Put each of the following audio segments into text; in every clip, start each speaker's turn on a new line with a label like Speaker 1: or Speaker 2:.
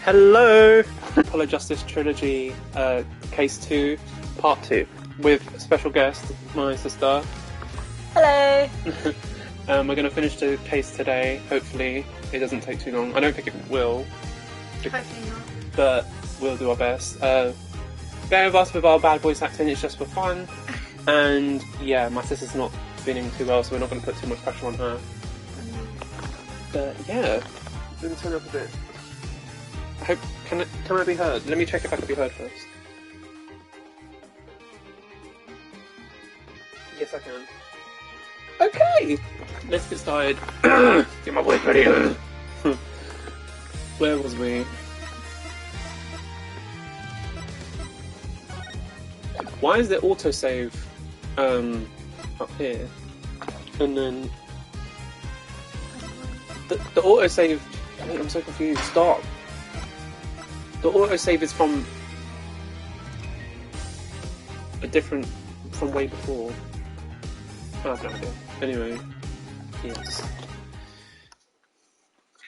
Speaker 1: Hello! Apollo Justice Trilogy, Case 2, Part 2, with a special guest, my sister.
Speaker 2: Hello!
Speaker 1: We're going to finish the case today, hopefully. It doesn't take too long. I don't think it will.
Speaker 2: Hopefully not.
Speaker 1: But we'll do our best. Bear with us with our bad voice acting, it's just for fun. And yeah, my sister's not feeling too well, so we're not going to put too much pressure on her. But yeah, let me turn it up a bit. Can I be heard? Let me check if I can be heard first. Yes, I can. Okay! Let's get started. Get my voice ready. Where was we? Why is there autosave up here? And then the autosave. Wait, I'm so confused. Stop. The autosave is from from way before. Oh, I've no idea. Anyway, yes.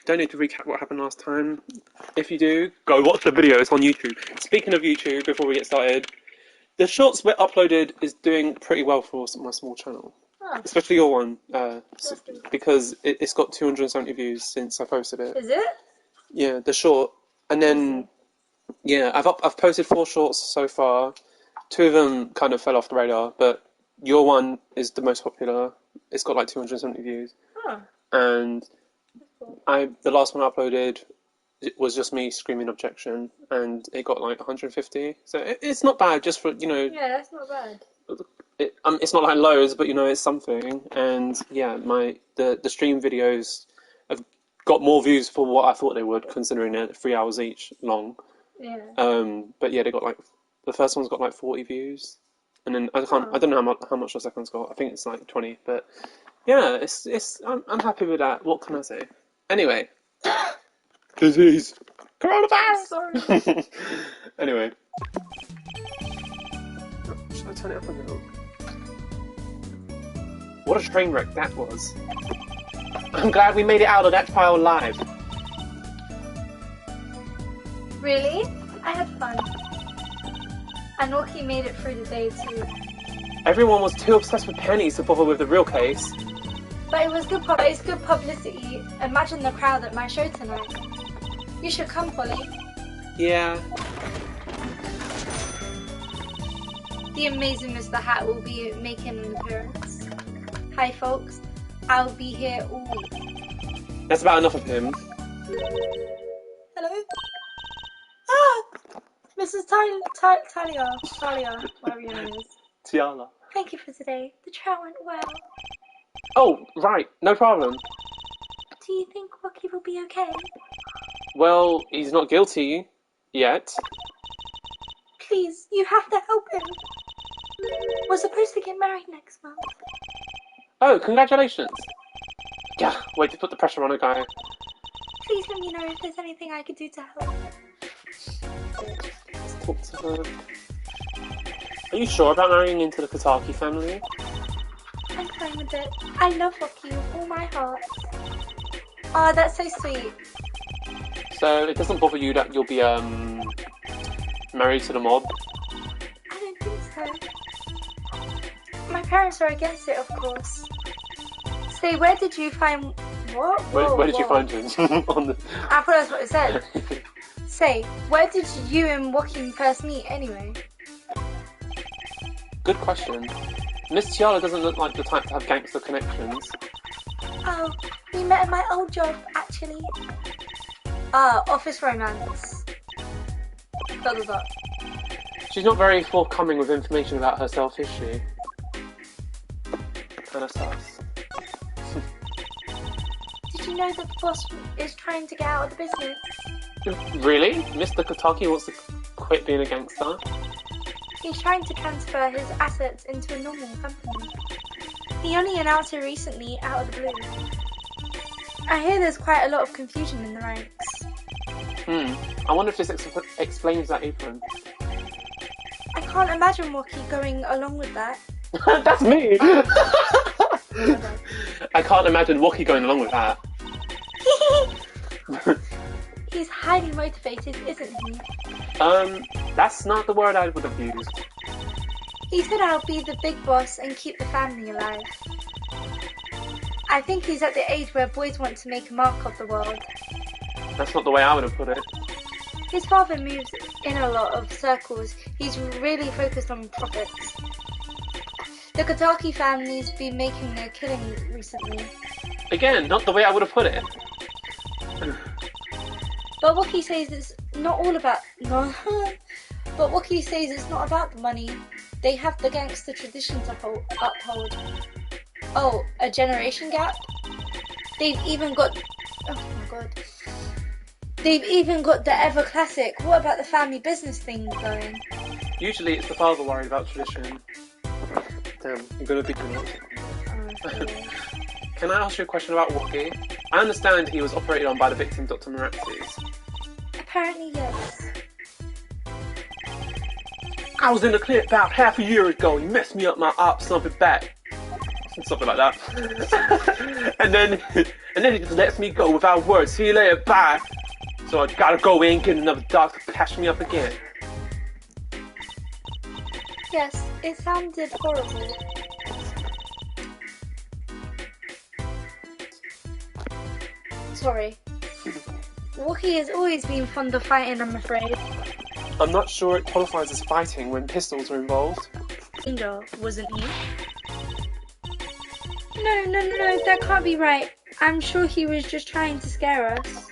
Speaker 1: Don't need to recap what happened last time. If you do, go watch the video. It's on YouTube. Speaking of YouTube, before we get started, the shorts we uploaded is doing pretty well for my small channel. Oh. Especially your one, because it's got 270 views since I posted it.
Speaker 2: Is it?
Speaker 1: Yeah, the short, and then yeah, I've posted 4 shorts so far. 2 of them kind of fell off the radar, but your one is the most popular. It's got like 270 views. Oh. And the last one I uploaded, it was just me screaming objection, and it got like 150. So it's not bad, just for, you know.
Speaker 2: Yeah, that's not bad.
Speaker 1: It's not like loads, but you know, it's something. And yeah, the stream videos have got more views for what I thought they would, considering they're 3 hours each long.
Speaker 2: Yeah.
Speaker 1: But yeah, they got like, the first one's got like 40 views, and then I don't know how much the second's got. I think it's like 20. But yeah, I'm happy with that. What can I say? Anyway, disease, coronavirus.
Speaker 2: Sorry.
Speaker 1: Anyway, should I turn it up a little? What a train wreck that was. I'm glad we made it out of that trial alive.
Speaker 2: Really? I had fun. And Rocky made it through the day too.
Speaker 1: Everyone was too obsessed with Penny to bother with the real case.
Speaker 2: But it was good publicity. Imagine the crowd at my show tonight. You should come, Polly.
Speaker 1: Yeah.
Speaker 2: The amazing Mr. Hat will be making an appearance. Hi folks, I'll be here all week.
Speaker 1: That's about enough of him.
Speaker 2: Hello? Ah! Mrs. Talia, whatever your name is.
Speaker 1: Tiala.
Speaker 2: Thank you for today. The trial went well.
Speaker 1: Oh, right, no problem.
Speaker 2: Do you think Rocky will be okay?
Speaker 1: Well, he's not guilty yet.
Speaker 2: Please, you have to help him. We're supposed to get married next month.
Speaker 1: Oh, congratulations. Yeah, way to put the pressure on a guy.
Speaker 2: Please let me know if there's anything I could do to help.
Speaker 1: Let's talk to her. Are you sure about marrying into the Kataki family?
Speaker 2: I'm fine with it. I love Rocky with all my heart. Oh, that's so sweet.
Speaker 1: So it doesn't bother you that you'll be married to the mob?
Speaker 2: I don't think so. My parents are against it, of course. Say, where did you find... What?
Speaker 1: Where did you find him? On the...
Speaker 2: I thought that's what it said. Say, where did you and Joaquin first meet, anyway?
Speaker 1: Good question. Miss Tiala doesn't look like the type to have gangster connections.
Speaker 2: Oh, we met at my old job, actually. Office romance. ...
Speaker 1: She's not very forthcoming with information about herself, is she? Kinda sus.
Speaker 2: Did you know that the boss is trying to get out of the business?
Speaker 1: Really? Mr. Kataki wants to quit being a gangster?
Speaker 2: He's trying to transfer his assets into a normal company. He only announced it recently, out of the blue. I hear there's quite a lot of confusion in the ranks.
Speaker 1: I wonder if this explains that apron.
Speaker 2: I can't imagine Rocky going along with that.
Speaker 1: That's me! I can't imagine Woki going along with that.
Speaker 2: He's He's highly motivated, isn't he?
Speaker 1: That's not the word I would have used.
Speaker 2: He said I'll be the big boss and keep the family alive. I think he's at the age where boys want to make a mark of the world.
Speaker 1: That's not the way I would have put it.
Speaker 2: His father moves in a lot of circles. He's really focused on profits. The Kotaki family's been making their killing recently.
Speaker 1: Again, not the way I would have put it.
Speaker 2: But Wookie says it's not all about But Wookie says it's not about the money. They have the gangster tradition to uphold. Oh, a generation gap? They've even got oh my god. They've even got the ever classic. What about the family business thing going?
Speaker 1: Usually it's the father worried about tradition. Damn, I'm gonna be good. Can I ask you a question about Wookie? I understand he was operated on by the victim, Dr. Meraxes.
Speaker 2: Apparently, yes.
Speaker 1: I was in the clinic about half a year ago. He messed me up my op, something back. Something like that. and then he just lets me go without words. See you later, bye. So I gotta go in, get another doctor to patch me up again.
Speaker 2: Yes, it sounded horrible. Sorry. Wookie has always been fond of fighting, I'm afraid.
Speaker 1: I'm not sure it qualifies as fighting when pistols are involved.
Speaker 2: Danger, wasn't he? No, that can't be right. I'm sure he was just trying to scare us.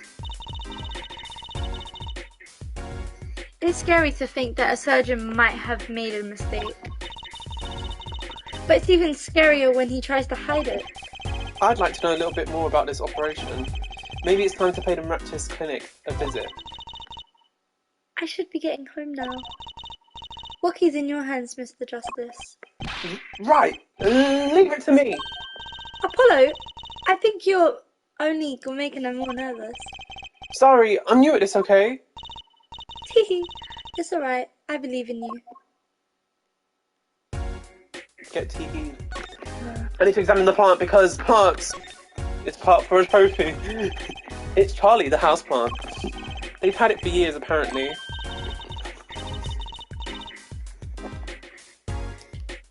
Speaker 2: It's scary to think that a surgeon might have made a mistake. But it's even scarier when he tries to hide it.
Speaker 1: I'd like to know a little bit more about this operation. Maybe it's time to pay the Meraxes clinic a visit.
Speaker 2: I should be getting home now. Wookie's in your hands, Mr. Justice.
Speaker 1: Right, leave it to me.
Speaker 2: Apollo, I think you're only making them more nervous.
Speaker 1: Sorry, I'm new at this, okay?
Speaker 2: Teehee, it's alright. I believe in you.
Speaker 1: Get TE. I need to examine the plant because plants. It's part for a trophy. It's Charlie, the houseplant. They've had it for years, apparently.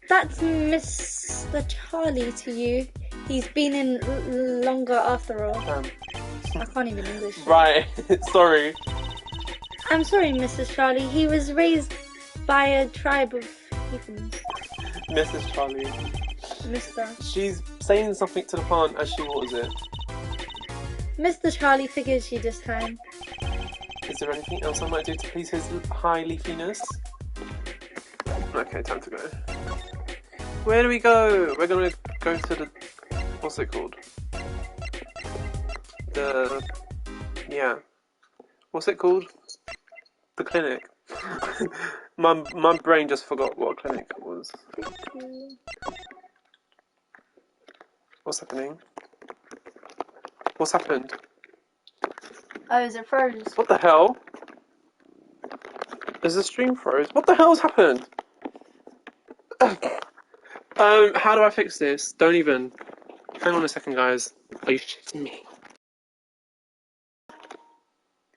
Speaker 2: That's Mr. Charlie to you. He's been in longer after all. I can't even English.
Speaker 1: Right, sorry.
Speaker 2: I'm sorry, Mrs. Charlie. He was raised by a tribe of heathens.
Speaker 1: Mrs. Charlie.
Speaker 2: Mr.
Speaker 1: She's saying something to the plant as she waters it.
Speaker 2: Mr. Charlie figures you this time.
Speaker 1: Is there anything else I might do to please his high leafiness? Okay, time to go. Where do we go? We're gonna go to the... What's it called? Yeah. What's it called? The clinic. my brain just forgot what clinic it was. What's happening? What's happened?
Speaker 2: Oh, is it froze?
Speaker 1: What the hell? Is the stream froze? What the hell's happened? How do I fix this? Don't even. Hang on a second, guys. Are you shitting me?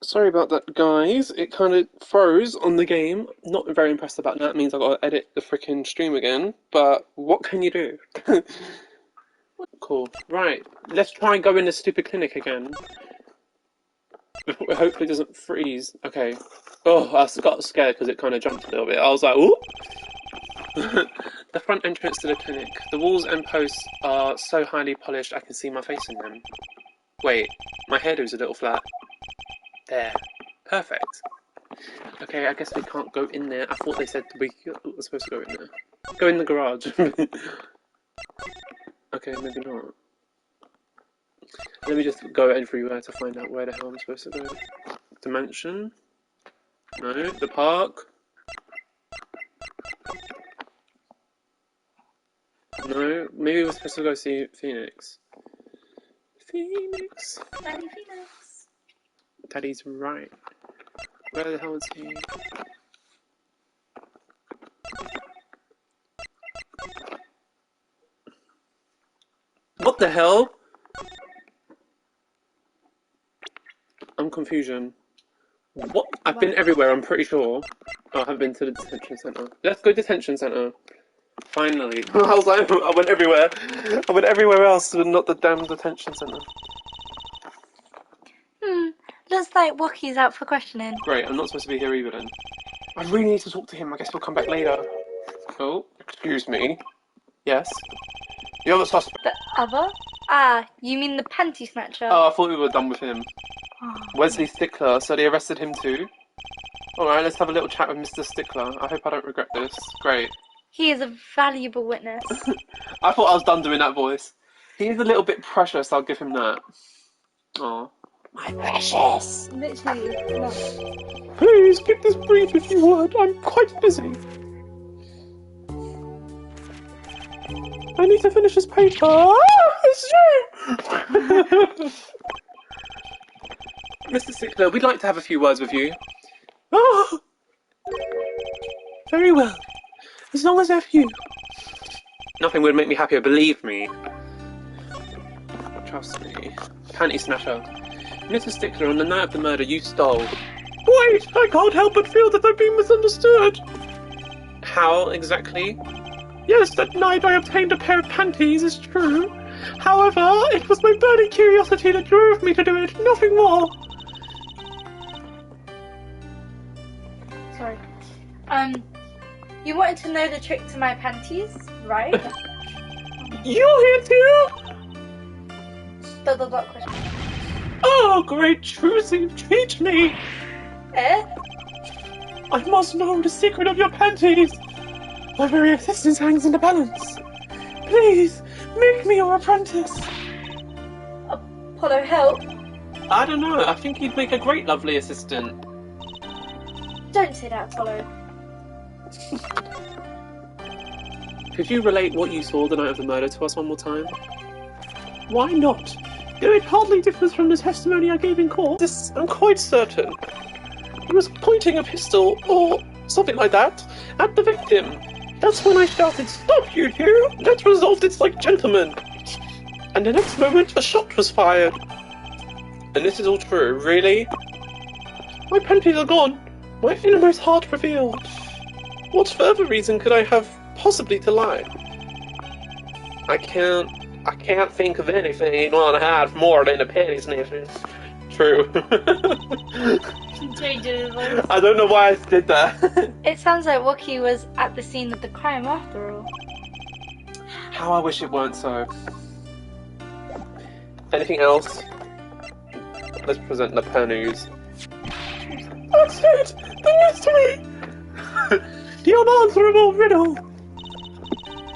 Speaker 1: Sorry about that, guys. It kind of froze on the game. Not very impressed about that. It means I've got to edit the freaking stream again. But what can you do? Cool. Right. Let's try and go in this stupid clinic again. Hopefully it doesn't freeze. Okay. Oh, I got scared because it kind of jumped a little bit. I was like, ooh! The front entrance to the clinic. The walls and posts are so highly polished I can see my face in them. Wait, my hairdo's a little flat. There. Perfect. Okay, I guess we can't go in there. I thought they said we were supposed to go in there. Go in the garage. Okay, maybe not. Let me just go everywhere to find out where the hell I'm supposed to go. The mansion? No. The park? No. Maybe we're supposed to go see Phoenix. Phoenix!
Speaker 2: Daddy Phoenix.
Speaker 1: Daddy's right. Where the hell is he? What the hell? I'm confusion. What? I've been everywhere, I'm pretty sure. Oh, I haven't been to the detention centre. Let's go detention centre. Finally. I was like, I went everywhere. I went everywhere else, but not the damn detention centre.
Speaker 2: Looks like Wookie's out for questioning.
Speaker 1: Great, I'm not supposed to be here either then. I really need to talk to him. I guess we'll come back later. Oh, excuse me. Yes? You're the suspect.
Speaker 2: The other? Ah, you mean the panty snatcher?
Speaker 1: Oh, I thought we were done with him.
Speaker 2: Oh.
Speaker 1: Wesley Stickler, so they arrested him too? Alright, let's have a little chat with Mr. Stickler. I hope I don't regret this. Great.
Speaker 2: He is a valuable witness.
Speaker 1: I thought I was done doing that voice. He is a little bit precious, I'll give him that. Aw.
Speaker 2: My precious. Literally, no.
Speaker 1: Please, keep this brief if you would. I'm quite busy. I need to finish this paper. It's you! Mr. Stickler, we'd like to have a few words with you. Oh! Very well. As long as they're few. Nothing would make me happier, believe me. Trust me. Panty snatcher. Mr. Stickler, on the night of the murder, you stole. Wait! I can't help but feel that I've been misunderstood. How exactly? Yes, that night I obtained a pair of panties, is true. However, it was my burning curiosity that drove me to do it, nothing more.
Speaker 2: Sorry. You wanted to know the trick to my panties, right?
Speaker 1: You're here too?
Speaker 2: Dot question.
Speaker 1: Oh, great truth, teach me.
Speaker 2: Eh?
Speaker 1: I must know the secret of your panties. My very existence hangs in the balance. Please, make me your apprentice.
Speaker 2: Apollo, help.
Speaker 1: I don't know, I think you'd make a great lovely assistant.
Speaker 2: Don't say that, Apollo.
Speaker 1: Could you relate what you saw the night of the murder to us one more time? Why not? Though it hardly differs from the testimony I gave in court. This, I'm quite certain. He was pointing a pistol, or something like that, at the victim. That's when I shouted, "Stop, you two! Let's resolve this like gentlemen!" And the next moment, a shot was fired. And this is all true, really? My panties are gone. My innermost heart revealed. What further reason could I have possibly to lie? I can't think of anything you'd want to hide more than a panty snatcher. True.
Speaker 2: Changing his voice.
Speaker 1: I don't know why I did that.
Speaker 2: It sounds like Wookie was at the scene of the crime after all.
Speaker 1: How I wish it weren't so. Anything else? Let's present the panties. That's it! The mystery! The unanswerable riddle!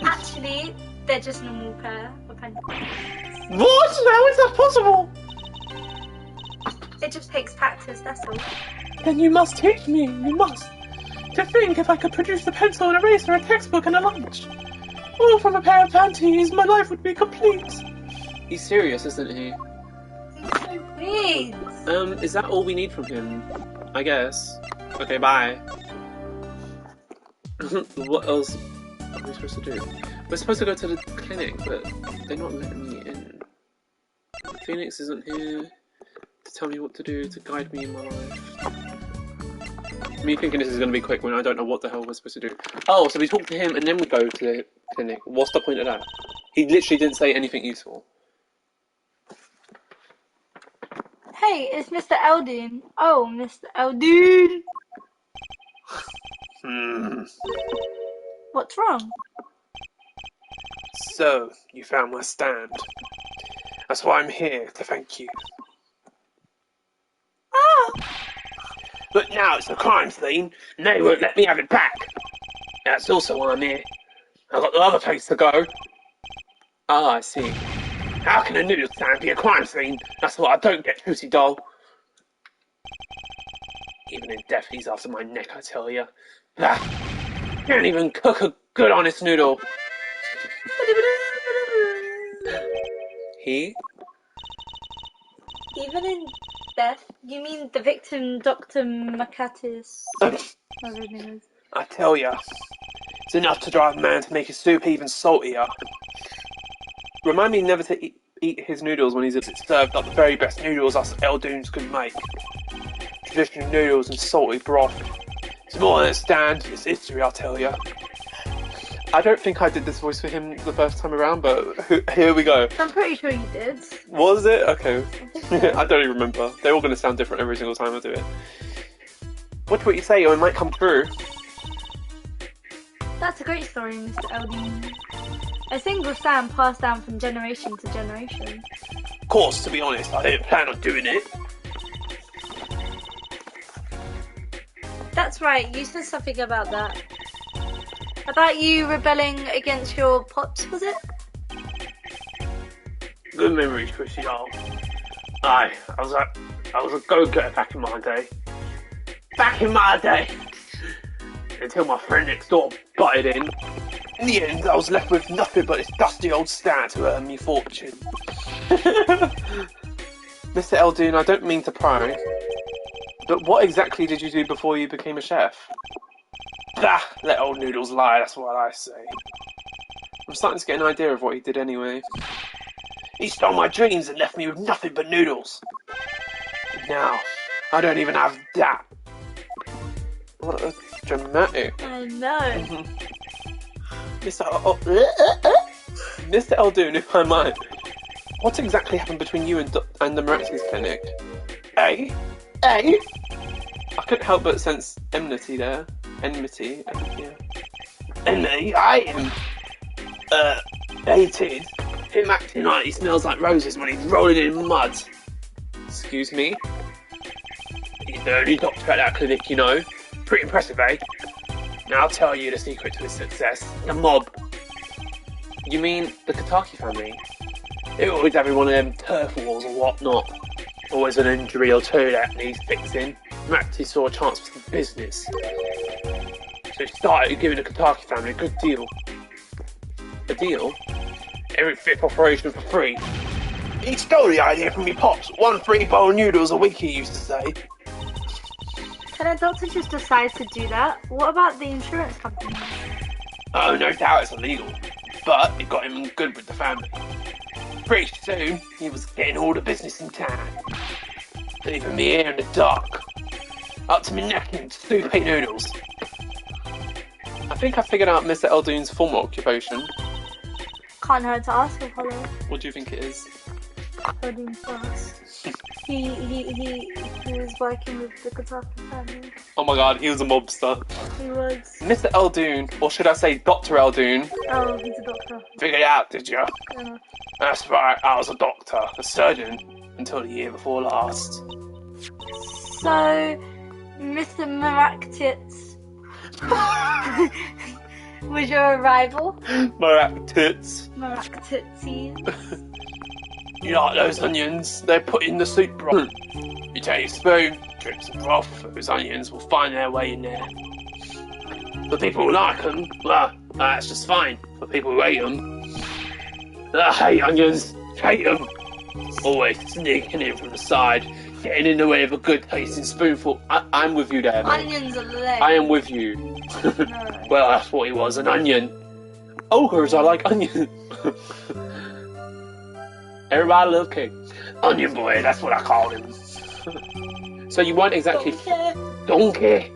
Speaker 2: Actually, they're just normal pair of panties.
Speaker 1: What? How is that possible?
Speaker 2: It just takes practice, that's all.
Speaker 1: Then you must teach me, you must. To think if I could produce a pencil, an eraser, a textbook, and a lunch. All from a pair of panties, my life would be complete. He's serious, isn't he?
Speaker 2: He's so weird.
Speaker 1: Is that all we need from him? I guess. Okay, bye. What else are we supposed to do? We're supposed to go to the clinic, but they're not letting me in. Phoenix isn't here to tell me what to do, to guide me in my life. Me thinking this is going to be quick when I don't know what the hell we're supposed to do. Oh, so we talk to him and then we go to the clinic. What's the point of that? He literally didn't say anything useful.
Speaker 2: Hey, it's Mr. Eldoon. Oh, Mr. Eldoon. What's wrong?
Speaker 1: So, you found my stand. That's why I'm here, to thank you.
Speaker 2: Ah!
Speaker 1: But now it's a crime scene, and they won't let me have it back. That's also why I'm here. I've got the other place to go. Ah, I see. How can a noodle stand be a crime scene? That's what I don't get, Tootsie Doll. Even in death, he's after my neck, I tell ya. Can't even cook a good, honest noodle. He?
Speaker 2: Even in death? You mean the victim, Dr. Makatis? Whatever his name is.
Speaker 1: I tell ya, it's enough to drive a man to make his soup even saltier. Remind me never to eat his noodles when he's served up the very best noodles us Eldoons could make. traditional noodles and salty broth. It's more than a stand, it's history, I'll tell you. I don't think I did this voice for him the first time around, but here we go.
Speaker 2: I'm pretty sure you did.
Speaker 1: Was it? Okay.
Speaker 2: I think so.
Speaker 1: I don't even remember. They're all going to sound different every single time I do it. Watch what you say, or it might come true.
Speaker 2: That's a great story, Mr. Eldon. A single sound passed down from generation to generation.
Speaker 1: Of course, to be honest, I didn't plan on doing it.
Speaker 2: That's right, you said something about that. About you rebelling against your pops, was it?
Speaker 1: Good memories, Chrissy. Aye, I was a go-getter back in my day. Back in my day! Until my friend next door butted in. In the end, I was left with nothing but this dusty old stand to earn me fortune. Mr. Eldoon, I don't mean to pry, but what exactly did you do before you became a chef? Bah! Let old noodles lie, that's what I say. I'm starting to get an idea of what he did anyway. He stole my dreams and left me with nothing but noodles. Now, I don't even have that. What a dramatic.
Speaker 2: I know.
Speaker 1: Mr. Eldoon, if I might, what exactly happened between you and the Meraxes clinic? Eh? I couldn't help but sense enmity there. Enmity, yeah. Enmity? I am, hated. Him acting like he smells like roses when he's rolling in mud. Excuse me? He's the only doctor at that clinic, you know. Pretty impressive, eh? Now I'll tell you the secret to his success. The mob. You mean the Kataki family? They always having one of them turf wars or whatnot. Always an injury or two that needs fixing. Maxie saw a chance for some business. So he started giving the Kataki family a good deal. A deal? Every fifth operation for free. He stole the idea from me pops. 1 free bowl of noodles a week, he used to say.
Speaker 2: Can a doctor just decide to do that? What about the insurance company?
Speaker 1: Oh, no doubt it's illegal. But it got him good with the family. Pretty soon, he was getting all the business in town. Leaving me here in the dark. Up to my neck in soupy noodles. I think I figured out Mr. Eldoon's former occupation.
Speaker 2: Can't hurt to ask, Apollo.
Speaker 1: What do you think it is?
Speaker 2: Eldon first. He was working with the Kataki family.
Speaker 1: Oh my god, he was a mobster.
Speaker 2: He was.
Speaker 1: Mr. Eldoon, or should I say Dr. Eldoon?
Speaker 2: Oh, he's a doctor.
Speaker 1: Figured it out, did you?
Speaker 2: Yeah.
Speaker 1: That's right, I was a doctor, a surgeon, until the year before last.
Speaker 2: So, Mr. Meraktits was your rival?
Speaker 1: Meraktits.
Speaker 2: Meraktitses.
Speaker 1: You like those onions? They're put in the soup broth. You take a spoon, drip some broth, those onions will find their way in there. For people who like them, well, that's just fine. For people who hate them, I hate onions, hate them. Always sneaking in from the side, getting in the way of a good tasting spoonful. I'm with you there, mate.
Speaker 2: Onions are leg.
Speaker 1: I am with you.
Speaker 2: No.
Speaker 1: Well, that's what he was, an onion. Ogres, I like onions. Everybody love King. Onion boy, that's what I called him. So you weren't exactly... Donkey.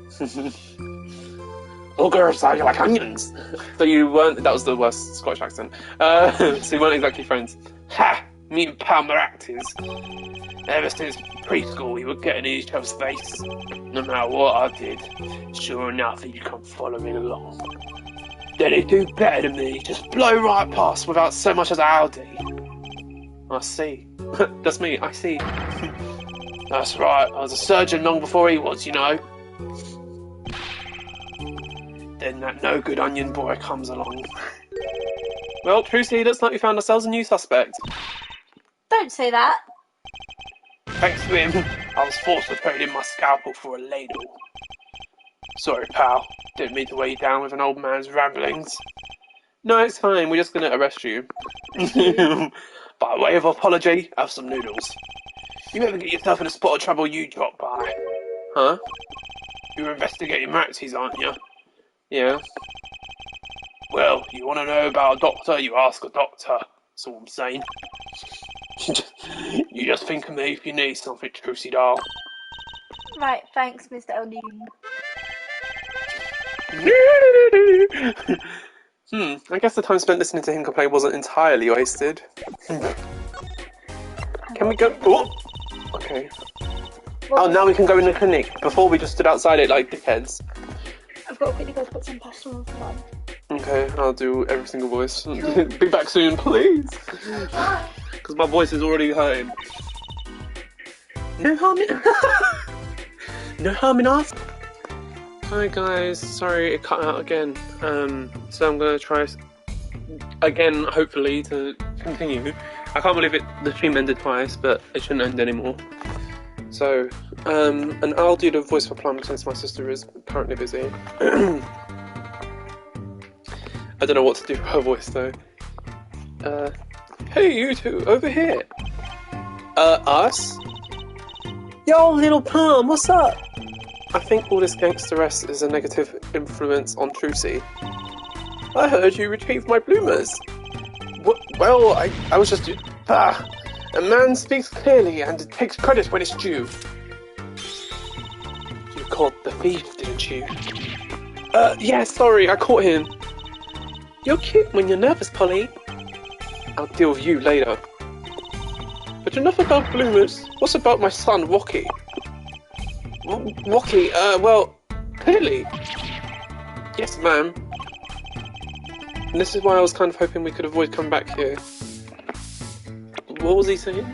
Speaker 1: Ogres, I like onions. So you weren't... That was the worst Scottish accent. So you weren't exactly friends. Ha! Me and Pal Maractus. Ever since preschool, we were getting in each other's face. No matter what I did, sure enough, he'd come following along. Then he'd do better than me, just blow right past without so much as a howdy. I see. That's me, I see. That's right, I was a surgeon long before he was, you know. Then that no-good onion boy comes along. Well, Trucy, looks like we found ourselves a new suspect.
Speaker 2: Don't say that.
Speaker 1: Thanks to him, I was forced to trade in my scalpel for a ladle. Sorry, pal. Didn't mean to weigh you down with an old man's ramblings. No, it's fine. We're just going to arrest you. By way of apology, have some noodles. You ever get yourself in a spot of trouble, you drop by. Huh? You're investigating Maxis, aren't you? Yeah. Well, you want to know about a doctor, you ask a doctor. That's all I'm saying. You just think of me if you need something, Trucy doll.
Speaker 2: Right, thanks, Mr. Eldeen.
Speaker 1: I guess the time spent listening to him complain wasn't entirely wasted. Can we go? Oh! Okay. Oh, now we can go in the clinic. Before we just stood outside it like dickheads.
Speaker 2: I've got to quickly go put some pasta on for Mum.
Speaker 1: Okay, I'll do every single voice. Be back soon, please. Because my voice is already hurting. No harm in... No harm in asking. Hi guys, sorry it cut out again. So I'm gonna try again, hopefully, to continue. I can't believe the stream ended twice, but it shouldn't end anymore. So, and I'll do the voice for Plum since my sister is currently busy. I don't know what to do for her voice though. Hey you two, over here. Us? Yo, little Plum, what's up? I think all this gangsteress is a negative influence on Trucy. I heard you retrieved my bloomers. Well, I was just... A man speaks clearly and takes credit when it's due. You caught the thief, didn't you? Yeah, sorry, I caught him. You're cute when you're nervous, Polly. I'll deal with you later. But enough about bloomers. What's about my son, Wocky? Wocky, well, clearly. Yes, ma'am. And this is why I was kind of hoping we could avoid coming back here. What was he saying?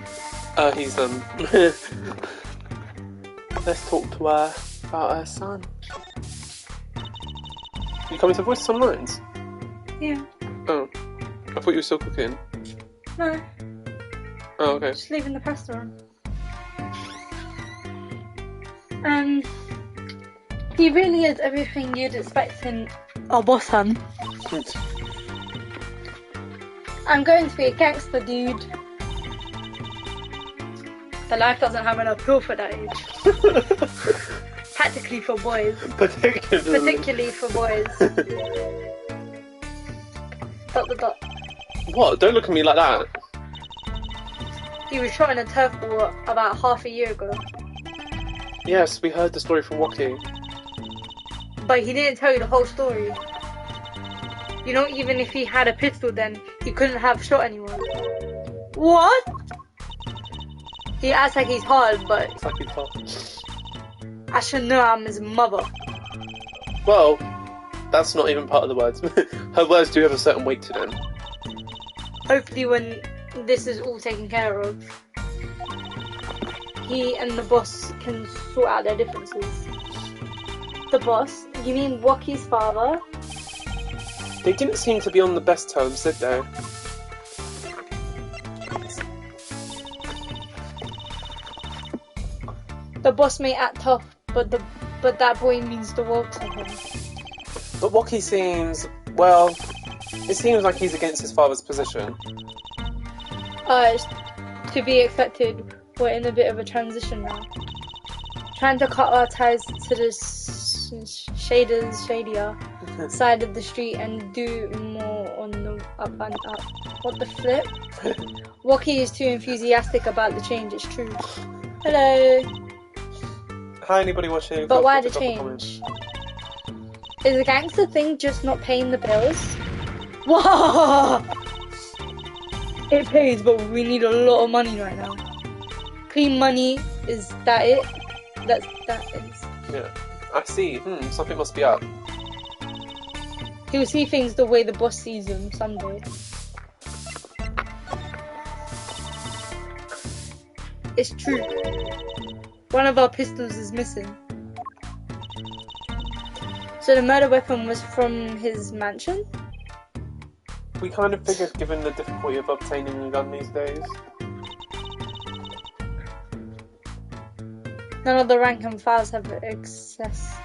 Speaker 1: He's, Let's talk to her about her son. You coming to voice some lines?
Speaker 2: Yeah.
Speaker 1: Oh. I thought you were still cooking.
Speaker 2: No.
Speaker 1: Oh, okay.
Speaker 2: Just leaving the pasta on. He really is everything you'd expect in our boss, son. I'm going to be a gangster, dude. The life doesn't have enough pill for that age. Practically for boys. Particularly for boys. ...
Speaker 1: What? Don't look at me like that.
Speaker 2: He was shot in a turf war about half a year ago.
Speaker 1: Yes, we heard the story from Wocky.
Speaker 2: But he didn't tell you the whole story. You know, even if he had a pistol then, he couldn't have shot anyone. What? He acts like he's hard, but
Speaker 1: It's like he's hard.
Speaker 2: I should know I'm his mother.
Speaker 1: Well, that's not even part of the words. Her words do have a certain weight to them.
Speaker 2: Hopefully when this is all taken care of, he and the boss can sort out their differences. The boss? You mean Wocky's father?
Speaker 1: They didn't seem to be on the best terms, did they?
Speaker 2: The boss may act tough, but that boy means the world to him.
Speaker 1: But Wocky seems... well... it seems like he's against his father's position.
Speaker 2: It's to be expected. We're in a bit of a transition now. Trying to cut our ties to the shadier side of the street and do more on the up and up. What the flip? Wocky is too enthusiastic about the change, it's true. Hello.
Speaker 1: Hi, anybody watching?
Speaker 2: But why the change? Is the gangster thing just not paying the bills? Whoa! It pays, but we need a lot of money right now. Clean money, is that it? That is.
Speaker 1: Yeah. I see. Something must be up.
Speaker 2: He'll see things the way the boss sees them someday. It's true. One of our pistols is missing. So the murder weapon was from his mansion?
Speaker 1: We kind of figured given the difficulty of obtaining a gun these days.
Speaker 2: None of the rank and files have access.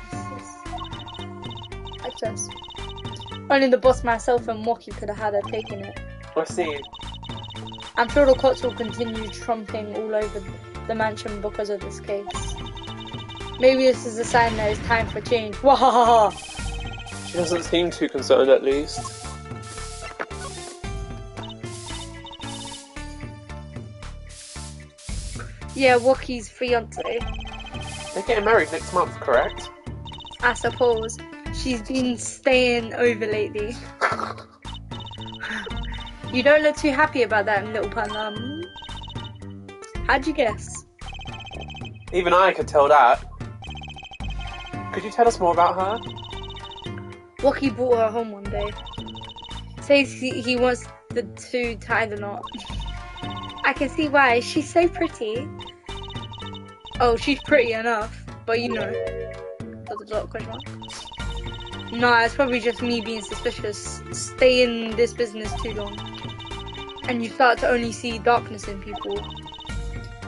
Speaker 2: Only the boss, myself, and Wocky could have had a take in it.
Speaker 1: I see.
Speaker 2: I'm sure the cops will continue trumping all over the mansion because of this case. Maybe this is a sign that it's time for change. Wahahaha!
Speaker 1: She doesn't seem too concerned, at least.
Speaker 2: Yeah, Wocky's fiance.
Speaker 1: They're getting married next month, correct?
Speaker 2: I suppose. She's been staying over lately. You don't look too happy about that, little panda. How'd you guess?
Speaker 1: Even I could tell that. Could you tell us more about her?
Speaker 2: Wookie brought her home one day. Says he wants the two tie the knot. I can see why. She's so pretty. Oh, she's pretty enough, but you know. Question mark. Nah, it's probably just me being suspicious. Stay in this business too long, and you start to only see darkness in people.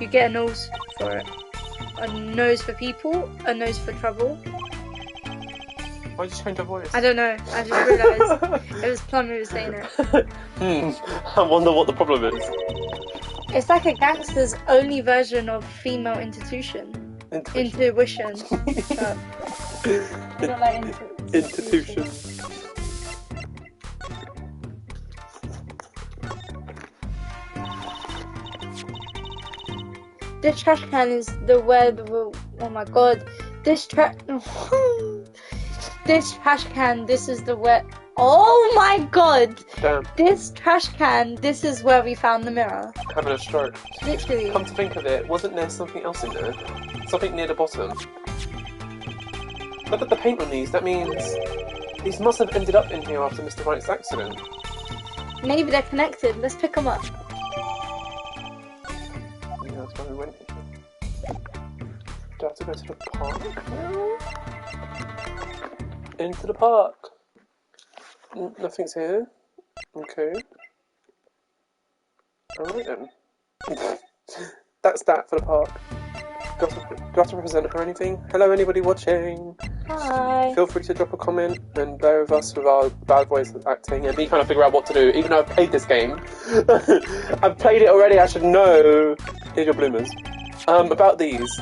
Speaker 2: You get a nose for it. A nose for people, a nose for trouble.
Speaker 1: Why did you change your voice?
Speaker 2: I don't know. I just realised it was Plum who was saying it.
Speaker 1: I wonder what the problem is.
Speaker 2: It's like a gangster's only version of female intuition. Intuition. Not like
Speaker 1: institution.
Speaker 2: This trash can is the web. Oh my god. This trash can. This is the web. Oh my god.
Speaker 1: Damn.
Speaker 2: This trash can. This is where we found the mirror.
Speaker 1: Having a stroke.
Speaker 2: Literally.
Speaker 1: Come to think of it, wasn't there something else in there? Something near the bottom. Look at the paint on these. That means these must have ended up in here after Mr. Wright's accident.
Speaker 2: Maybe they're connected. Let's pick them up.
Speaker 1: Yeah, that's why we went here. Do I have to go to the park? Into the park. Nothing's here. Okay. Alright then. That's that for the park. Do I have to represent her or anything? Hello, anybody watching?
Speaker 2: Hi.
Speaker 1: Feel free to drop a comment and bear with us with our bad voice acting and me trying to figure out what to do. Even though I've played this game, I've played it already. I should know. Here's your bloomers. About these.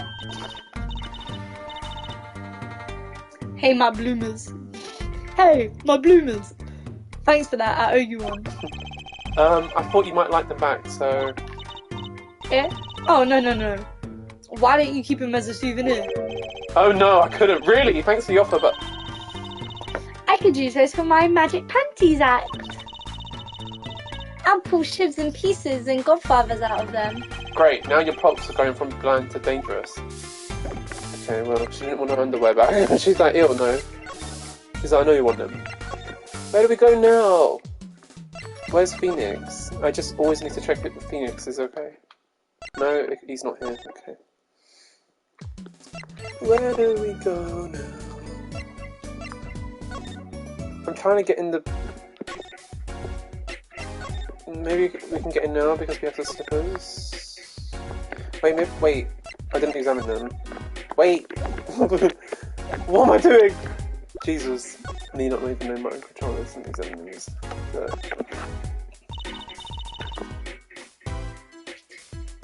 Speaker 2: Hey, my bloomers. Hey, my bloomers. Thanks for that. I owe you one.
Speaker 1: I thought you might like them back, so.
Speaker 2: Yeah? Oh no. Why don't you keep them as a souvenir?
Speaker 1: Oh no, I couldn't. Really? Thanks for the offer, but.
Speaker 2: I could use those for my magic panties act. I'll pull shivs and pieces and godfathers out of them.
Speaker 1: Great, now your props are going from bland to dangerous. Okay, well, she didn't want her underwear back. She's like, ew, no. She's like, I know you want them. Where do we go now? Where's Phoenix? I just always need to check if Phoenix is okay. No, he's not here. Okay. Where do we go now? I'm trying to get in the... Maybe we can get in now because we have the slippers. Wait. I didn't examine them. Wait! What am I doing? Jesus. Me not even know my controllers and examine these.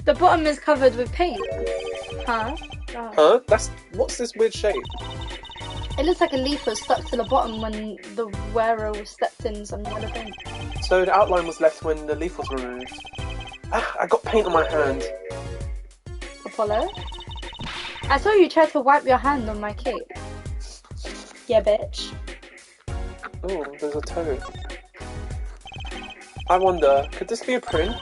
Speaker 2: The bottom is covered with paint. Huh? Oh.
Speaker 1: Huh? What's this weird shape?
Speaker 2: It looks like a leaf was stuck to the bottom when the wearer was stepped in some yellow paint.
Speaker 1: So the outline was left when the leaf was removed. Ah, I got paint on my hand.
Speaker 2: Apollo? I saw you try to wipe your hand on my cape. Yeah, bitch.
Speaker 1: Oh, there's a toe. I wonder, could this be a print?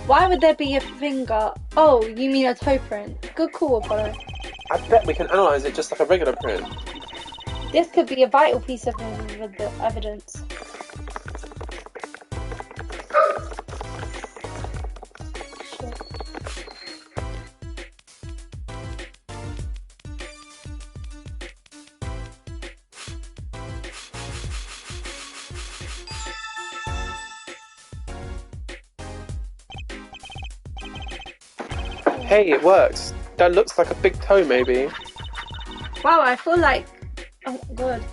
Speaker 2: Why would there be a finger? Oh, you mean a toe print. Good call, Apollo.
Speaker 1: I bet we can analyse it just like a regular print.
Speaker 2: This could be a vital piece of evidence.
Speaker 1: Hey, it works. That looks like a big toe, maybe.
Speaker 2: Wow, I feel like... Oh, God.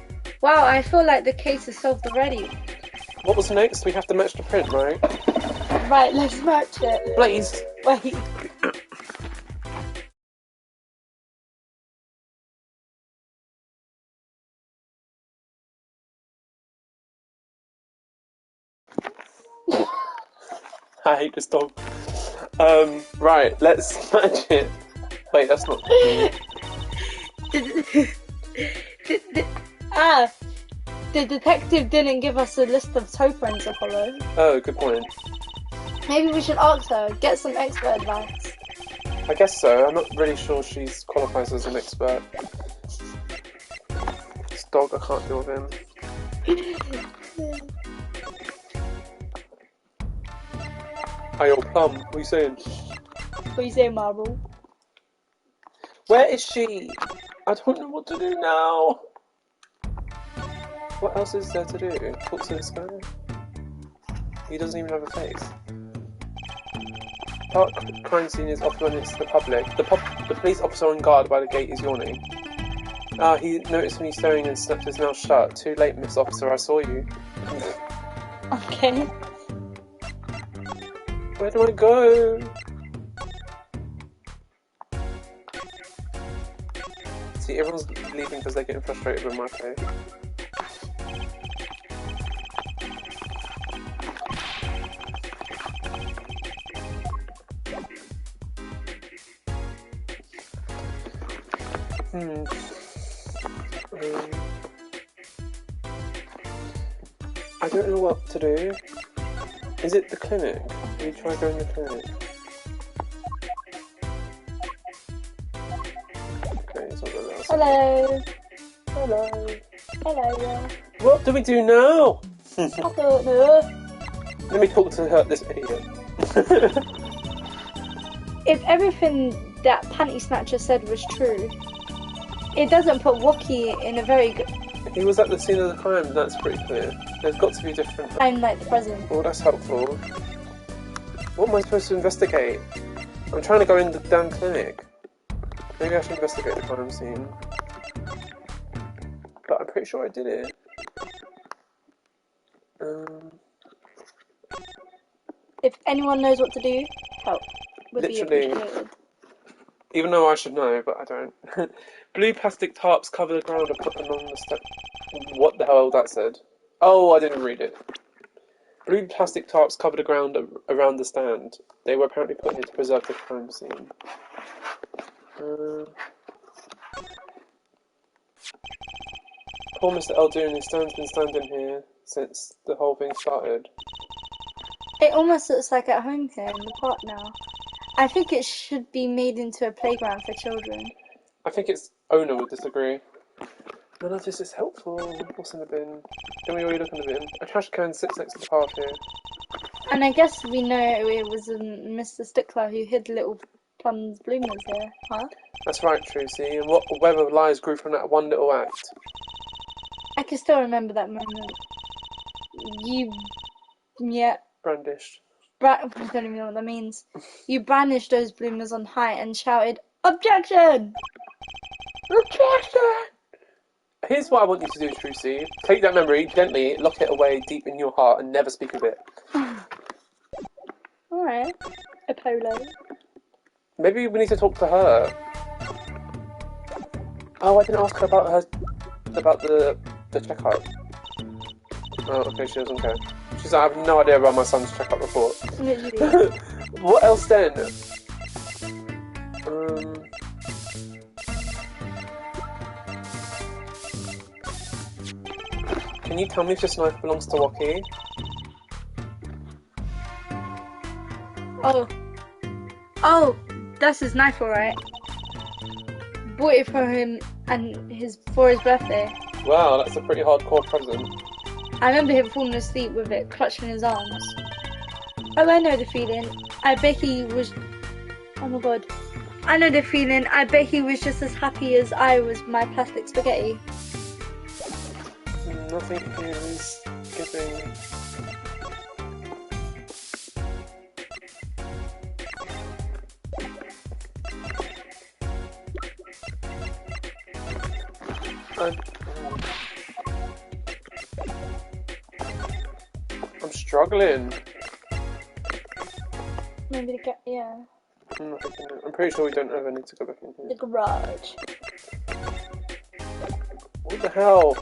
Speaker 2: Wow, I feel like the case is solved already.
Speaker 1: What was next? We have to match the print, right?
Speaker 2: Right, let's match it.
Speaker 1: Please.
Speaker 2: Wait.
Speaker 1: I hate this dog. Right, let's match it. Wait, that's not.
Speaker 2: The detective didn't give us a list of toe prints, Apollo.
Speaker 1: Oh, good point.
Speaker 2: Maybe we should ask her, get some expert advice.
Speaker 1: I guess so. I'm not really sure she's qualifies as an expert. This dog, I can't deal with him. Hey, yo, Plum, what are you saying?
Speaker 2: What you say, Marble?
Speaker 1: Where is she? I don't know what to do now. What else is there to do? Talk to this guy? He doesn't even have a face. Park crime scene is off limits to the public. The police officer on guard by the gate is yawning. Ah, he noticed me staring and snapped his mouth shut. Too late, Miss Officer, I saw you.
Speaker 2: Okay.
Speaker 1: Where do I go? See, everyone's leaving because they're getting frustrated with my play. I don't know what to do. Is it the clinic? Can you try going to the clinic? Okay, it's not going else.
Speaker 2: Hello.
Speaker 1: Hello.
Speaker 2: Hello, yeah.
Speaker 1: What do we do now?
Speaker 2: I don't know.
Speaker 1: Let me talk to her, this idiot.
Speaker 2: If everything that Panty Snatcher said was true, it doesn't put Wookie in a very good...
Speaker 1: He was at the scene of the crime, that's pretty clear. There's got to be different...
Speaker 2: I'm like the present.
Speaker 1: Oh, that's helpful. What am I supposed to investigate? I'm trying to go in the damn clinic. Maybe I should investigate the crime scene. But I'm pretty sure I did it.
Speaker 2: If anyone knows what to do, help. Would
Speaker 1: Literally.
Speaker 2: be appreciated.
Speaker 1: Even though I should know, but I don't. Blue plastic tarps cover the ground and put along the step. What the hell that said? Oh, I didn't read it. Blue plastic tarps cover the ground around the stand. They were apparently put here to preserve the crime scene. Poor Mr. Eldoon, his stand's been standing here since the whole thing started.
Speaker 2: It almost looks like at home here in the park now. I think it should be made into a playground for children.
Speaker 1: I think its owner would disagree. None of this is helpful. What's in the bin? Can we already look in the bin? A trash can sits next to the path here.
Speaker 2: And I guess we know it was Mr. Stickler who hid little Plum's bloomers here, huh?
Speaker 1: That's right, Tracy. And what web of lies grew from that one little act?
Speaker 2: I can still remember that moment.
Speaker 1: Brandished.
Speaker 2: I don't even know what that means. You brandished those bloomers on high and shouted, "Objection! Objection!"
Speaker 1: Here's what I want you to do, Tracy. Take that memory, gently lock it away deep in your heart and never speak of it.
Speaker 2: Alright. Apollo.
Speaker 1: Maybe we need to talk to her. Oh, I didn't ask her about the checkup. Oh, okay, she doesn't care. She's like, I have no idea about my son's checkup report.
Speaker 2: Literally.
Speaker 1: What else then? Can you tell me if this knife belongs to Wookie?
Speaker 2: Oh, that's his knife, alright. Bought it for him and for his birthday.
Speaker 1: Wow, that's a pretty hardcore present.
Speaker 2: I remember him falling asleep with it clutched in his arms. Oh, I know the feeling. I bet he was... Oh my god. I know the feeling. I bet he was just as happy as I was with my plastic spaghetti.
Speaker 1: Nothing here is giving... I'm struggling.
Speaker 2: Maybe yeah.
Speaker 1: I'm pretty sure we don't ever need to go back in here.
Speaker 2: The garage.
Speaker 1: What the hell?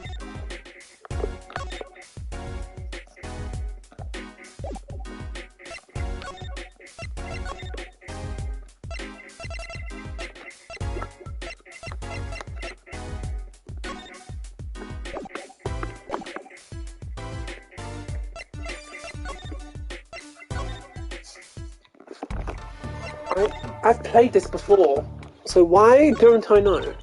Speaker 1: I've played this before, so why don't I know?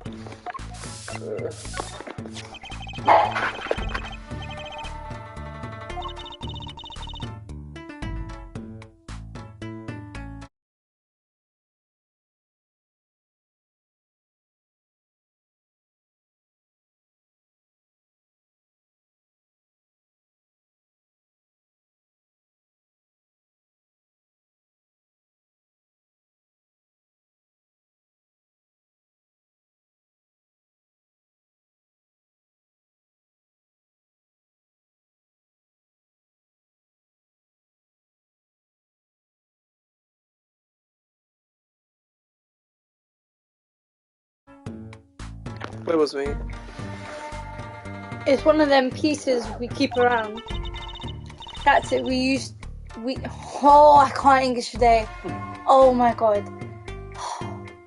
Speaker 1: Where was we?
Speaker 2: It's one of them pieces we keep around. That's it. Oh, I can't English today. Oh my god.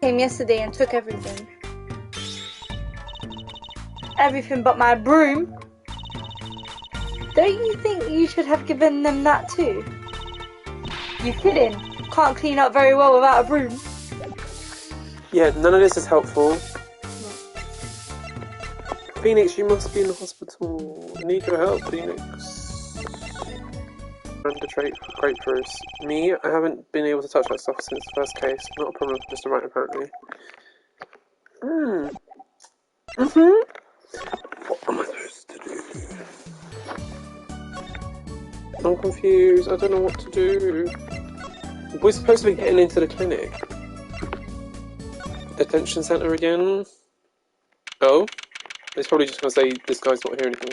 Speaker 2: Came yesterday and took everything. Everything but my broom. Don't you think you should have given them that too? You kidding? Can't clean up very well without a broom.
Speaker 1: Yeah, none of this is helpful. Phoenix, you must be in the hospital. I need your help, Phoenix. And the grapefruits. Me, I haven't been able to touch that stuff since the first case. Not a problem, just a right apparently. What am I supposed to do? I'm confused, I don't know what to do. We're supposed to be getting into the clinic. Detention centre again? Oh? It's probably just going to say this guy's not here anything.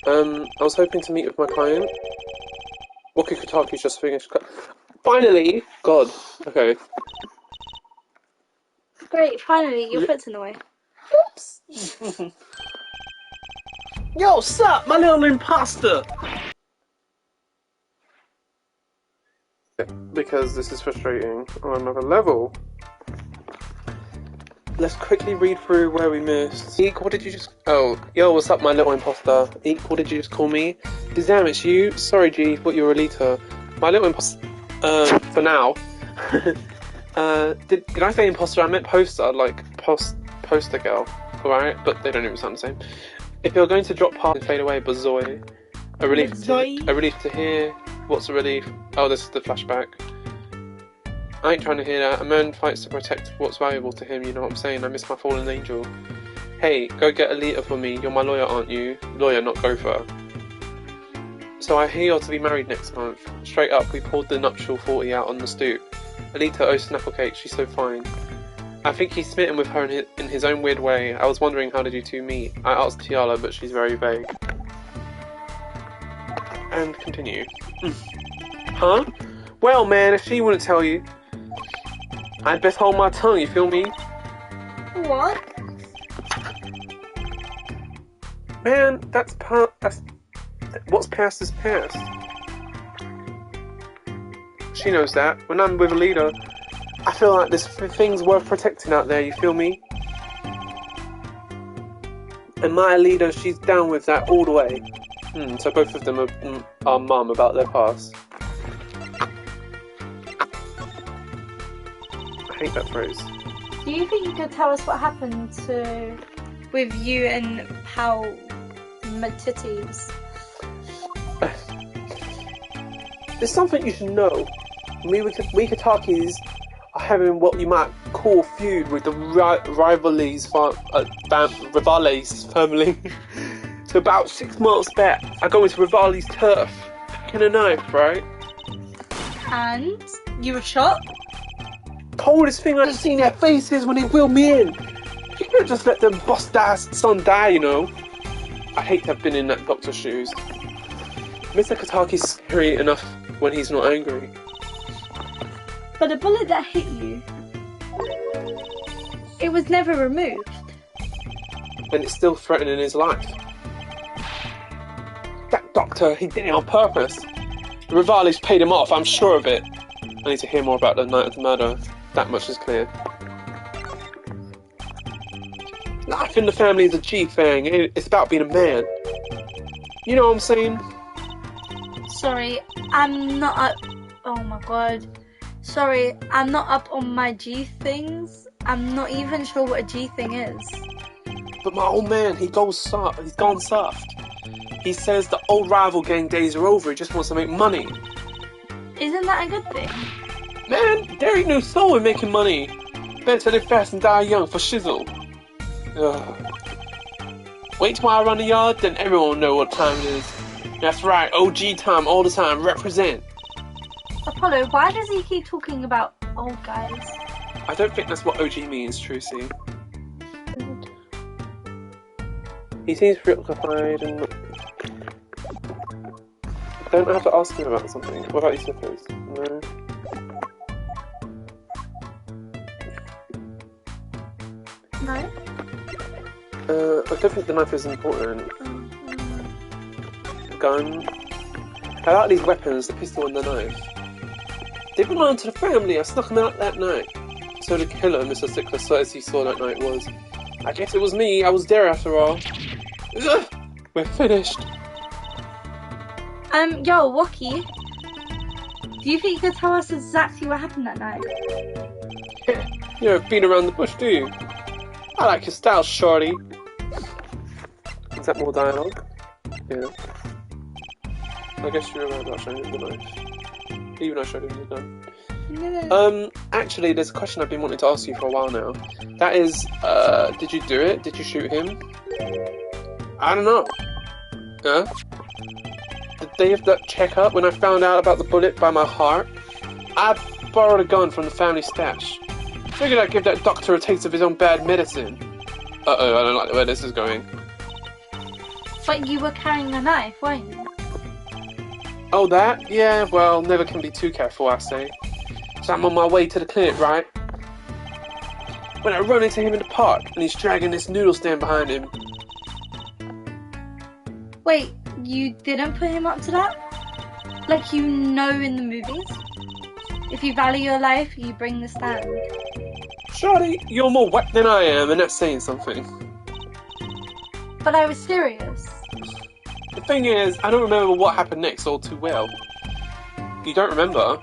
Speaker 1: I was hoping to meet with my client. Waki Kotaku's just finished. Finally! God. Okay.
Speaker 2: Great, finally, your foot's in the way.
Speaker 1: Oops! Yo, sup, my little imposter! Because this is frustrating on another level. Let's quickly read through where we missed. Eek, what did you just... Oh, yo, what's up, my little imposter? Eek, what did you just call me? Damn, it's you? Sorry, G, thought you were a leader. My little imposter... for now. Did I say imposter? I meant poster, like poster girl. Alright, but they don't even sound the same. If you're going to drop past and fade away, Bazoy. A relief to hear. What's a relief? Oh, this is the flashback. I ain't trying to hear that. A man fights to protect what's valuable to him, you know what I'm saying? I miss my fallen angel. Hey, go get Alita for me. You're my lawyer, aren't you? Lawyer, not gopher. So I hear you're to be married next month. Straight up, we poured the nuptial 40 out on the stoop. Alita, oh snapple cake, she's so fine. I think he's smitten with her in his own weird way. I was wondering, how did you two meet? I asked Tiala, but she's very vague. And continue. Huh? Well, man, if she wouldn't tell you, I'd best hold my tongue, you feel me?
Speaker 2: What?
Speaker 1: Man, that's what's past is past. She knows that. When I'm with a leader, I feel like there's things worth protecting out there, you feel me? And my leader, she's down with that all the way. So both of them are mum about their past. I hate that phrase.
Speaker 2: Do you think you could tell us what happened with you and Pal Matites?
Speaker 1: There's something you should know. We Katakis are having what you might call a feud with the Rivales family. So about 6 months back, I go into Rivali's turf, picking a knife, right?
Speaker 2: And you were shot?
Speaker 1: Coldest thing I've seen their faces when they wheeled me in. You can't just let them bust-ass son die, you know. I hate to have been in that doctor's shoes. Mr. Kataki's scary enough when he's not angry.
Speaker 2: But the bullet that hit you, it was never removed.
Speaker 1: And it's still threatening his life. That doctor, he did it on purpose. The Rivales paid him off, I'm sure of it. I need to hear more about the night of the murder. That much is clear. Life in the family is a G-thing. It's about being a man. You know what I'm saying?
Speaker 2: Sorry, I'm not. Oh my god. sorry, I'm not up on my G things. I'm not even sure what a G thing is.
Speaker 1: But my old man, he's gone soft. He says the old rival gang days are over, he just wants to make money.
Speaker 2: Isn't that a good thing?
Speaker 1: Man, there ain't no soul in making money. Better to live fast and die young for shizzle. Ugh. Wait till I run the yard, then everyone will know what time it is. That's right, OG time all the time, represent.
Speaker 2: Apollo, why does he keep talking about old guys?
Speaker 1: I don't think that's what OG means, Trucy. He seems preoccupied and... Don't I have to ask him about something? What about these slippers? No?
Speaker 2: No?
Speaker 1: I don't think the knife is important. Gun. I like these weapons, the pistol and the knife. They belong to the family, I snuck them out that night. So the killer Mr. Sickler says he saw that night was... I guess it was me, I was there after all. Ugh, we're finished.
Speaker 2: Yo, Wookie. Do you think you could tell us exactly what happened that night?
Speaker 1: You don't beat around the bush, do you? I like your style, shorty. Is that more dialogue? Yeah. I guess you're right about showing him the knife. Even I showed him the gun.
Speaker 2: No.
Speaker 1: Actually, there's a question I've been wanting to ask you for a while now. That is, did you do it? Did you shoot him? I don't know. Huh? The day of that checkup, when I found out about the bullet by my heart, I borrowed a gun from the family stash. Figured I'd give that doctor a taste of his own bad medicine. Uh-oh, I don't like where this is going.
Speaker 2: But you were carrying a knife, weren't you?
Speaker 1: Oh, that? Yeah, well, never can be too careful, I say. So I'm on my way to the clinic, right? When I run into him in the park, and he's dragging this noodle stand behind him.
Speaker 2: Wait, you didn't put him up to that? Like you know in the movies? If you value your life, you bring the stand.
Speaker 1: Shorty, you're more wet than I am, and that's saying something.
Speaker 2: But I was serious.
Speaker 1: The thing is, I don't remember what happened next all too well. You don't remember?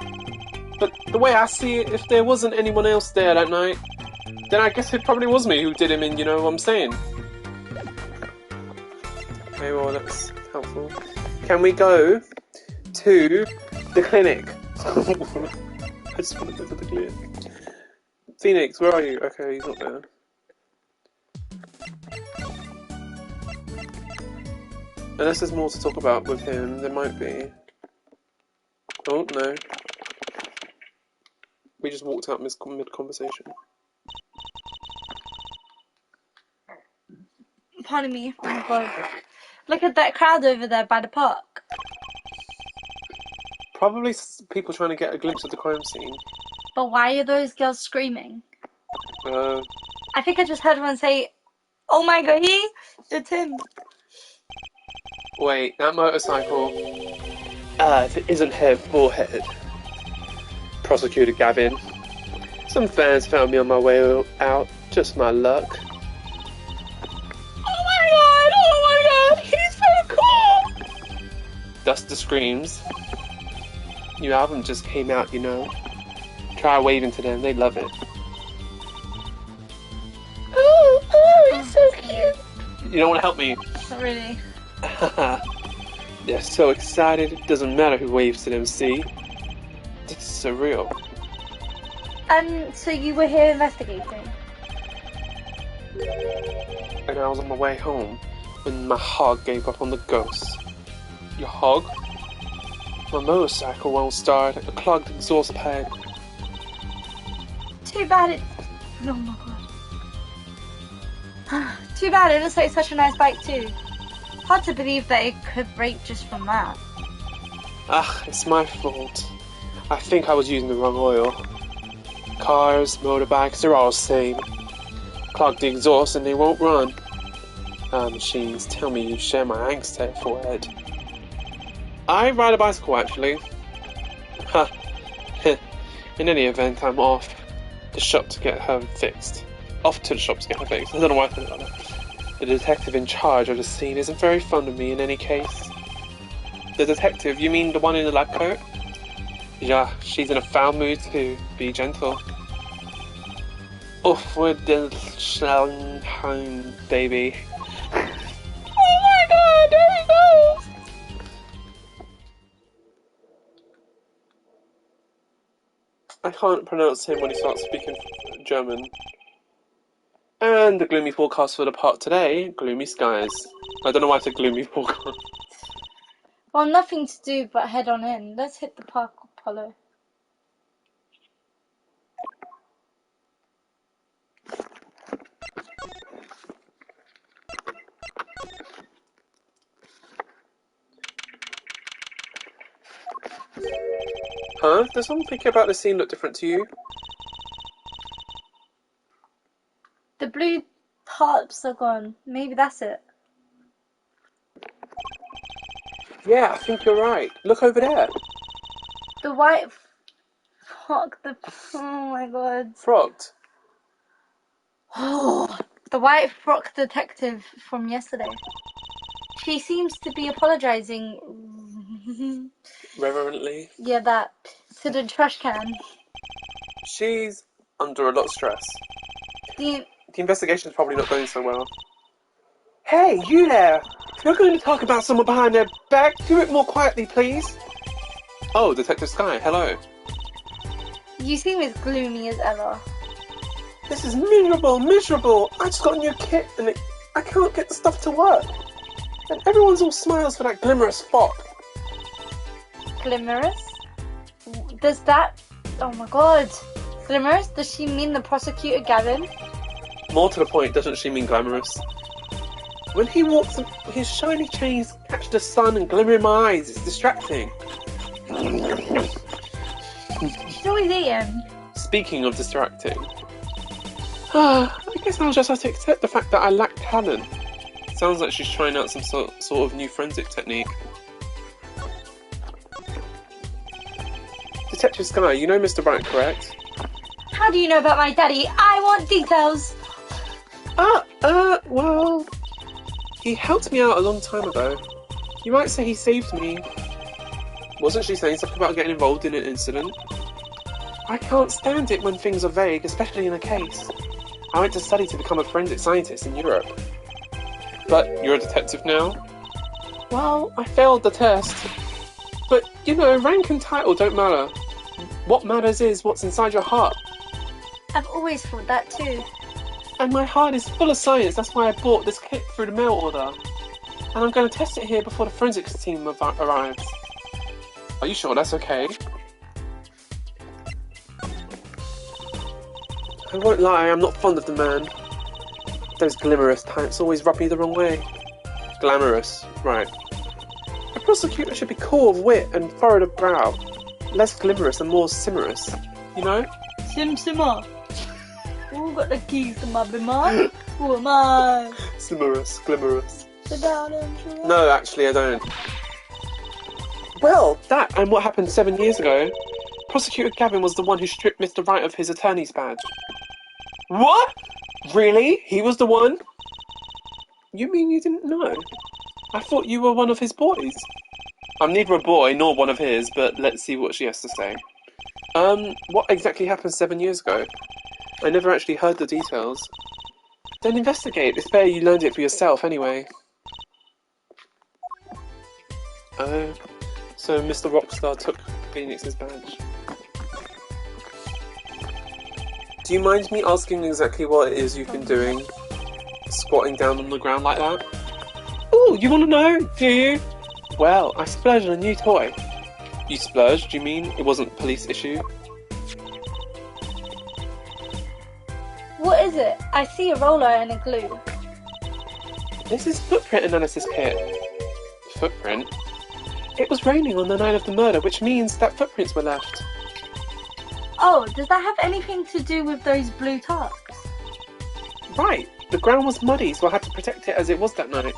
Speaker 1: But the way I see it, if there wasn't anyone else there that night, then I guess it probably was me who did him in, you know what I'm saying? Okay, well, that's helpful. Can we go to the clinic? I just want to go to the clinic. Phoenix, where are you? Okay, he's not there. Unless there's more to talk about with him, there might be. Oh, no. We just walked out mid-conversation.
Speaker 2: Pardon me. Oh my god. Look at that crowd over there by the park.
Speaker 1: Probably people trying to get a glimpse of the crime scene.
Speaker 2: But why are those girls screaming?
Speaker 1: I
Speaker 2: think I just heard one say, "Oh my god, it's him."
Speaker 1: Wait, that motorcycle. If it isn't her forehead. Prosecutor Gavin. Some fans found me on my way out. Just my luck. Oh my god, he's so cool! Duster screams. New album just came out, you know. Try waving to them, they love it. Oh, he's so cute. You don't want to help me?
Speaker 2: Not really.
Speaker 1: They're so excited, it doesn't matter who waves to them, see? This is surreal.
Speaker 2: So you were here investigating?
Speaker 1: And I was on my way home when my hog gave up on the ghost. Your hog? My motorcycle won't start, a clogged exhaust pipe.
Speaker 2: Too bad it... Oh my god. Too bad, it looks like such a nice bike too. Hard to believe that it could break just from that.
Speaker 1: It's my fault. I think I was using the wrong oil. Cars, motorbikes, they're all the same. Clog the exhaust and they won't run. Machines, tell me you share my angst at forehead. I ride a bicycle actually. Ha. In any event, I'm off the shop to get her fixed. Off to the shop to get her fixed. I don't know why I said that. The detective in charge of the scene isn't very fond of me in any case. The detective, you mean the one in the lab coat? Yeah, she's in a foul mood too. Be gentle. Off with the home, baby. Oh my god, there he goes! I can't pronounce him when he starts speaking German. And the gloomy forecast for the park today, gloomy skies. I don't know why it's a gloomy forecast.
Speaker 2: Well, nothing to do but head on in. Let's hit the park, Apollo.
Speaker 1: Huh? Does something about the scene look different to you?
Speaker 2: The blue tarps are gone. Maybe that's it.
Speaker 1: Yeah, I think you're right. Look over there.
Speaker 2: The white frock, oh my god.
Speaker 1: Frogged.
Speaker 2: Oh, the white frock detective from yesterday. She seems to be apologizing.
Speaker 1: Reverently.
Speaker 2: Yeah, that. To the trash can.
Speaker 1: She's under a lot of stress.
Speaker 2: The
Speaker 1: The investigation's probably not going so well. Hey, you there! If you're going to talk about someone behind their back, do it more quietly, please. Oh, Detective Sky, hello.
Speaker 2: You seem as gloomy as ever.
Speaker 1: This is miserable. I just got a new kit and I can't get the stuff to work. And everyone's all smiles for that glimmerous fop.
Speaker 2: Glimmerous? Does that... Oh my god. Glimmerous? Does she mean the prosecutor Gavin?
Speaker 1: More to the point, doesn't she mean glamorous? When he walks, his shiny chains catch the sun and glimmer in my eyes. It's distracting.
Speaker 2: She's always eating.
Speaker 1: Speaking of distracting, I guess I'll just have to accept the fact that I lack talent. Sounds like she's trying out some sort of new forensic technique. Detective Sky, you know Mr. Wright, correct?
Speaker 2: How do you know about my daddy? I want details.
Speaker 1: Well, he helped me out a long time ago. You might say he saved me. Wasn't she saying something about getting involved in an incident? I can't stand it when things are vague, especially in a case. I went to study to become a forensic scientist in Europe. But you're a detective now? Well, I failed the test. But, you know, rank and title don't matter. What matters is what's inside your heart.
Speaker 2: I've always thought that too.
Speaker 1: And my heart is full of science, that's why I bought this kit through the mail order. And I'm going to test it here before the forensics team arrives. Are you sure that's okay? I won't lie, I'm not fond of the man. Those glamorous types always rub me the wrong way. Glamorous, right. A prosecutor should be cool of wit and furrowed of brow. Less glamorous and more simmerous, you know?
Speaker 2: Simmer. Who got the keys to my bimmer? Who am I?
Speaker 1: Simmerous, glamorous.
Speaker 2: Sit down and chill.
Speaker 1: No, actually I don't. Well, that and what happened 7 years ago. Prosecutor Gavin was the one who stripped Mr. Wright of his attorney's badge. What? Really? He was the one? You mean you didn't know? I thought you were one of his boys. I'm neither a boy nor one of his, but let's see what she has to say. What exactly happened 7 years ago? I never actually heard the details. Then investigate. It's better you learned it for yourself anyway. Oh, so Mr. Rockstar took Phoenix's badge. Do you mind me asking exactly what it is you've been doing? Squatting down on the ground like that? Ooh, you want to know? Do you? Well, I splurged on a new toy. You splurged, you mean? It wasn't a police issue?
Speaker 2: What is it? I see a roller and a glue.
Speaker 1: This is footprint analysis kit. Footprint? It was raining on the night of the murder, which means that footprints were left.
Speaker 2: Oh, does that have anything to do with those blue tarps?
Speaker 1: Right, the ground was muddy, so I had to protect it as it was that night.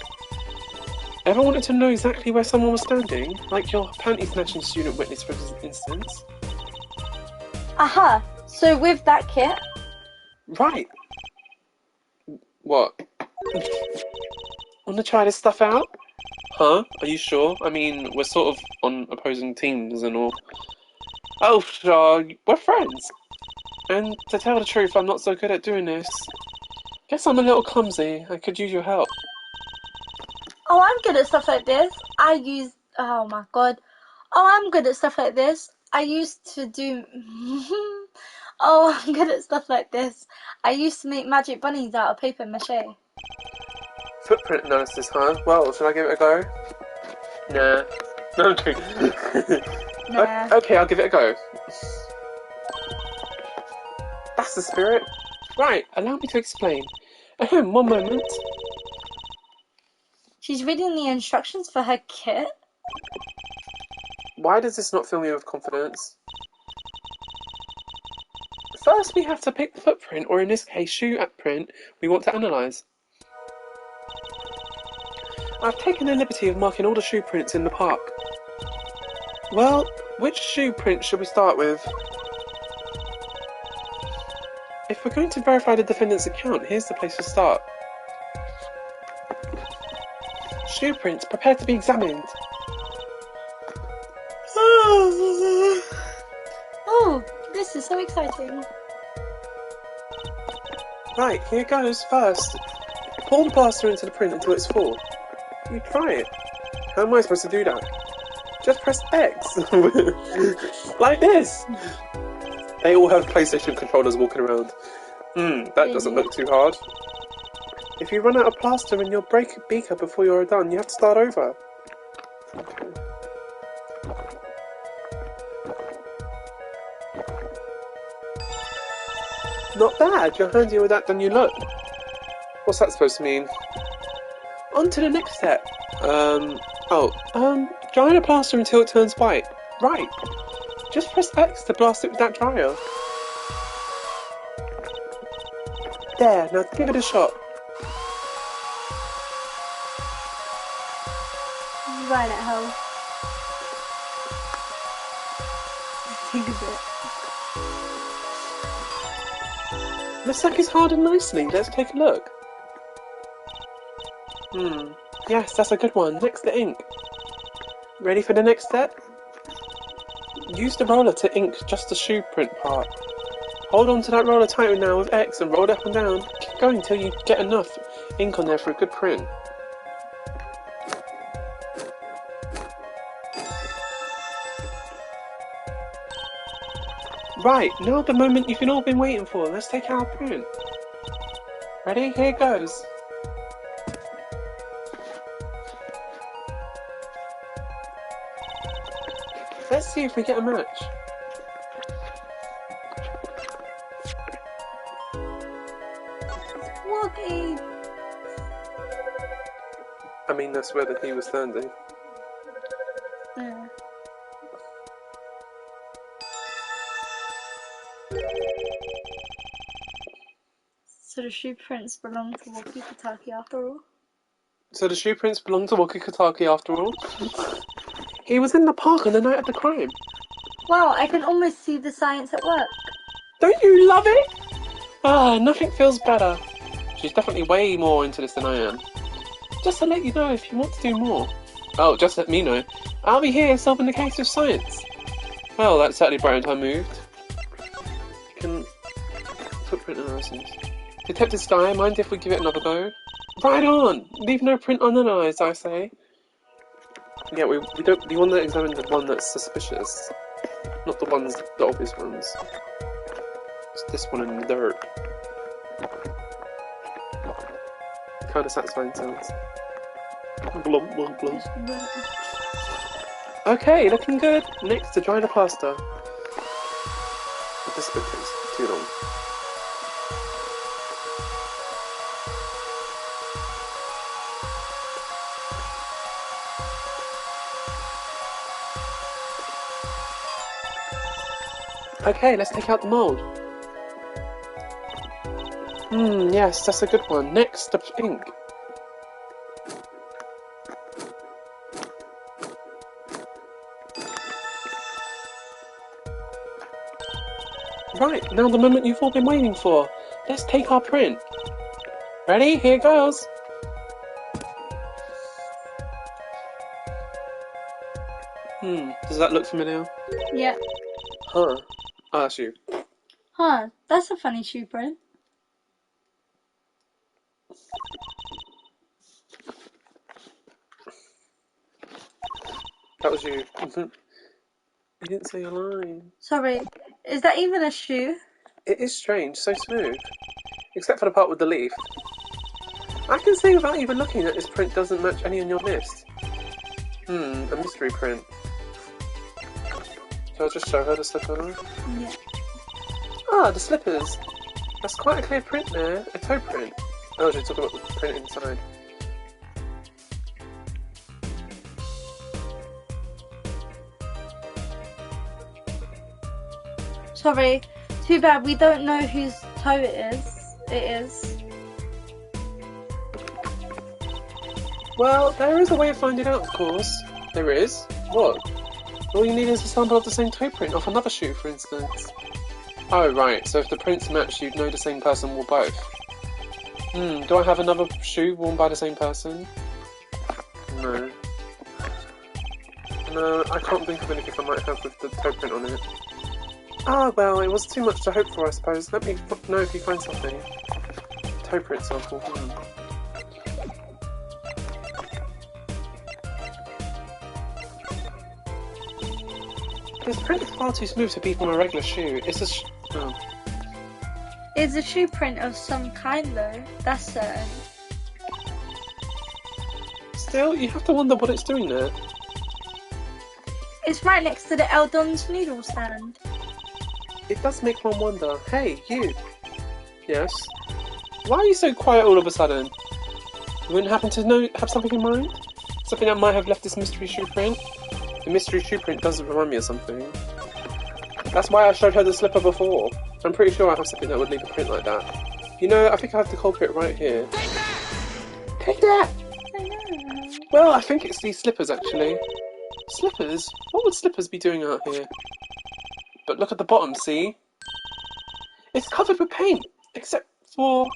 Speaker 1: Ever wanted to know exactly where someone was standing? Like your panty snatching student witness, for instance?
Speaker 2: Aha, so with that kit...
Speaker 1: Right. What? Want to try this stuff out? Huh? Are you sure? I mean, we're sort of on opposing teams and all. Oh, sure, we're friends. And to tell the truth, I'm not so good at doing this. Guess I'm a little clumsy. I could use your help.
Speaker 2: Oh, I'm good at stuff like this. Oh my god. Oh, I'm good at stuff like this. I used to do. Oh, I'm good at stuff like this. I used to make magic bunnies out of paper mache.
Speaker 1: Footprint analysis, huh? Well, should I give it a go? Nah. No, I'm joking.
Speaker 2: Nah.
Speaker 1: Okay, I'll give it a go. That's the spirit. Right, allow me to explain. Ahem, one moment.
Speaker 2: She's reading the instructions for her kit.
Speaker 1: Why does this not fill me with confidence? First, we have to pick the footprint, or in this case, shoe print, we want to analyse. I've taken the liberty of marking all the shoe prints in the park. Well, which shoe print should we start with? If we're going to verify the defendant's account, here's the place to start. Shoe prints, prepare to be examined.
Speaker 2: Oh, this is so exciting.
Speaker 1: Right, here goes. First, pull the plaster into the print until it's full. You try it. How am I supposed to do that? Just press X. Like this. They all have PlayStation controllers walking around. That doesn't look too hard. If you run out of plaster in your beaker before you're done, you have to start over. Okay. Not bad. You're handier with that than you look. What's that supposed to mean? On to the next step. Dry the plaster until it turns white. Right. Just press X to blast it with that dryer. There, now give it a shot.
Speaker 2: Right at home. Think a bit.
Speaker 1: The sack is hardened nicely. Let's take a look. Yes, that's a good one. Next, the ink. Ready for the next step? Use the roller to ink just the shoe print part. Hold on to that roller tightly now with X and roll it up and down. Keep going till you get enough ink on there for a good print. Right, now the moment you've all been waiting for. Let's take our print. Ready? Here goes. Let's see if we get a match.
Speaker 2: Walking.
Speaker 1: I mean, that's where he was standing.
Speaker 2: Yeah. So the shoe prints belong to Walkie Pataki after all?
Speaker 1: So the shoe prints belong to Walkie Kataki after all? He was in the park on the night of the crime.
Speaker 2: Wow, I can almost see the science at work.
Speaker 1: Don't you love it? Ah, nothing feels better. She's definitely way more into this than I am. Just to let you know if you want to do more. Oh, just let me know. I'll be here solving the case with science. Well, that certainly brightened her mood. You can... Footprint analysis. Detective Sky, mind if we give it another go? Right on! Leave no print unanalyzed, I say. Yeah, we want to examine the one that's suspicious. Not the obvious ones. It's this one in the dirt. Kind of satisfying sounds. Blum, blum, blum. Okay, looking good. Next, to dry the plaster. This bit takes too long. Okay, let's take out the mould. Yes, that's a good one. Next, the ink. Right, now the moment you've all been waiting for. Let's take our print. Ready? Here goes. Does that look familiar?
Speaker 2: Yeah.
Speaker 1: Huh. Oh, that's you.
Speaker 2: Huh, that's a funny shoe print.
Speaker 1: That was you. You didn't say your line.
Speaker 2: Sorry, is that even a shoe?
Speaker 1: It is strange, so smooth. Except for the part with the leaf. I can see without even looking that this print doesn't match any on your list. A mystery print. Shall I just show her the slipper?
Speaker 2: Yeah.
Speaker 1: Ah, the slippers. That's quite a clear print there. A toe print. Oh, she's talking about the print inside.
Speaker 2: Sorry, too bad we don't know whose toe it is.
Speaker 1: Well, there is a way of finding out, of course. There is? What? All you need is a sample of the same toe print off another shoe, for instance. Oh, right, so if the prints match, you'd know the same person wore both. Do I have another shoe worn by the same person? No. No, I can't think of anything I might have with the toe print on it. Ah, well, it was too much to hope for, I suppose. Let me know if you find something. Toe print sample. This print is far too smooth to be from a regular shoe. It's a
Speaker 2: It's a shoe print of some kind, though. That's certain.
Speaker 1: Still, you have to wonder what it's doing there.
Speaker 2: It's right next to the Eldon's noodle stand.
Speaker 1: It does make one wonder. Hey, you. Yes? Why are you so quiet all of a sudden? You wouldn't happen to have something in mind? Something that might have left this mystery shoe print? The mystery shoe print does remind me of something. That's why I showed her the slipper before. I'm pretty sure I have something that would leave a print like that. You know, I think I have the culprit right here. Take that!
Speaker 2: I know.
Speaker 1: Well, I think it's these slippers, actually. Slippers? What would slippers be doing out here? But look at the bottom, see? It's covered with paint, except for...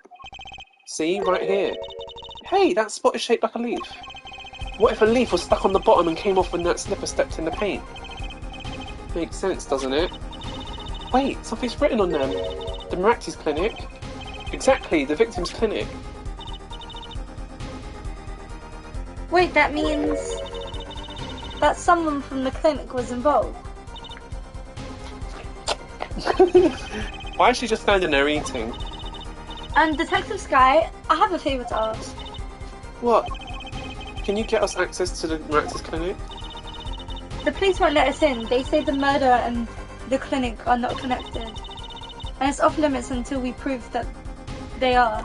Speaker 1: See, right here. Hey, that spot is shaped like a leaf. What if a leaf was stuck on the bottom and came off when that slipper stepped in the paint? Makes sense, doesn't it? Wait, something's written on them. The Maractes Clinic. Exactly, the victim's clinic.
Speaker 2: Wait, that means that someone from the clinic was involved.
Speaker 1: Why is she just standing there eating?
Speaker 2: Detective Sky, I have a favour to ask.
Speaker 1: What? Can you get us access to the Maractes Clinic?
Speaker 2: The police won't let us in. They say the murder and the clinic are not connected. And it's off limits until we prove that they are.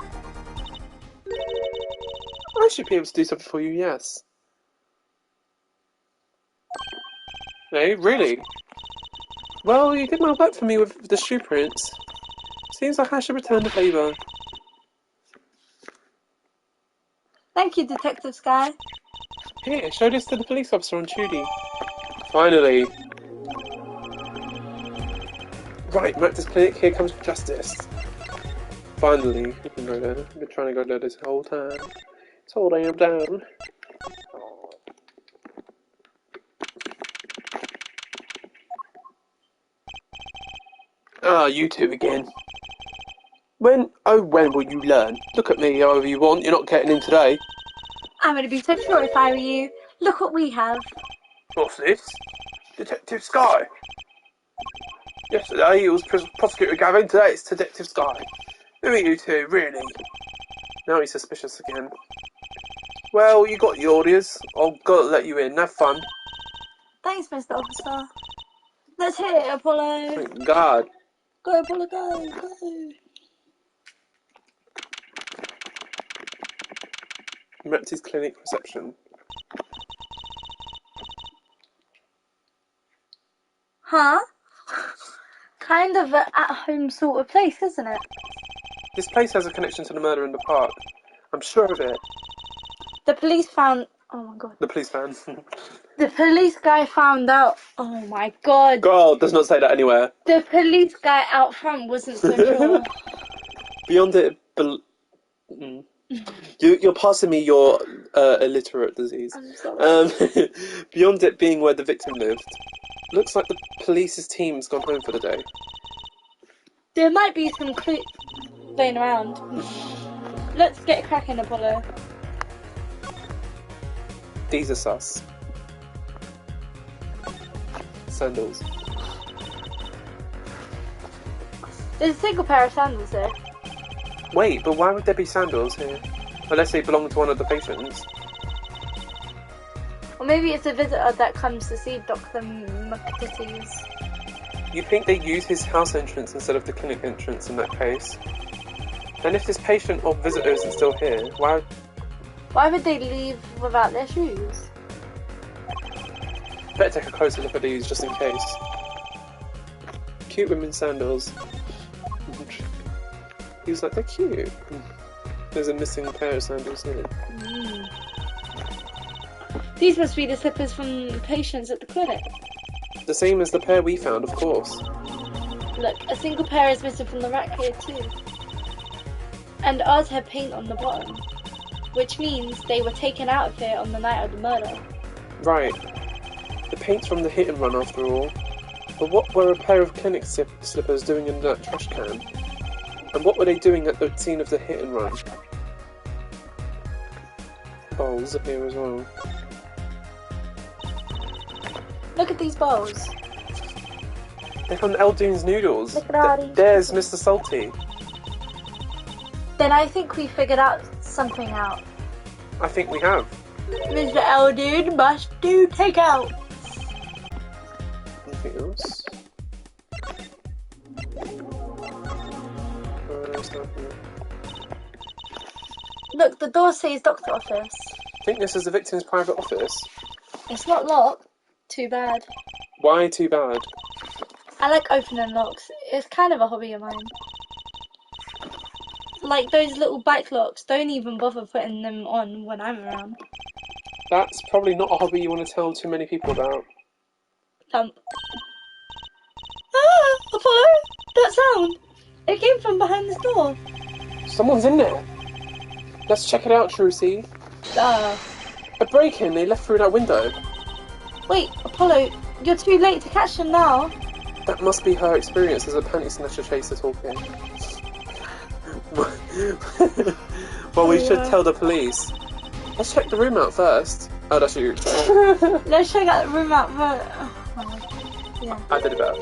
Speaker 1: I should be able to do something for you, yes. Hey, really? Well, you did my work for me with the shoe prints. Seems like I should return the favour.
Speaker 2: Thank you, Detective Sky.
Speaker 1: Here, show this to the police officer on duty. Finally. Right, Maractes Clinic, here comes justice. Finally, you can go there. I've been trying to go there this whole time. This whole damn time. Ah, you two again. When will you learn? Look at me however you want, you're not getting in today.
Speaker 2: I'm going to be so sure if I were you. Look what we have.
Speaker 1: What's this? Detective Sky. Yesterday it was Prosecutor Gavin, today it's Detective Sky. Who are you two, really? Now he's suspicious again. Well, you got the orders. I've got to let you in. Have fun.
Speaker 2: Thanks, Mr. Officer. Let's hit it, Apollo.
Speaker 1: Thank God.
Speaker 2: Go, Apollo, go, go.
Speaker 1: Maractes Clinic reception.
Speaker 2: Huh? Kind of an at-home sort of place, isn't it?
Speaker 1: This place has a connection to the murder in the park. I'm sure of it.
Speaker 2: The police found... Oh my god.
Speaker 1: The police van.
Speaker 2: The police guy found out... Oh my god.
Speaker 1: God, does not say that anywhere.
Speaker 2: The police guy out front wasn't so sure.
Speaker 1: Beyond it... You're passing me your illiterate disease.
Speaker 2: I'm sorry.
Speaker 1: Beyond it being where the victim lived, Looks like the police's team's gone home for the day.
Speaker 2: There might be some clues laying around. Let's get cracking, Apollo.
Speaker 1: These are sus. Sandals.
Speaker 2: There's a single pair of sandals here.
Speaker 1: Wait, but why would there be sandals here? Unless they belong to one of the patients.
Speaker 2: Or maybe it's a visitor that comes to see Dr. McTitties.
Speaker 1: You think they use his house entrance instead of the clinic entrance in that case? Then if this patient or visitor isn't still here, why
Speaker 2: would they leave without their shoes?
Speaker 1: better take a closer look at these just in case. Cute women's sandals. He was like, they're cute. There's a missing pair of sandals here.
Speaker 2: These must be the slippers from patients at the clinic.
Speaker 1: The same as the pair we found, of course.
Speaker 2: Look, a single pair is missing from the rack here too. And ours have paint on the bottom, which means they were taken out of here on the night of the murder.
Speaker 1: Right. The paint's from the hit and run after all. But what were a pair of clinic slippers doing in that trash can? And what were they doing at the scene of the hit and run? Bowls are here as well.
Speaker 2: Look at these bowls.
Speaker 1: They're from Eldoon's Noodles.
Speaker 2: Look at all these.
Speaker 1: There's Mr. Salty.
Speaker 2: Then I think we figured out something out.
Speaker 1: I think we have.
Speaker 2: Mr. Eldoon must do takeout.
Speaker 1: Anything else? It's not here.
Speaker 2: Look, the door says doctor office.
Speaker 1: I think this is the victim's private office.
Speaker 2: It's not locked. Too bad.
Speaker 1: Why too bad?
Speaker 2: I like opening locks. It's kind of a hobby of mine. Like those little bike locks, don't even bother putting them on when I'm around.
Speaker 1: That's probably not a hobby you want to tell too many people about.
Speaker 2: Thump. Ah! Apollo! That sound! It came from behind this door.
Speaker 1: Someone's in there. Let's check it out, Trucy. A break-in, they left through that window.
Speaker 2: Wait, Apollo, you're too late to catch them now.
Speaker 1: That must be her experience as a panty snatcher chaser talking. Well, we should tell the police. Let's check the room out first. Oh, that's you.
Speaker 2: Let's check out the room out first. Yeah.
Speaker 1: I did it better.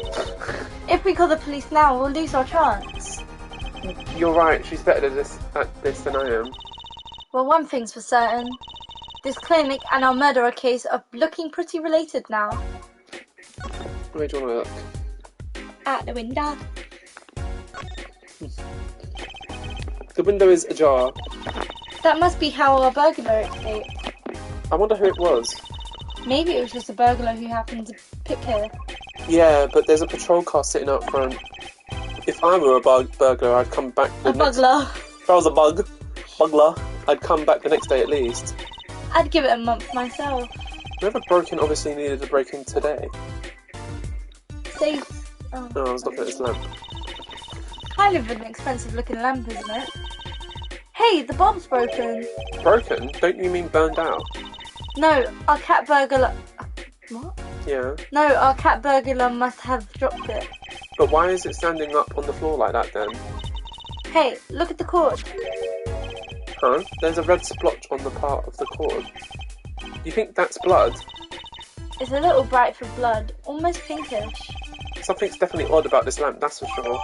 Speaker 2: If we call the police now, we'll lose our chance.
Speaker 1: You're right, she's better at this than I am.
Speaker 2: Well, one thing's for certain. This clinic and our murderer case are looking pretty related now.
Speaker 1: Where do you want to look?
Speaker 2: At the window.
Speaker 1: The window is ajar.
Speaker 2: That must be how our burglar escaped.
Speaker 1: I wonder who it was.
Speaker 2: Maybe it was just a burglar who happened to pick here.
Speaker 1: Yeah, but there's a patrol car sitting out front. If I were a burglar, I'd come back the next...
Speaker 2: Burglar.
Speaker 1: If I was a bugler, I'd come back the next day at least.
Speaker 2: I'd give it a month myself.
Speaker 1: Whoever broke in obviously needed to break in today.
Speaker 2: Safe.
Speaker 1: Oh, I was looking at this lamp.
Speaker 2: Kind of an expensive looking lamp, isn't it? Hey, the bulb's broken.
Speaker 1: Broken? Don't you mean burned out?
Speaker 2: No, our cat burglar... What?
Speaker 1: Yeah.
Speaker 2: No, our cat burglar must have dropped it.
Speaker 1: But why is it standing up on the floor like that then?
Speaker 2: Hey, look at the cord.
Speaker 1: Huh? There's a red splotch on the part of the cord. You think that's blood?
Speaker 2: It's a little bright for blood, almost pinkish.
Speaker 1: Something's definitely odd about this lamp, that's for sure.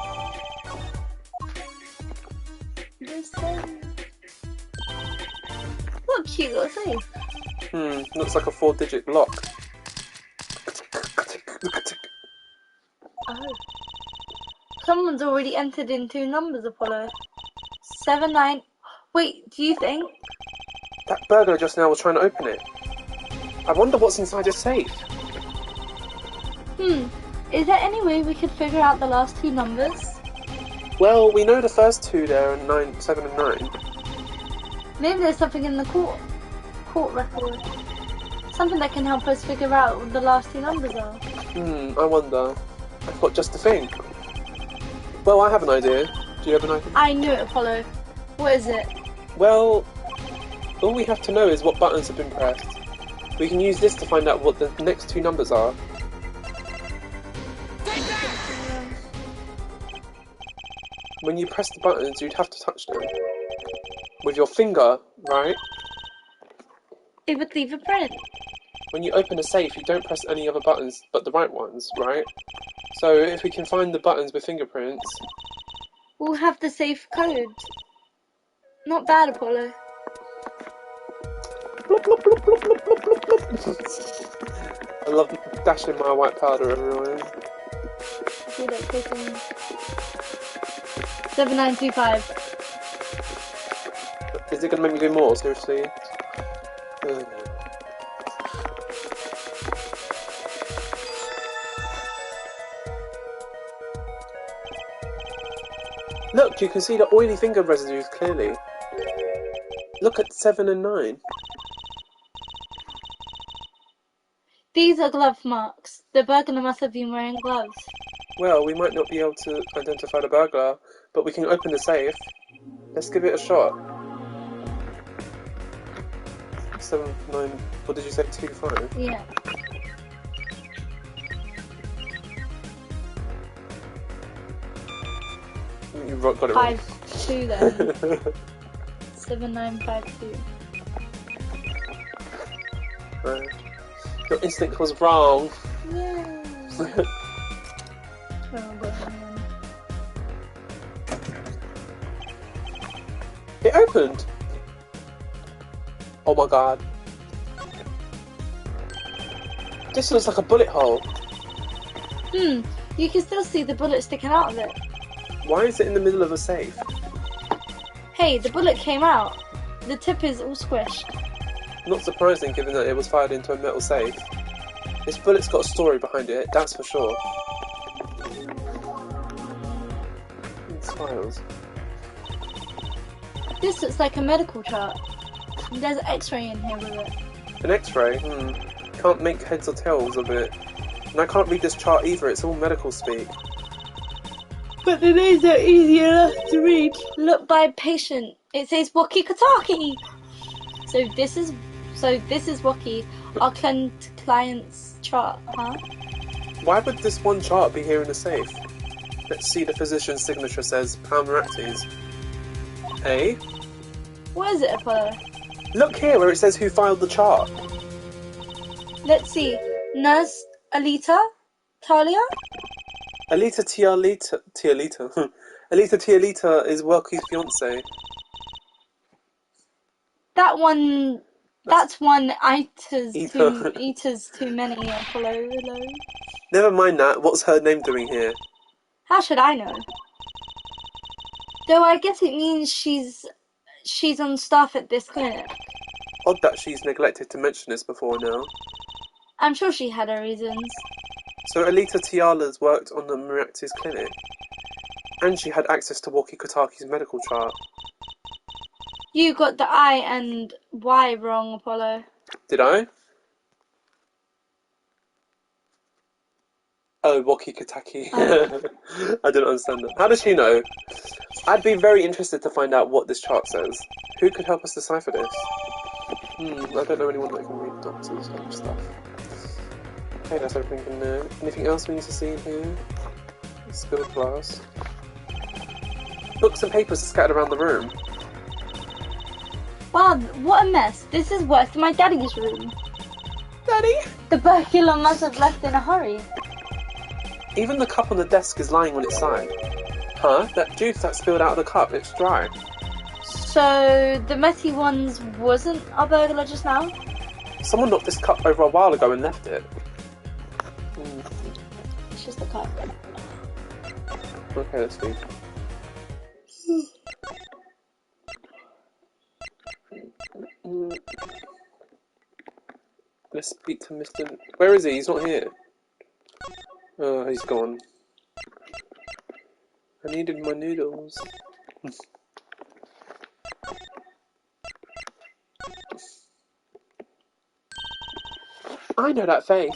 Speaker 2: What a cute little safe.
Speaker 1: Looks like a 4-digit lock.
Speaker 2: Oh. Someone's already entered in 2 numbers, Apollo. 7, 9... Wait, do you think?
Speaker 1: That burglar just now was trying to open it. I wonder what's inside his safe.
Speaker 2: Is there any way we could figure out the last 2 numbers?
Speaker 1: Well, we know the first 2 there are 7 and 9.
Speaker 2: Maybe there's something in the court record. Something that can help us figure out what the last 2 numbers are.
Speaker 1: I wonder. I've got just the thing. Well, I have an idea. Do you have an idea?
Speaker 2: I knew it, Apollo. What is it?
Speaker 1: Well, all we have to know is what buttons have been pressed. We can use this to find out what the next 2 numbers are. when you press the buttons, you'd have to touch them. With your finger, right?
Speaker 2: It would leave a print.
Speaker 1: When you open a safe, you don't press any other buttons but the right ones, right? So if we can find the buttons with fingerprints...
Speaker 2: We'll have the safe code. Not bad, Apollo.
Speaker 1: Blop, blop, blop, blop, blop, blop, blop, blop. I love dashing my white powder everywhere.
Speaker 2: See that clicking. 7925.
Speaker 1: Is it going to make me do more, seriously? Look, you can see the oily finger residues clearly. Look at 7 and 9.
Speaker 2: These are glove marks. The burglar must have been wearing gloves.
Speaker 1: Well, we might not be able to identify the burglar, but we can open the safe. Let's give it a shot. 7, 9, what did you say, 2, 5?
Speaker 2: Yeah.
Speaker 1: You've got it wrong.
Speaker 2: 5-2 then. 7952.
Speaker 1: Your instinct was wrong.
Speaker 2: Yeah.
Speaker 1: It opened! Oh my god. This looks like a bullet hole.
Speaker 2: You can still see the bullet sticking out of it.
Speaker 1: Why is it in the middle of a safe?
Speaker 2: Hey, the bullet came out. The tip is all squished.
Speaker 1: Not surprising given that it was fired into a metal safe. This bullet's got a story behind it, that's for sure. These files.
Speaker 2: This looks like a medical chart. There's an x-ray in here with it.
Speaker 1: An x-ray? Can't make heads or tails of it. And I can't read this chart either, it's all medical speak.
Speaker 2: But the names are easy enough to read. Look by patient. It says Waki Kataki. So this is Waki, our client's chart, huh?
Speaker 1: Why would this one chart be here in the safe? Let's see, the physician's signature says Palmeractes. Eh?
Speaker 2: What is it, Apollo?
Speaker 1: Look here where it says who filed the chart.
Speaker 2: Let's see. Nurse Alita? Talia?
Speaker 1: Alita Tialita. Alita Tialita is Welky's fiance.
Speaker 2: That's one eaters too many, Apollo. Hello?
Speaker 1: Never mind that, what's her name doing here?
Speaker 2: How should I know? Though I guess it means she's on staff at this clinic.
Speaker 1: Odd that she's neglected to mention this before now.
Speaker 2: I'm sure she had her reasons.
Speaker 1: So Alita Tiala's worked on the Palmeractes clinic. And she had access to Waki Kotaki's medical chart.
Speaker 2: You got the I and Y wrong, Apollo.
Speaker 1: Did I? Oh, Waki Kotaki. I didn't understand that. How does she know? I'd be very interested to find out what this chart says. Who could help us decipher this? I don't know anyone that can read doctors and stuff. Okay, that's everything in there. Anything else we need to see in here? Spilled glass. Books and papers are scattered around the room.
Speaker 2: Wow, what a mess. This is worse than my daddy's room.
Speaker 1: Daddy?
Speaker 2: The burglar must have left in a hurry.
Speaker 1: Even the cup on the desk is lying on its side. Huh? That juice that spilled out of the cup, it's dry.
Speaker 2: So, the messy ones wasn't our burglar just now?
Speaker 1: Someone knocked this cup over a while ago and left it.
Speaker 2: It's just a cup.
Speaker 1: Okay, let's leave. Let's speak to Mr. Where is he? He's not here. Oh, he's gone. I needed my noodles. I know that face.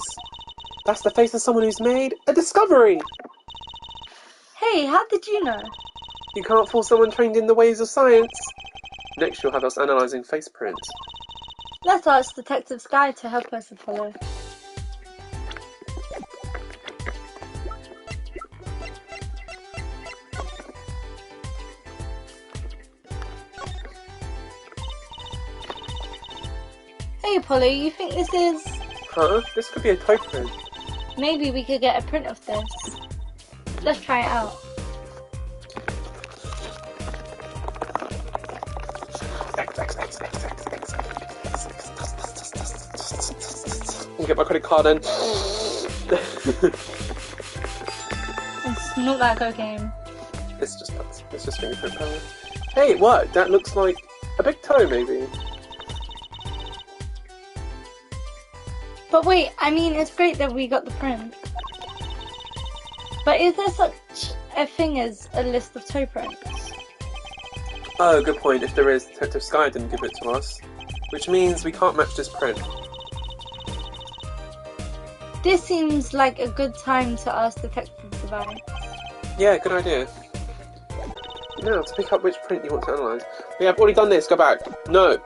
Speaker 1: That's the face of someone who's made a discovery.
Speaker 2: Hey, how did you know?
Speaker 1: You can't fool someone trained in the ways of science. Next, you'll have us analysing face prints.
Speaker 2: Let's ask Detective Sky to help us, Apollo. Hey Apollo, you think this is...
Speaker 1: Huh? This could be a toe print.
Speaker 2: Maybe we could get a print of this. Let's try it out.
Speaker 1: I'll get my credit card in.
Speaker 2: It's not that cocaine.
Speaker 1: It's just fingerprint power. Hey, it worked. That looks like a big toe, maybe.
Speaker 2: But wait, I mean, it's great that we got the print. But is there such a thing as a list of toe prints?
Speaker 1: Oh, good point. If there is, Detective Sky didn't give it to us. Which means we can't match this print.
Speaker 2: This seems like a good time to ask detectives about it.
Speaker 1: Yeah, good idea. Now, to pick up which print you want to analyse. Yeah, I've already done this, go back. No,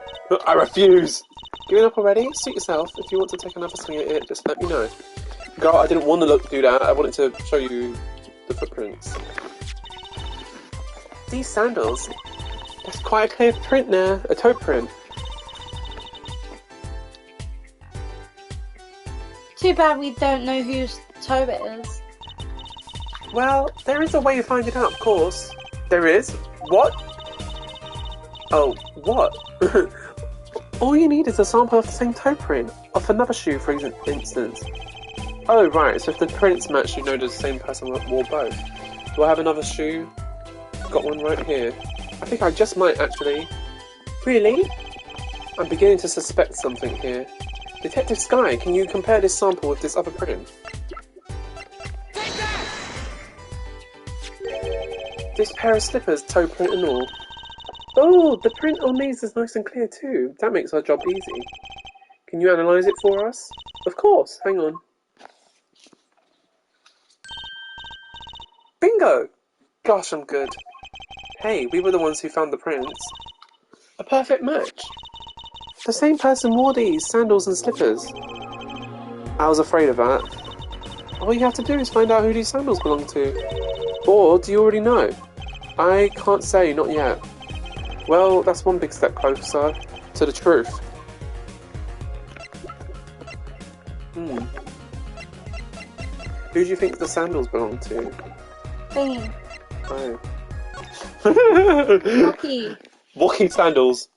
Speaker 1: I refuse. Giving up already? Suit yourself. If you want to take another swing at it, just let me know. Girl, I didn't want to do that. I wanted to show you the footprints. These sandals. That's quite a clear print there. A toe print.
Speaker 2: Too bad we don't know whose toe it is.
Speaker 1: Well, there is a way of finding out, of course. There is? What? Oh, what? All you need is a sample of the same toe print, of another shoe, for instance. Oh, right, so if the prints match, you know the same person wore both. Do I have another shoe? Got one right here. I think I just might, actually. Really? I'm beginning to suspect something here. Detective Sky, can you compare this sample with this other print?
Speaker 3: Take that!
Speaker 1: This pair of slippers, toe print and all. Oh, the print on these is nice and clear too. That makes our job easy. Can you analyse it for us? Of course, hang on. Bingo! Gosh, I'm good. Hey, we were the ones who found the prints. A perfect match. The same person wore these sandals and slippers. I was afraid of that. All you have to do is find out who these sandals belong to. Or do you already know? I can't say, not yet. Well, that's one big step closer to the truth. Who do you think the sandals belong to?
Speaker 2: Thingy.
Speaker 1: Oh.
Speaker 2: Rocky.
Speaker 1: Walking sandals.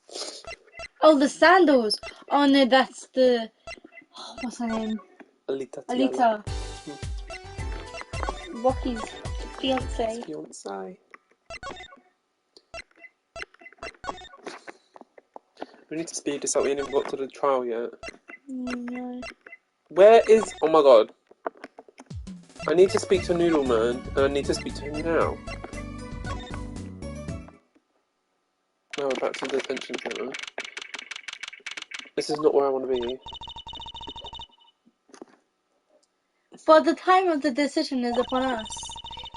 Speaker 2: Oh, the sandals. Oh no, that's the... Oh, what's her name?
Speaker 1: Alita.
Speaker 2: Alita. Rocky's fiance.
Speaker 1: Fiance. We need to speed this up. We ain't even got to the trial yet.
Speaker 2: No.
Speaker 1: Where is... Oh my god. I need to speak to Noodle Man, and I need to speak to him now. Now we're back to the detention centre. This is not where I want to be.
Speaker 2: But the time of the decision is upon us.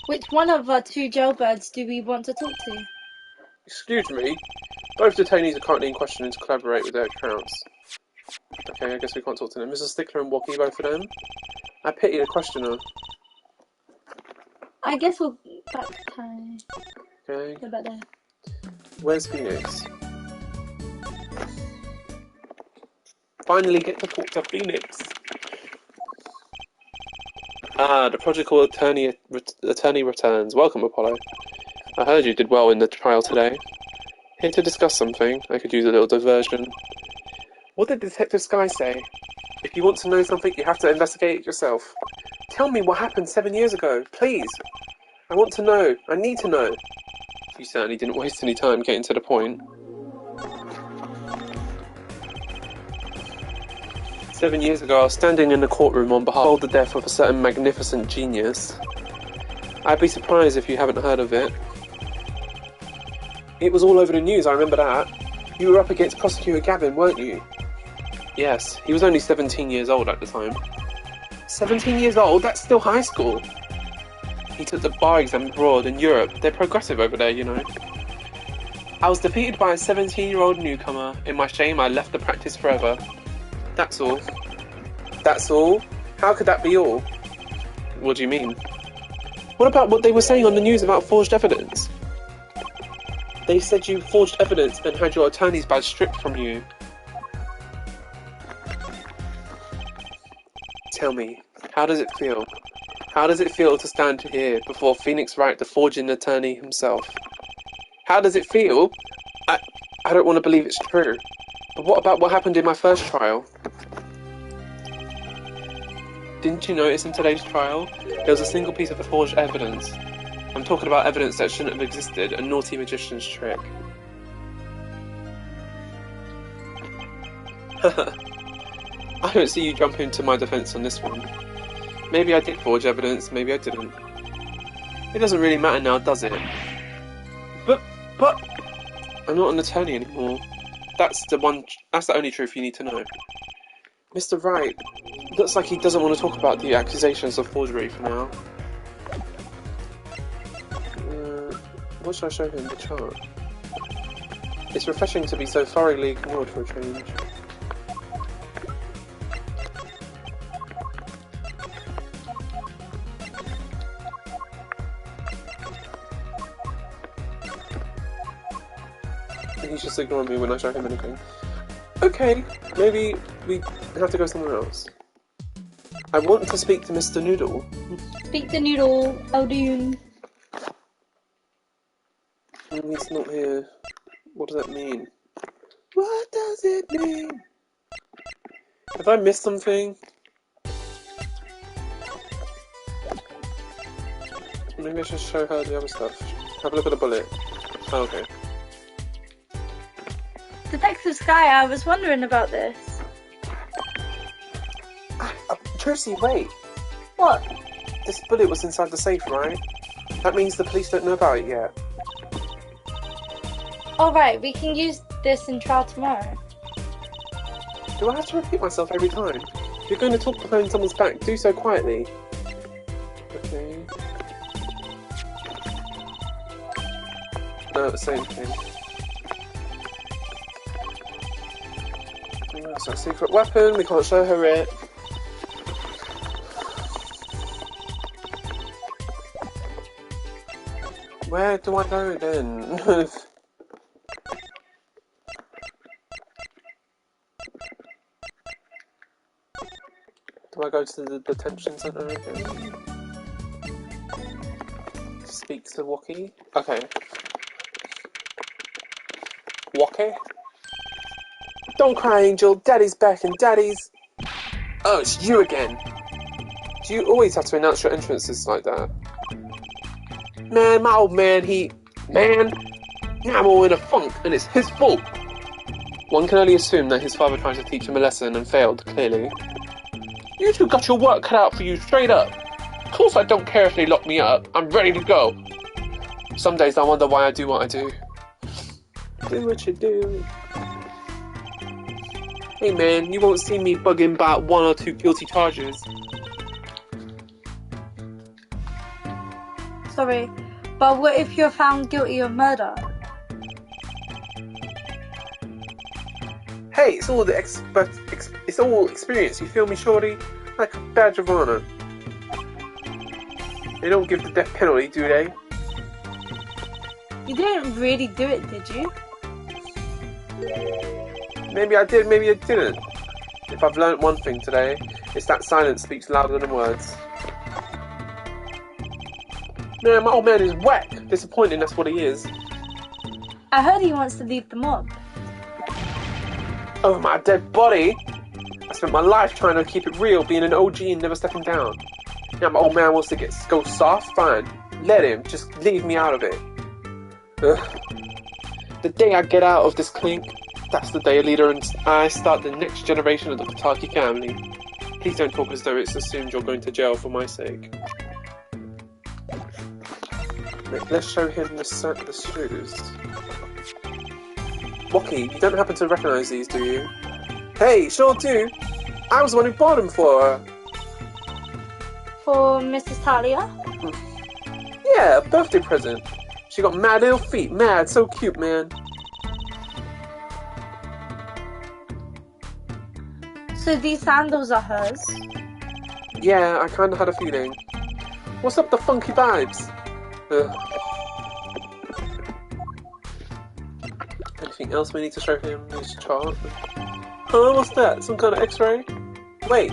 Speaker 2: Which one of our two jailbirds do we want to talk to?
Speaker 1: Excuse me. Both detainees are currently in question to collaborate with their accounts. Okay, I guess we can't talk to them. Mr. Stickler and Wocky, both of them? I pity the questioner.
Speaker 2: I guess we'll back time.
Speaker 1: Okay.
Speaker 2: Go back there.
Speaker 1: Where's Phoenix? Finally get to talk to Phoenix. Ah, the prodigal attorney returns. Welcome, Apollo. I heard you did well in the trial today. Here to discuss something. I could use a little diversion. What did Detective Sky say? If you want to know something, you have to investigate it yourself. Tell me what happened 7 years ago, please. I want to know. I need to know. You certainly didn't waste any time getting to the point. 7 years ago, I was standing in the courtroom on behalf of the death of a certain magnificent genius. I'd be surprised if you haven't heard of it. It was all over the news, I remember that. You were up against Prosecutor Gavin, weren't you? Yes, he was only 17 years old at the time. 17 years old? That's still high school. He took the bar exam abroad in Europe. They're progressive over there, you know. I was defeated by a 17-year-old newcomer. In my shame, I left the practice forever. That's all. That's all? How could that be all? What do you mean? What about what they were saying on the news about forged evidence? They said you forged evidence and had your attorney's badge stripped from you. Tell me, how does it feel? How does it feel to stand here before Phoenix Wright, the forging attorney himself? How does it feel? I don't want to believe it's true. But what about what happened in my first trial? Didn't you notice in today's trial, there was a single piece of forged evidence? I'm talking about evidence that shouldn't have existed, a naughty magician's trick. I don't see you jumping to my defense on this one. Maybe I did forge evidence, maybe I didn't. It doesn't really matter now, does it? But... I'm not an attorney anymore. That's the only truth you need to know. Mr. Wright, looks like he doesn't want to talk about the accusations of forgery for now. What should I show him? The chart. It's refreshing to be so thoroughly ignored for a change. He's just ignoring me when I show him anything. Okay, maybe we have to go somewhere else. I want to speak to Mr. Noodle.
Speaker 2: Speak to Noodle, Aldoon.
Speaker 1: He's not here. What does that mean? What does it mean? Have I missed something? Maybe I should show her the other stuff. Have a look at the bullet. Oh, okay.
Speaker 2: Detective Sky, I was wondering about this.
Speaker 1: Tracy, wait.
Speaker 2: What?
Speaker 1: This bullet was inside the safe, right? That means the police don't know about it yet.
Speaker 2: Alright, we can use this in trial tomorrow.
Speaker 1: Do I have to repeat myself every time? If you're going to talk behind someone's back, do so quietly. Okay. No, the same thing. That's a secret weapon, we can't show her it. Where do I go then? Do I go to the detention center again? Speak to Wookie? Okay. Wookie? Don't cry, Angel. Daddy's back and Daddy's... Oh, it's you again. Do you always have to announce your entrances like that? Man, my old man, Man! I'm all in a funk, and it's his fault. One can only assume that his father tried to teach him a lesson and failed, clearly. You two got your work cut out for you, straight up. Of course I don't care if they lock me up. I'm ready to go. Some days I wonder why I do what I do. Do what you do. Hey man, you won't see me bugging about 1 or 2 guilty charges.
Speaker 2: Sorry, but what if you're found guilty of murder?
Speaker 1: Hey, it's all it's all experience, you feel me, shorty? Like a badge of honor. They don't give the death penalty, do they?
Speaker 2: You didn't really do it, did you?
Speaker 1: Maybe I did, maybe I didn't. If I've learnt one thing today, it's that silence speaks louder than words. Man, my old man is whack! Disappointing, that's what he is.
Speaker 2: I heard he wants to leave the mob.
Speaker 1: Over my dead body! I spent my life trying to keep it real, being an OG and never stepping down. Now my old man wants to go soft? Fine. Let him. Just leave me out of it. Ugh. The day I get out of this clink, that's the day a leader and I start the next generation of the Pataki family. Please don't talk as though it's assumed you're going to jail for my sake. Let's show him the shoes. Wookie, you don't happen to recognise these, do you? Hey, sure do! I was the one who bought them for her!
Speaker 2: For Mrs. Talia?
Speaker 1: Yeah, a birthday present. She got mad little feet, mad, so cute, man.
Speaker 2: So these sandals are hers?
Speaker 1: Yeah, I kinda had a feeling. What's up the funky vibes? Anything else we need to show him? His chart? Huh, what's that? Some kind of x-ray? Wait,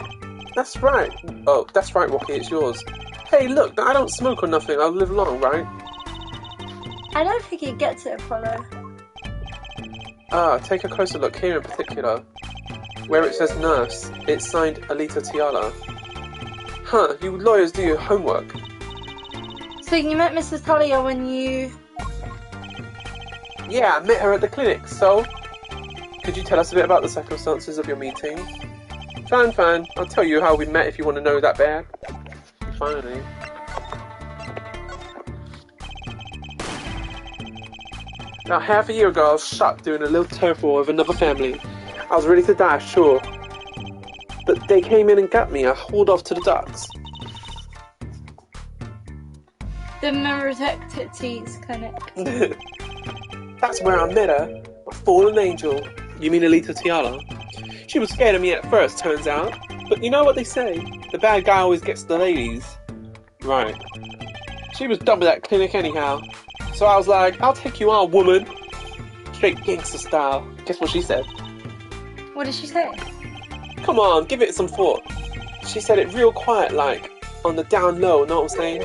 Speaker 1: That's right. Oh, that's right, Rocky, it's yours. Hey, look, I don't smoke or nothing. I'll live long, right?
Speaker 2: I don't think he gets it, Apollo.
Speaker 1: Take a closer look here in particular. Where it says nurse, it's signed Alita Tiala. Huh, you lawyers do your homework.
Speaker 2: So you met Mrs. Talia when you...
Speaker 1: Yeah, I met her at the clinic, so... Could you tell us a bit about the circumstances of your meeting? Fine. I'll tell you how we met if you want to know that bad. Finally. About half a year ago, I was shot doing a little turf war with another family. I was ready to die, sure. But they came in and got me. I hauled off to the docks.
Speaker 2: The Meritectities Clinic.
Speaker 1: That's where I met her. A fallen angel. You mean Alita Tiala? She was scared of me at first, turns out. But you know what they say? The bad guy always gets the ladies. Right. She was done with that clinic anyhow. So I was like, I'll take you on, woman. Straight gangster style. Guess what she said?
Speaker 2: What did she say?
Speaker 1: Come on, give it some thought. She said it real quiet, like, on the down low, know what I'm saying?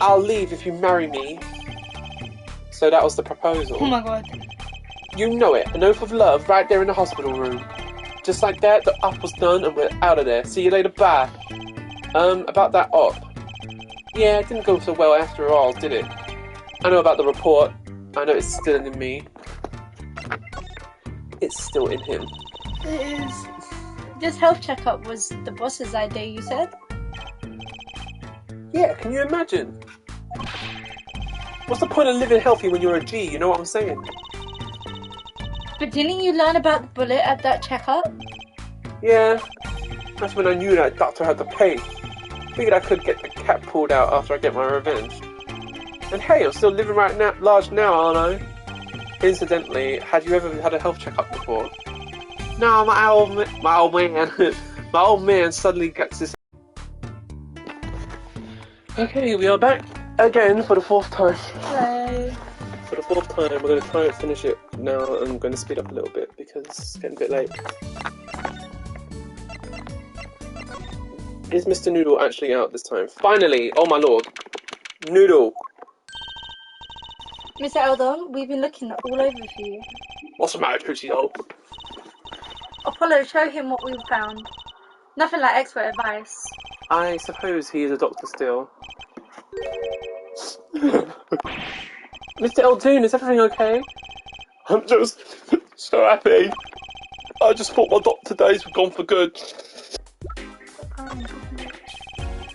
Speaker 1: I'll leave if you marry me. So that was the proposal.
Speaker 2: Oh my god.
Speaker 1: You know it, an oath of love right there in the hospital room. Just like that, the op was done and we're out of there. See you later, bye. About that op. Yeah, it didn't go so well after all, did it? I know about the report. I know it's still in me. It's still in him.
Speaker 2: It is. This health checkup was the boss's idea, you said?
Speaker 1: Yeah, can you imagine? What's the point of living healthy when you're a G, you know what I'm saying?
Speaker 2: But didn't you learn about the bullet at that checkup?
Speaker 1: Yeah, that's when I knew that doctor had to pay. Figured I could get the cap pulled out after I get my revenge. And hey, I'm still living large now, aren't I? Incidentally, had you ever had a health checkup before? No, my old man suddenly gets this. Okay, we are back again for the fourth time.
Speaker 2: Hello.
Speaker 1: For the fourth time, we're going to try and finish it now. I'm going to speed up a little bit because it's getting a bit late. Is Mr. Noodle actually out this time? Finally! Oh my lord! Noodle!
Speaker 2: Mr. Eldon, we've been looking all over for you.
Speaker 1: What's the matter, Trixie doll?
Speaker 2: Apollo, show him what we've found. Nothing like expert advice.
Speaker 1: I suppose he is a doctor still. Mr. Eldoon, is everything okay? I'm just so happy. I just thought my doctor days were gone for good.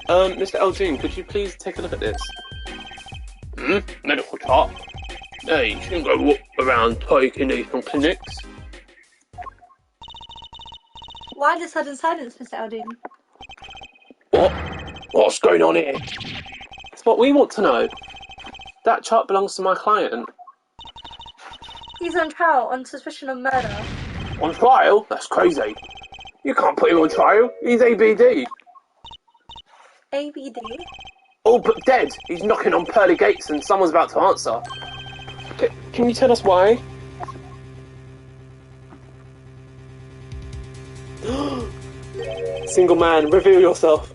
Speaker 1: Mr. Eldoon, could you please take a look at this? Medical chart? Hey, you shouldn't go around taking these from clinics.
Speaker 2: Why the sudden silence, Mr. Eldon?
Speaker 1: What? What's going on here? It's what we want to know. That chart belongs to my client.
Speaker 2: He's on trial on suspicion of murder.
Speaker 1: On trial? That's crazy. You can't put him on trial. He's ABD.
Speaker 2: ABD?
Speaker 1: All but dead. He's knocking on pearly gates and someone's about to answer. Can you tell us why? Single man, reveal yourself.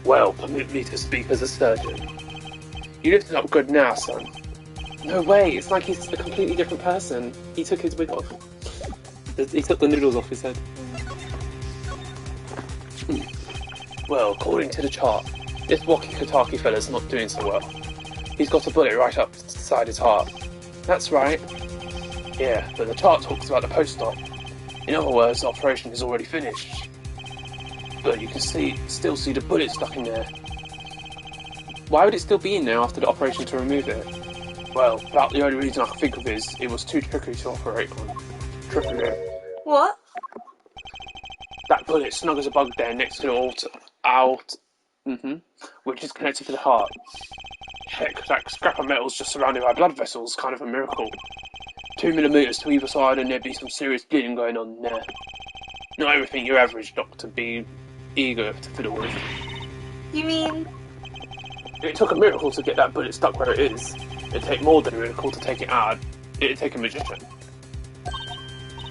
Speaker 1: Well, permit me to speak as a surgeon. You lifted up good now, son. No way, it's like he's a completely different person. He took his wig off. He took the noodles off his head. Well, according to the chart, this Waki Kataki fella's not doing so well. He's got a bullet right up beside his heart. That's right. Yeah, but the chart talks about the post-op. In other words, the operation is already finished. But you can still see the bullet stuck in there. Why would it still be in there after the operation to remove it? Well, about the only reason I can think of is it was too tricky to operate on. Tricky.
Speaker 2: What?
Speaker 1: That bullet snug as a bug there next to the which is connected to the heart. Heck, that scrap of metal's just surrounded by blood vessels, kind of a miracle. 2 millimeters to either side and there'd be some serious bleeding going on there. Not everything your average doctor be eager to fiddle with.
Speaker 2: You mean...
Speaker 1: It took a miracle to get that bullet stuck where it is. It'd take more than a miracle to take it out. It'd take a magician.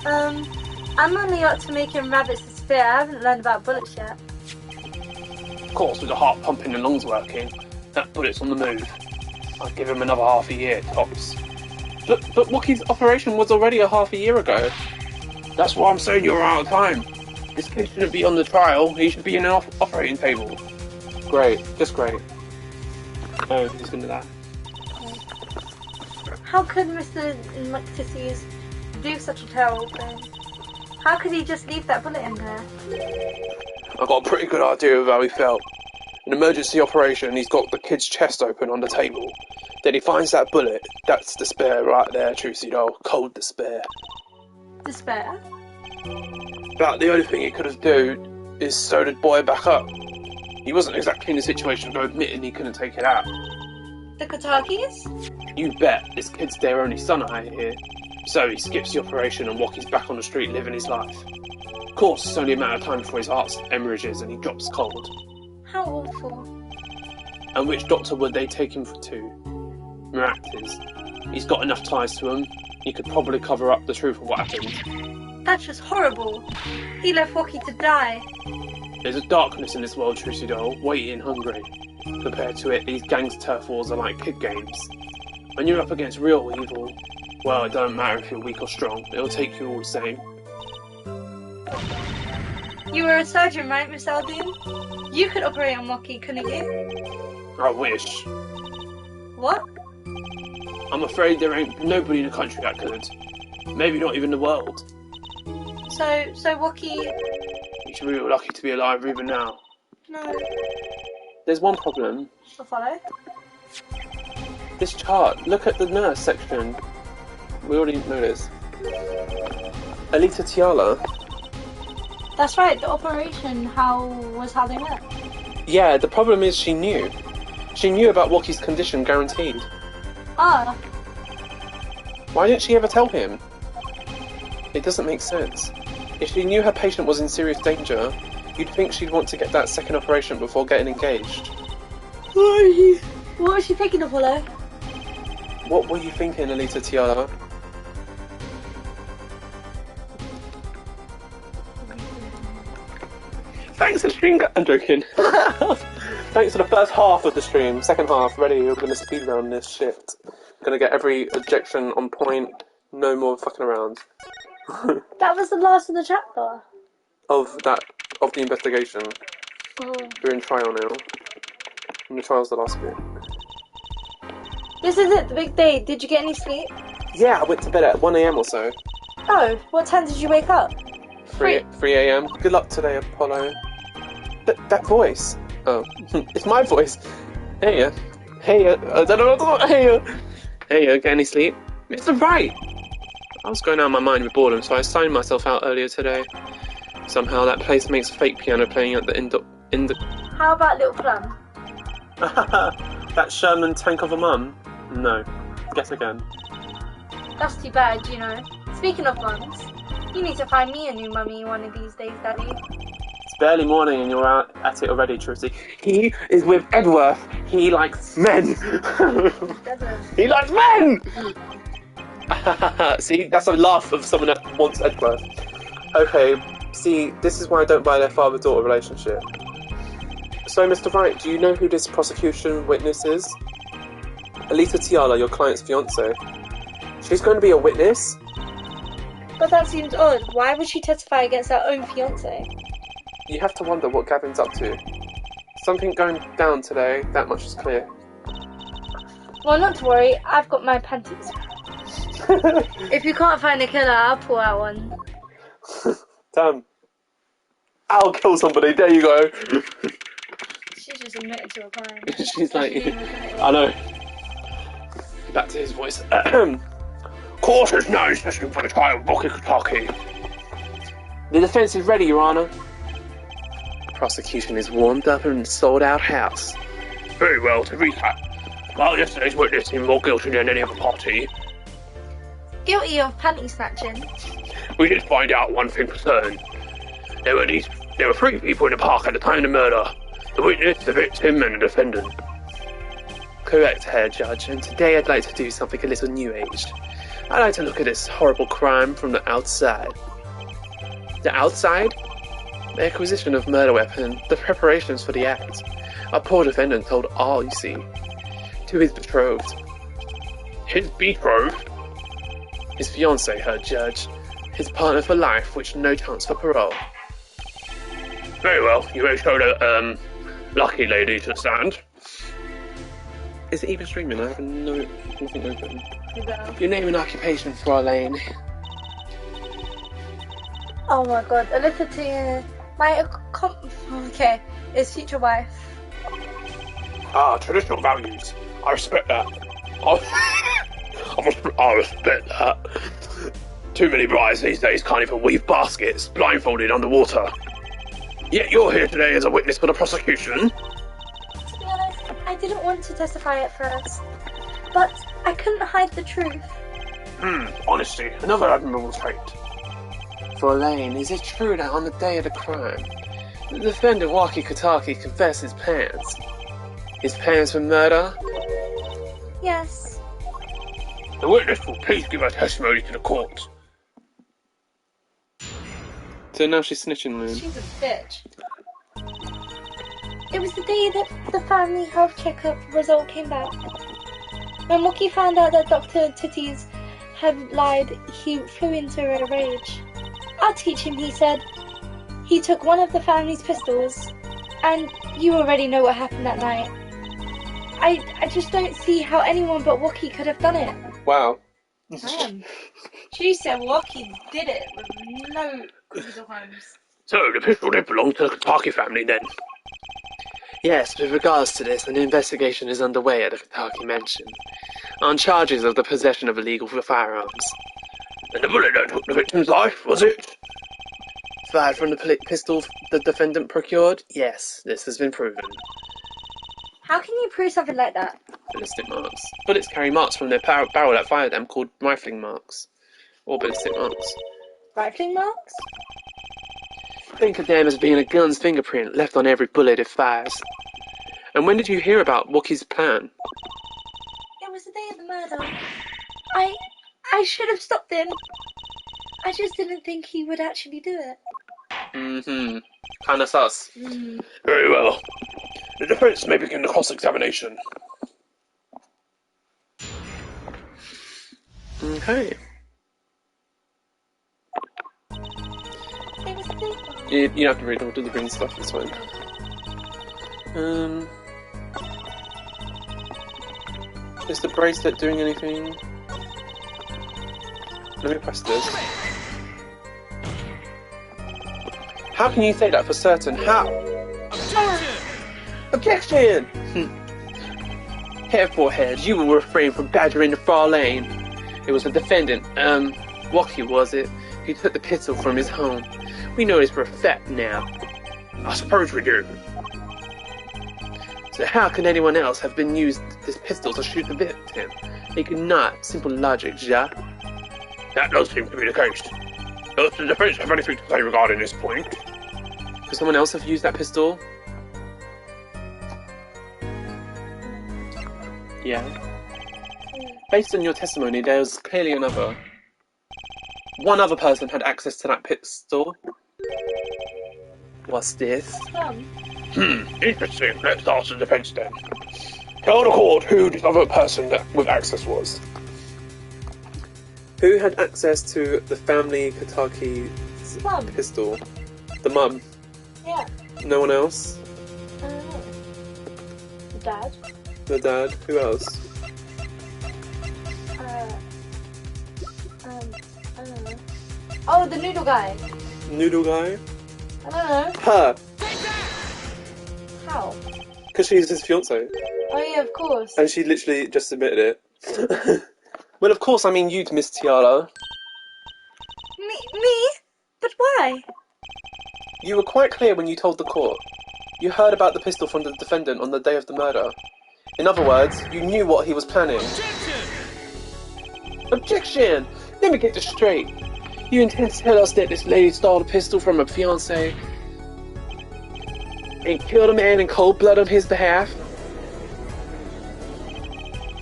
Speaker 2: I'm only up to making rabbits spear. I haven't learned about bullets yet.
Speaker 1: Of course, with the heart pumping and lungs working, that bullet's on the move. I'd give him another half a year, tops. But Wookie's operation was already a half a year ago. That's why I'm saying you're out of time. This kid shouldn't be on the trial, he should be in an operating table. Great, just great. Oh, he's gonna die.
Speaker 2: How could Mr. McTissies do such a terrible thing? How could he just leave that bullet in there?
Speaker 1: I've got a pretty good idea of how he felt. An emergency operation, he's got the kid's chest open on the table. Then he finds that bullet. That's despair right there, Trucy doll. Cold despair.
Speaker 2: Despair?
Speaker 1: But the only thing he could have done is sew the boy back up. He wasn't exactly in the situation of admitting he couldn't take it out.
Speaker 2: The Katakis?
Speaker 1: You bet, this kid's their only son, I hear. So he skips the operation and Wookie's back on the street living his life. Of course, it's only a matter of time before his heart hemorrhages and he drops cold.
Speaker 2: How awful.
Speaker 1: And which doctor would they take him to? Miractis. He's got enough ties to him. He could probably cover up the truth of what happened.
Speaker 2: That's just horrible. He left Wookie to die.
Speaker 1: There's a darkness in this world, Trucy doll, waiting and hungry. Compared to it, these gangs' turf wars are like kid games. When you're up against real evil, well, it don't matter if you're weak or strong. It'll take you all the same.
Speaker 2: You were a surgeon, right, Miss Aldean? You could operate on Wookie, couldn't you?
Speaker 1: I wish.
Speaker 2: What?
Speaker 1: I'm afraid there ain't nobody in the country that could. Maybe not even the world.
Speaker 2: So Wookie...
Speaker 1: You should be real lucky to be alive even now.
Speaker 2: No.
Speaker 1: There's one problem.
Speaker 2: I'll follow.
Speaker 1: This chart. Look at the nurse section. We already know this. Alita Tiala.
Speaker 2: That's right, the operation was how they met.
Speaker 1: Yeah, the problem is she knew. She knew about Wookie's condition, guaranteed.
Speaker 2: Ah.
Speaker 1: Why didn't she ever tell him? It doesn't make sense. If she knew her patient was in serious danger, you'd think she'd want to get that second operation before getting engaged.
Speaker 2: What was she thinking, Apollo?
Speaker 1: What were you thinking, Alita Tiala? Thanks for the stream, I'm joking. Thanks for the first half of the stream. Second half, ready, we're going to speedrun this shit. Gonna get every objection on point, no more fucking around.
Speaker 2: That was the last of the chapter.
Speaker 1: Of the investigation.
Speaker 2: Oh.
Speaker 1: We're in trial now. And the trial's the last bit.
Speaker 2: This is it, the big day. Did you get any sleep?
Speaker 1: Yeah, I went to bed at 1 AM or so.
Speaker 2: Oh, what time did you wake up?
Speaker 1: 3 AM. Good luck today, Apollo. That voice. Oh, it's my voice. Hey, I don't know what to Hey, get any sleep? Mr. Wright! I was going out of my mind with boredom, so I signed myself out earlier today. Somehow that place makes fake piano playing at the
Speaker 2: How about Little Plum?
Speaker 1: That Sherman tank of a mum? No. Guess again.
Speaker 2: That's too bad, you know. Speaking of mums, you need to find me a new mummy one of these days, Daddy.
Speaker 1: It's barely morning and you're out at it already, Trucy. He is with Edworth. He likes men. He likes men! See, that's a laugh of someone that wants Edworth. Okay, see, this is why I don't buy their father-daughter relationship. So, Mr. Wright, do you know who this prosecution witness is? Alita Tiala, your client's fiancée. She's going to be a witness?
Speaker 2: But that seems odd. Why would she testify against her own fiancé?
Speaker 1: You have to wonder what Gavin's up to. Something going down today, that much is clear.
Speaker 2: Well, not to worry, I've got my panties. If you can't find a killer, I'll pull out one.
Speaker 1: Damn. I'll kill somebody, there you go.
Speaker 2: She's just admitted to a crime.
Speaker 1: She's like, I know. Back to his voice. Court is now session for the trial of walkie-talkie. The defense is ready, Your Honor. Prosecution is warmed up in a sold-out house. Very well, to recap. While yesterday's witness seemed more guilty than any other party,
Speaker 2: Guilty of panty snatching.
Speaker 1: we did find out one thing for certain. There were 3 people in the park at the time of the murder. The witness, the victim, and the defendant. Correct, Herr Judge, and today I'd like to do something a little new-aged. I'd like to look at this horrible crime from the outside. The outside? the acquisition of murder weapon, the preparations for the act. Our poor defendant told all, you see, to his betrothed. His betrothed? His fiancée, her judge. His partner for life, which no chance for parole. Very well, you may show the, lucky lady to stand. Is it even streaming? I have nothing open. Your name and occupation, Fraulein.
Speaker 2: Oh my god, Alyssa Tia, okay, his future wife.
Speaker 1: Traditional values. I respect that. I respect that. Too many brides these days can't even weave baskets, blindfolded underwater. Yet you're here today as a witness for the prosecution.
Speaker 2: To be honest, I didn't want to testify at first, but I couldn't hide the truth.
Speaker 1: Honesty, another admirable trait. Fraulein, is it true that on the day of the crime, the defendant Waki Kataki confessed his plans? His plans for murder?
Speaker 2: Yes.
Speaker 1: The witness will please give her testimony to the court. So now she's snitching, man.
Speaker 2: She's a bitch. It was the day that the family health checkup result came back. When Wookie found out that Dr. Titties had lied, he flew into a rage. I'll teach him, he said. He took one of the family's pistols, and you already know what happened that night. I just don't see how anyone but Wookie could have done it.
Speaker 1: Wow.
Speaker 2: Damn. She said Wookie did it with no computer crimes.
Speaker 1: So, the pistol did belong to the Kataki family then? Yes, with regards to this, an investigation is underway at the Kataki mansion, on charges of the possession of illegal firearms. And the bullet that took the victim's life, was it? Fired from the pistol the defendant procured? Yes, this has been proven.
Speaker 2: How can you prove something like that?
Speaker 1: Ballistic marks. Bullets carry marks from their barrel that fired them called rifling marks. Or ballistic marks.
Speaker 2: Rifling marks?
Speaker 1: Think of them as being a gun's fingerprint left on every bullet it fires. And when did you hear about Wookie's plan?
Speaker 2: It was the day of the murder. I should have stopped him. I just didn't think he would actually do it.
Speaker 1: Kinda sus. Very well. The defense may begin the cross-examination. Okay.
Speaker 2: It was the day.
Speaker 1: You don't have to read all the green stuff, it's fine. Is the bracelet doing anything? Let me press this. How can you say that for certain? How? Objection! Hair forehead, you will refrain from badgering the Fraulein. It was the defendant, Wookie was it, who took the pistol from his home. We know this for a fact now. I suppose we do. So how can anyone else have been used this pistol to shoot the victim? They could not. Simple logic, ja? That does seem to be the case. Does the defense have anything to say regarding this point? Could someone else have used that pistol? Yeah. Based on your testimony, there was clearly another. One other person had access to that pistol. What's this? Interesting. Let's ask the defense then. Tell the court who this other person with access was. Who had access to the family Kataki pistol? The mum?
Speaker 2: Yeah.
Speaker 1: No one else?
Speaker 2: I don't know. The dad?
Speaker 1: The dad? Who else?
Speaker 2: I don't know. Oh, the noodle guy.
Speaker 1: Noodle guy?
Speaker 2: I don't know.
Speaker 1: Her!
Speaker 2: How?
Speaker 1: Because she's his fiancée.
Speaker 2: Oh yeah, of course.
Speaker 1: And she literally just admitted it. Well, of course, I mean you, Miss Tiara.
Speaker 2: Me? But why?
Speaker 1: You were quite clear when you told the court. You heard about the pistol from the defendant on the day of the murder. In other words, you knew what he was planning. Objection! Let me get this straight. You intend to tell us that this lady stole the pistol from her fiancé and killed a man in cold blood on his behalf?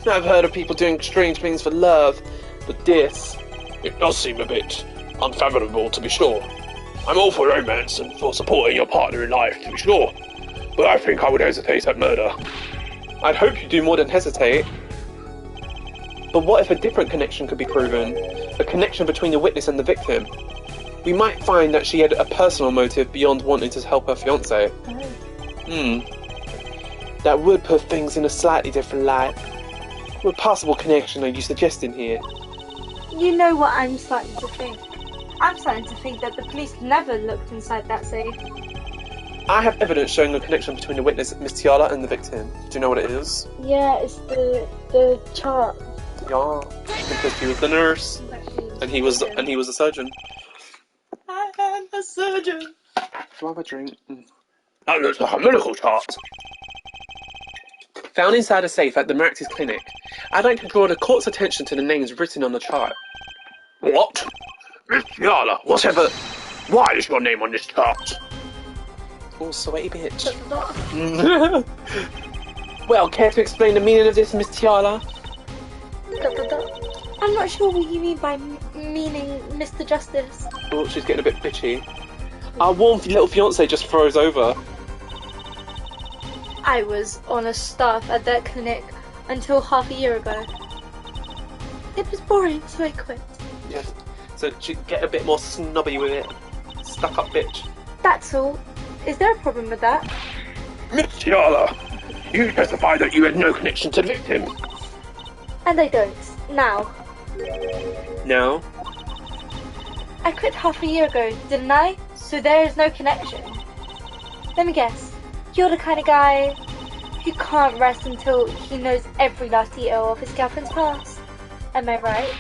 Speaker 1: I've heard of people doing strange things for love, but this... It does seem a bit unfathomable, to be sure.
Speaker 4: I'm all for romance and for supporting your partner in life, to be sure. But I think I would hesitate at murder.
Speaker 1: I'd hope you do more than hesitate. But what if a different connection could be proven? A connection between the witness and the victim? We might find that she had a personal motive beyond wanting to help her fiancé. That would put things in a slightly different light. What possible connection are you suggesting here?
Speaker 2: You know what I'm starting to think? I'm starting to think that the police never looked inside that safe.
Speaker 1: I have evidence showing a connection between the witness, Miss Tiala, and the victim. Do you know what it is?
Speaker 2: Yeah, it's the chart.
Speaker 1: Yeah, because she was the nurse, and he was the surgeon. I am a surgeon. Do I have a drink?
Speaker 4: That looks like a medical chart.
Speaker 1: Found inside a safe at the Maractus Clinic. I'd like to draw the court's attention to the names written on the chart.
Speaker 4: What? Miss Tiala, whatever. Why is your name on this chart?
Speaker 1: Oh, sweaty bitch. Well, care to explain the meaning of this, Miss Tiala?
Speaker 2: I'm not sure what you mean by meaning Mr. Justice.
Speaker 1: Oh, she's getting a bit bitchy. Our warm little fiancé just froze over.
Speaker 2: I was on a staff at that clinic until half a year ago. It was boring, so I quit.
Speaker 1: Yes. So she'd get a bit more snobby with it. Stuck up bitch.
Speaker 2: That's all. Is there a problem with that?
Speaker 4: Miss Tiala, you testified that you had no connection to the victim.
Speaker 2: And I don't. Now.
Speaker 1: Now?
Speaker 2: I quit half a year ago, didn't I? So there is no connection. Let me guess. You're the kind of guy who can't rest until he knows every last detail of his girlfriend's past. Am I right?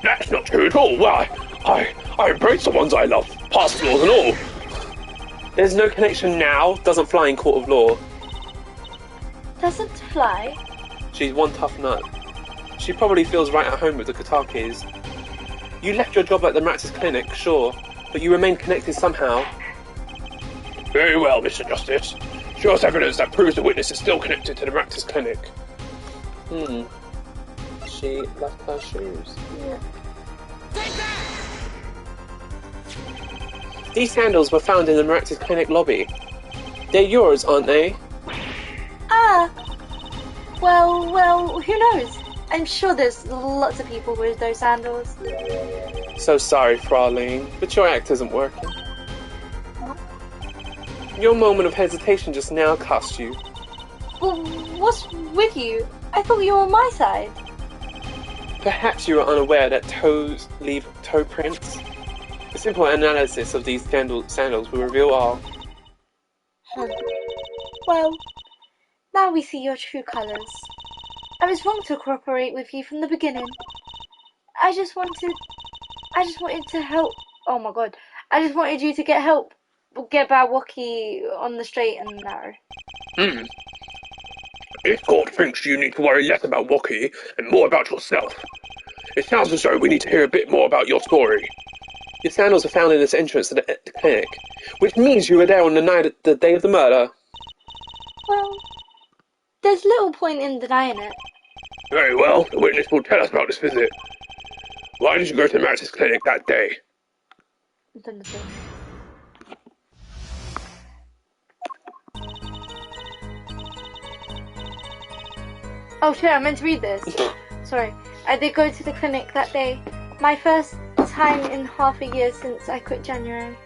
Speaker 4: That's not true at all. Why, I embrace the ones I love, past flaws and all.
Speaker 1: There's no connection now. Doesn't fly in court of law.
Speaker 2: Doesn't fly?
Speaker 1: She's one tough nut. She probably feels right at home with the Katakis. You left your job at the Maractus Clinic, sure, but you remain connected somehow.
Speaker 4: Very well, Mr. Justice. Show us evidence that proves the witness is still connected to the Maractus Clinic.
Speaker 1: She left her shoes.
Speaker 2: Yeah.
Speaker 3: Take that!
Speaker 1: These sandals were found in the Maractus Clinic lobby. They're yours, aren't they?
Speaker 2: Ah! Well, who knows? I'm sure there's lots of people with those sandals.
Speaker 1: So sorry, Fraulein, but your act isn't working. Your moment of hesitation just now cost you.
Speaker 2: Well, what's with you? I thought you were on my side.
Speaker 1: Perhaps you are unaware that toes leave toe prints. A simple analysis of these sandals will reveal all.
Speaker 2: Well, now we see your true colours. I was wrong to cooperate with you from the beginning. I just wanted to help. Oh my god. I just wanted you to get help. Get Bawaki on the straight and narrow.
Speaker 4: If court thinks you need to worry less about Waki and more about yourself, it sounds as though we need to hear a bit more about your story.
Speaker 1: Your sandals are found in this entrance to the clinic, which means you were there on the day of the murder.
Speaker 2: Well, there's little point in denying it.
Speaker 4: Very well, the witness will tell us about this visit. Why did you go to the Maractus Clinic that day?
Speaker 2: Oh shit, I meant to read this. Sorry. I did go to the clinic that day. My first time in half a year since I quit January.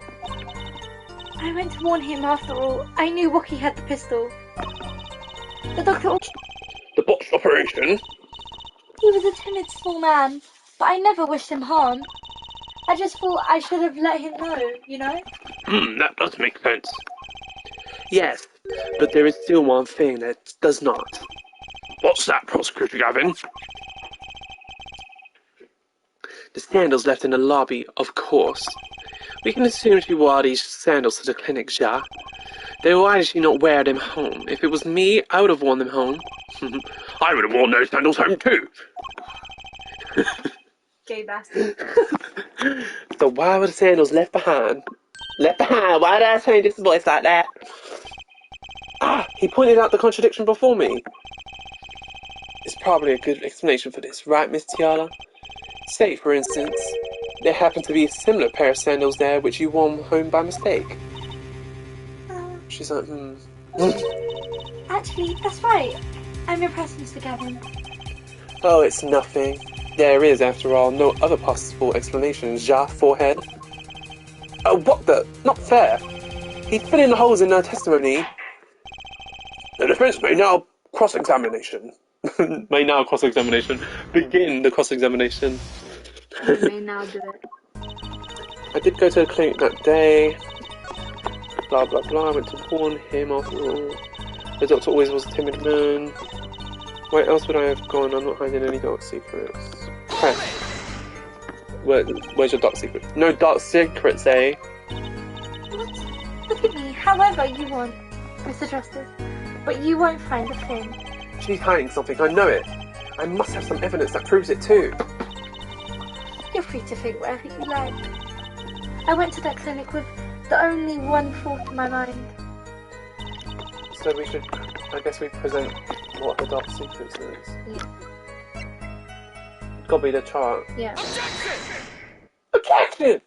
Speaker 2: I went to warn him after all. I knew Wookie had the pistol. The doctor...
Speaker 4: The botched operation?
Speaker 2: He was a timid small man, but I never wished him harm. I just thought I should have let him know, you know?
Speaker 4: That does make sense.
Speaker 1: Yes, but there is still one thing that does not.
Speaker 4: What's that, Prosecutor Gavin?
Speaker 1: The sandals left in the lobby, of course. We can assume she wore these sandals to the clinic, ja? Then why did she not wear them home? If it was me, I would have worn them home.
Speaker 4: I would have worn those sandals home too.
Speaker 2: Gay bastard.
Speaker 1: So why were the sandals left behind? Left behind? Why did I change his voice like that? Ah, he pointed out the contradiction before me. It's probably a good explanation for this, right, Miss Tiala? Say, for instance, there happen to be a similar pair of sandals there which you wore home by mistake. She's like,
Speaker 2: Actually, that's right. I'm impressed, Mr. Gavin.
Speaker 1: Oh, it's nothing. There is, after all, no other possible explanation, forehead. Oh, what the? Not fair. He filled in the holes in her testimony. The defense may now cross-examination. May now cross-examination. Begin the cross-examination.
Speaker 2: You may now do it.
Speaker 1: I did go to the clinic that day. Blah, blah, blah. I went to warn him after all. The doctor always was a timid man. Where else would I have gone? I'm not hiding any dark secrets. Okay. Where's your dark secret? No dark secrets, eh?
Speaker 2: What? Look at me, however you want, Mr. Justice. But you won't find a thing.
Speaker 1: She's hiding something, I know it. I must have some evidence that proves it too.
Speaker 2: You're free to think whatever you like. I went to that clinic with the only one thought in my mind.
Speaker 1: So we should, I guess we present what the dark secrets is.
Speaker 2: Yeah.
Speaker 1: Gotta be the chart.
Speaker 2: Yeah.
Speaker 1: Objection!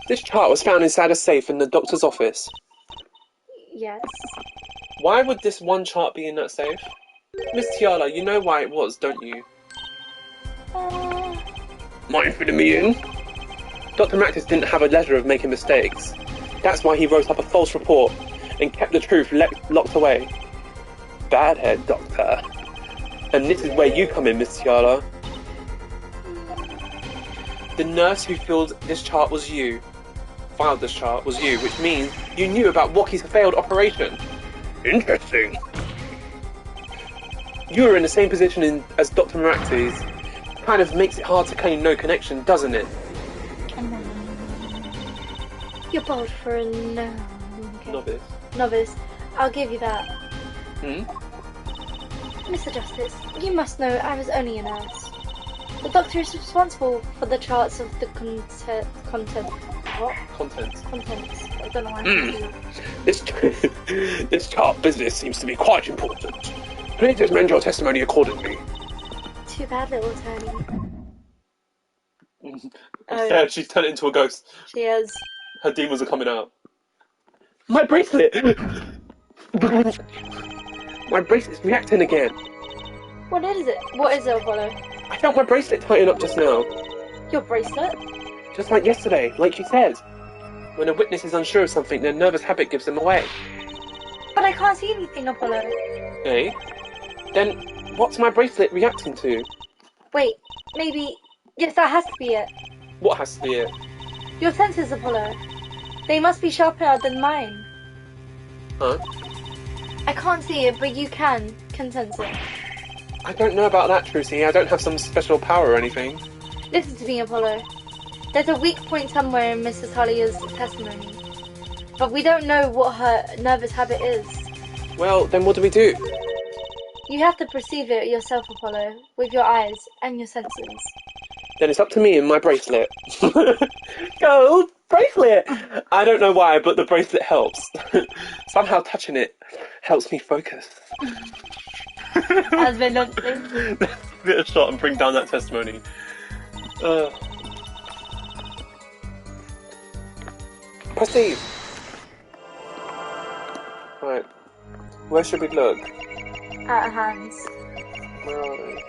Speaker 1: This chart was found inside a safe in the doctor's office.
Speaker 2: Yes.
Speaker 1: Why would this one chart be in that safe? Miss Tiala, you know why it was, don't you?
Speaker 4: Mind fitting me in?
Speaker 1: Dr. Mactis didn't have a leisure of making mistakes. That's why he wrote up a false report and kept the truth locked away. Bad head, Doctor. And this is where you come in, Miss Tiala. The nurse who filled this chart was you. Filed this chart was you, which means you knew about Wookie's failed operation.
Speaker 4: Interesting.
Speaker 1: You were in the same position as Dr. Mactis. Kind of makes it hard to claim no connection, doesn't it?
Speaker 2: You're bold for a no. Okay. Novice. I'll give you that. Mr. Justice, you must know I was only a nurse. The doctor is responsible for the charts of the content. What?
Speaker 1: Contents.
Speaker 2: Contents. I don't know why I'm
Speaker 4: This chart business seems to be quite important. Please amend your testimony accordingly.
Speaker 2: Too bad, little attorney.
Speaker 1: Yeah, she's turned into a ghost.
Speaker 2: She is.
Speaker 1: Her demons are coming out. My bracelet! My bracelet's reacting again.
Speaker 2: What is it? What is it, Apollo?
Speaker 1: I felt my bracelet tighten up just now.
Speaker 2: Your bracelet?
Speaker 1: Just like yesterday, like you said. When a witness is unsure of something, their nervous habit gives them away.
Speaker 2: But I can't see anything, Apollo.
Speaker 1: Eh? Then, what's my bracelet reacting to?
Speaker 2: Wait, maybe... Yes, that has to be it.
Speaker 1: What has to be it?
Speaker 2: Your senses, Apollo. They must be sharper than mine.
Speaker 1: Huh?
Speaker 2: I can't see it, but you can sense it.
Speaker 1: I don't know about that, Trucy. I don't have some special power or anything.
Speaker 2: Listen to me, Apollo. There's a weak point somewhere in Mrs. Talia's testimony. But we don't know what her nervous habit is.
Speaker 1: Well, then what do we do?
Speaker 2: You have to perceive it yourself, Apollo, with your eyes and your senses.
Speaker 1: Then it's up to me and my bracelet. Go, bracelet! I don't know why, but the bracelet helps. Somehow touching it helps me focus.
Speaker 2: As Venusi.
Speaker 1: Give it a shot and bring down that testimony. Perceive! Right. Where should we look?
Speaker 2: At her hands.
Speaker 1: Where are they?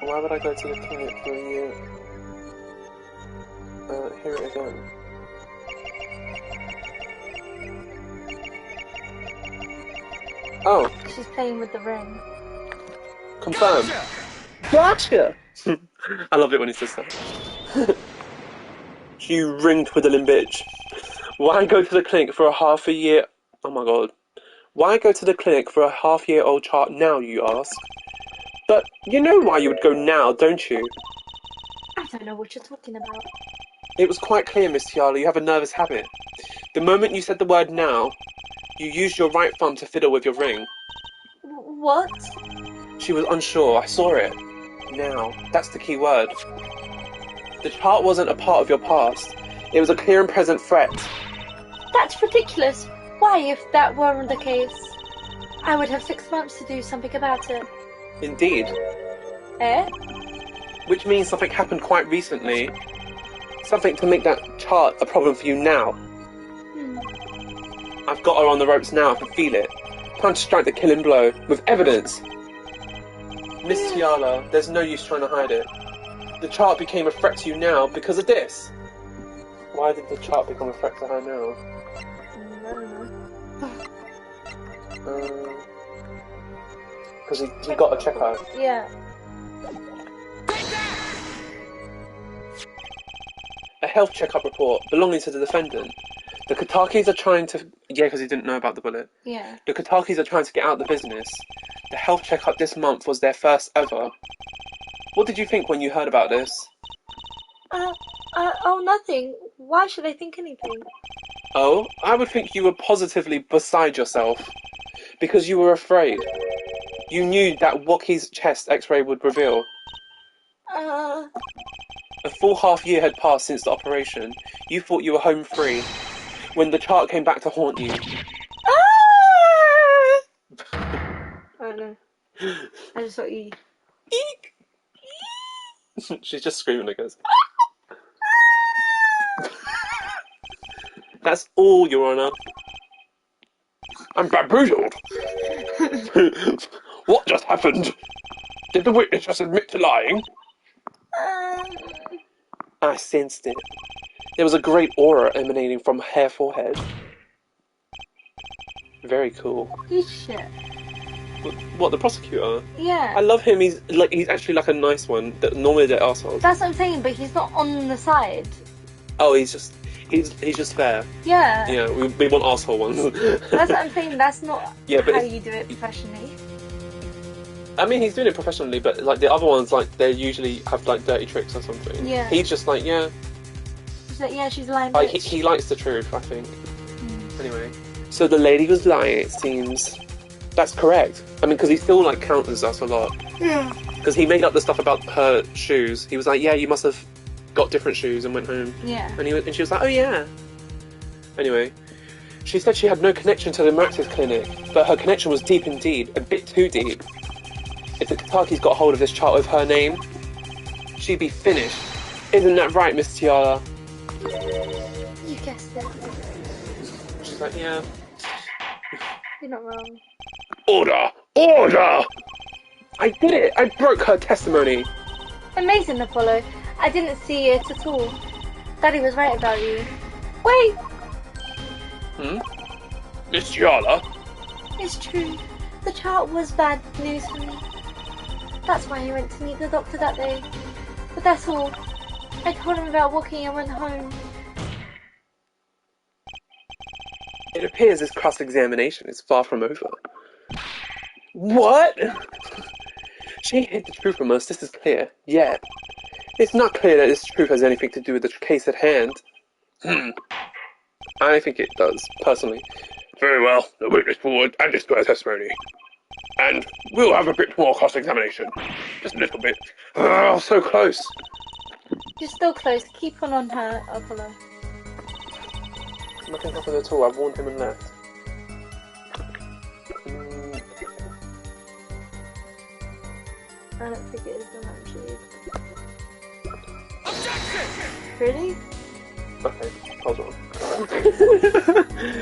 Speaker 1: Why would I go to the clinic for a year? Here it again. Oh,
Speaker 2: She's playing with the ring.
Speaker 1: confirm. Gotcha! I love it when he says that. You ring twiddling bitch. Why go to the clinic for a half a year? Oh my god. Why go to the clinic for a half-year-old chart now, you ask? But you know why you would go now, don't you?
Speaker 2: I don't know what you're talking about.
Speaker 1: It was quite clear, Miss Tiala, you have a nervous habit. The moment you said the word now, you used your right thumb to fiddle with your ring.
Speaker 2: What?
Speaker 1: She was unsure, I saw it. Now, that's the key word. The chart wasn't a part of your past. It was a clear and present threat.
Speaker 2: That's ridiculous. Why, if that weren't the case? I would have 6 months to do something about it.
Speaker 1: Indeed.
Speaker 2: Eh?
Speaker 1: Which means something happened quite recently. Something to make that chart a problem for you now. I've got her on the ropes now, I can feel it. Time to strike the killing blow, with evidence. Miss Tiala, there's no use trying to hide it. The chart became a threat to you now because of this. Why did the chart become a threat to her now?
Speaker 2: I don't know.
Speaker 1: Because he got a checkout.
Speaker 2: Yeah.
Speaker 1: A health checkup report belonging to the defendant. The Katakis are trying to... Yeah, because he didn't know about the bullet.
Speaker 2: Yeah.
Speaker 1: The Katakis are trying to get out of the business. The health checkup this month was their first ever. What did you think when you heard about this?
Speaker 2: Oh, nothing. Why should I think anything?
Speaker 1: Oh, I would think you were positively beside yourself. Because you were afraid. You knew that Wookie's chest x-ray would reveal. A full half year had passed since the operation. You thought you were home free. When the chart came back to haunt you.
Speaker 2: I don't know. I just thought you...
Speaker 1: Eek! She's just screaming like this. That's all, Your Honour.
Speaker 4: I'm bamboozled. What just happened? Did the witness just admit to lying?
Speaker 1: I sensed it. There was a great aura emanating from her forehead. Very cool.
Speaker 2: He's shit.
Speaker 1: What, the prosecutor?
Speaker 2: Yeah.
Speaker 1: I love him. He's actually like a nice one. Normally they're assholes.
Speaker 2: That's what I'm saying, but he's not on the side.
Speaker 1: Oh, he's just fair.
Speaker 2: Yeah.
Speaker 1: Yeah, we want asshole ones.
Speaker 2: That's what I'm saying. That's not
Speaker 1: but
Speaker 2: how you do it professionally.
Speaker 1: I mean, he's doing it professionally, but like the other ones, like they usually have like dirty tricks or something.
Speaker 2: Yeah.
Speaker 1: He's just like, yeah.
Speaker 2: She's like, yeah, she's lying.
Speaker 1: Like
Speaker 2: Bitch.
Speaker 1: he likes the truth, I think. Anyway, so the lady was lying. It seems. That's correct. I mean, because he still like counters us a lot.
Speaker 2: Yeah.
Speaker 1: Because he made up the stuff about her shoes. He was like, yeah, you must have got different shoes and went home.
Speaker 2: Yeah.
Speaker 1: And she was like, oh yeah. Anyway, she said she had no connection to the Maraxis clinic, but her connection was deep indeed, a bit too deep. If the Katakis got hold of this chart with her name, she'd be finished. Isn't that right, Miss Tiara?
Speaker 2: You guessed it.
Speaker 1: She's like, yeah.
Speaker 2: You're not wrong.
Speaker 4: Order! Order!
Speaker 1: I did it! I broke her testimony!
Speaker 2: Amazing, Apollo. I didn't see it at all. Daddy was right about you. Wait!
Speaker 4: Miss Tiala?
Speaker 2: It's true. The chart was bad news for me. That's why I went to meet the doctor that day. But that's all. I told him about walking and went home.
Speaker 1: It appears this cross-examination is far from over. What? She hid the truth from us, this is clear. Yet, it's not clear that this truth has anything to do with the case at hand. I think it does, personally.
Speaker 4: Very well. The witness will administer her testimony. And we'll have a bit more cross-examination. Just a little bit.
Speaker 1: Oh, so close.
Speaker 2: You're still close. Keep on her, Apollo.
Speaker 1: Nothing happened at all, I warned him and left.
Speaker 2: I don't think it is the lampshade.
Speaker 3: Objection!
Speaker 2: Really?
Speaker 1: Okay, hold on.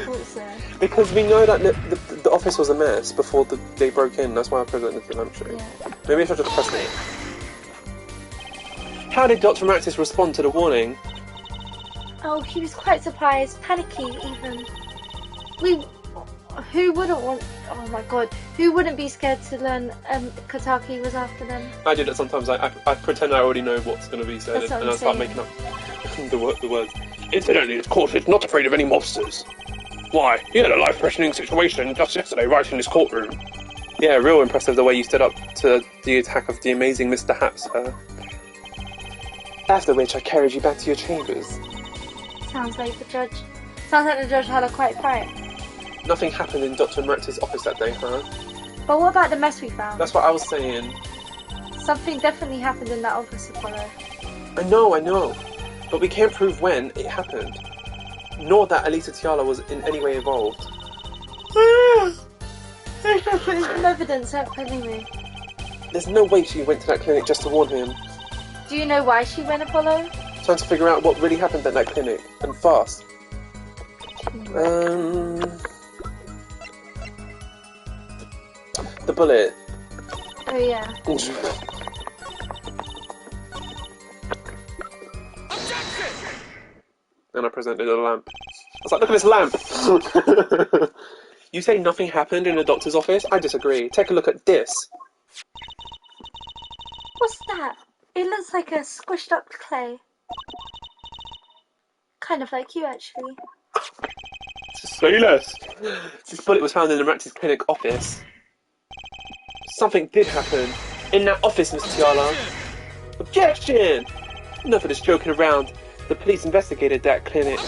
Speaker 2: Thought so.
Speaker 1: Because we know that the office was a mess before they broke in, that's why I presented the lampshade.
Speaker 2: Yeah.
Speaker 1: Maybe I should just press it. How did Dr. Maraxis respond to the warning?
Speaker 2: Oh, he was quite surprised, panicky even. Who wouldn't want? Oh my god, who wouldn't be scared to learn Kataki was after them?
Speaker 1: I do that sometimes. I pretend I already know what's going to be said,
Speaker 2: That's what
Speaker 1: and
Speaker 2: I'm
Speaker 1: I start
Speaker 2: saying.
Speaker 1: making up the words.
Speaker 4: Incidentally, of course, it's not afraid of any mobsters. Why, he had a life-threatening situation just yesterday right in his courtroom.
Speaker 1: Yeah, real impressive the way you stood up to the attack of the amazing Mr. Haps, sir. After which I carried you back to your chambers.
Speaker 2: Sounds like the judge had a quiet fight.
Speaker 1: Nothing happened in Dr. Maraxis' office that day, huh?
Speaker 2: But what about the mess we found?
Speaker 1: That's what I was saying.
Speaker 2: Something definitely happened in that office, Apollo.
Speaker 1: I know. But we can't prove when it happened. Nor that Elisa Tiala was in any way involved.
Speaker 2: There's some evidence up anyway.
Speaker 1: There's no way she went to that clinic just to warn him.
Speaker 2: Do you know why she went, Apollo?
Speaker 1: Trying to figure out what really happened at that clinic, and fast. The bullet.
Speaker 2: Oh yeah.
Speaker 1: And I presented a lamp. I was like, look at this lamp! You say nothing happened in the doctor's office? I disagree. Take a look at this.
Speaker 2: What's that? It looks like a squished up clay. Kind of like you, actually.
Speaker 4: Say less.
Speaker 1: This bullet was found in the Marax's clinic office. Something did happen. In that office, Miss Tiala. Objection! Enough of this joking around. The police investigated that clinic.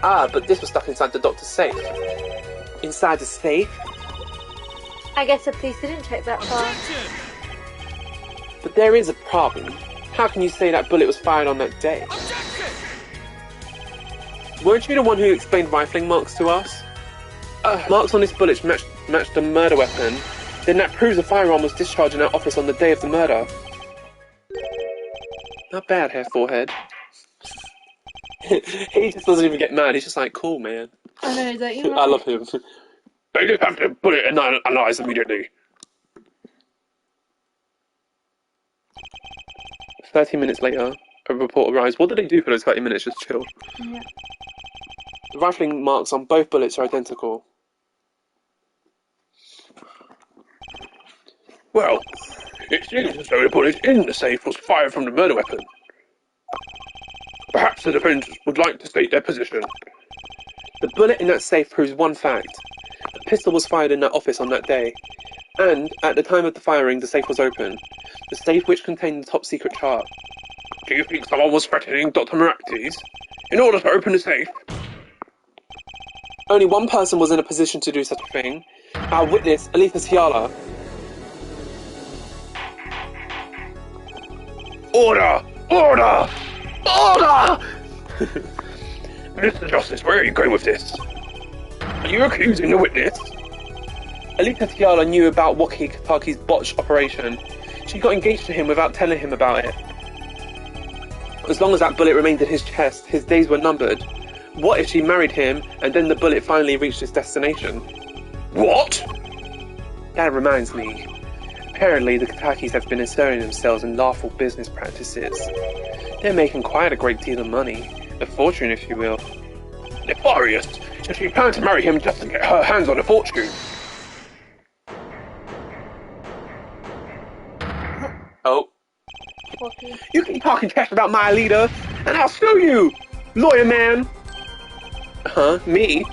Speaker 1: Ah, but this was stuck inside the doctor's safe. Inside the safe?
Speaker 2: I guess the police didn't check that far.
Speaker 1: But there is a problem. How can you say that bullet was fired on that day? Weren't you the one who explained rifling marks to us? Marks on this bullet matched the murder weapon. Then that proves the firearm was discharged in our office on the day of the murder. Not bad, Hair Forehead. He just doesn't even get mad. He's just like, cool, man.
Speaker 2: I know, don't you?
Speaker 1: I love him.
Speaker 4: They just have to put it and analyze immediately.
Speaker 1: 30 minutes later, a report arrives. What did they do for those 30 minutes? Just chill.
Speaker 2: Yeah.
Speaker 1: The rifling marks on both bullets are identical.
Speaker 4: Well, it seems as though the bullet in the safe was fired from the murder weapon. Perhaps the defendants would like to state their position.
Speaker 1: The bullet in that safe proves one fact. The pistol was fired in that office on that day. And, at the time of the firing, the safe was open. The safe which contained the top secret chart.
Speaker 4: Do you think someone was threatening Dr. Maraxes in order to open the safe?
Speaker 1: Only one person was in a position to do such a thing. Our witness, Alita Tiala.
Speaker 4: Order! Order! Order! Mr. Justice, where are you going with this? Are you accusing the witness?
Speaker 1: Alita Tiala knew about Waki Kataki's botched operation. She got engaged to him without telling him about it. As long as that bullet remained in his chest, his days were numbered. What if she married him, and then the bullet finally reached its destination?
Speaker 4: What?
Speaker 1: That reminds me. Apparently, the Katakis have been inserting themselves in lawful business practices. They're making quite a great deal of money. A fortune, if you will.
Speaker 4: Nefarious! So she planned to marry him just to get her hands on a fortune.
Speaker 1: Oh.
Speaker 2: Waki.
Speaker 1: You keep talking trash about my leader, and I'll sue you! Lawyer man! Huh? Me?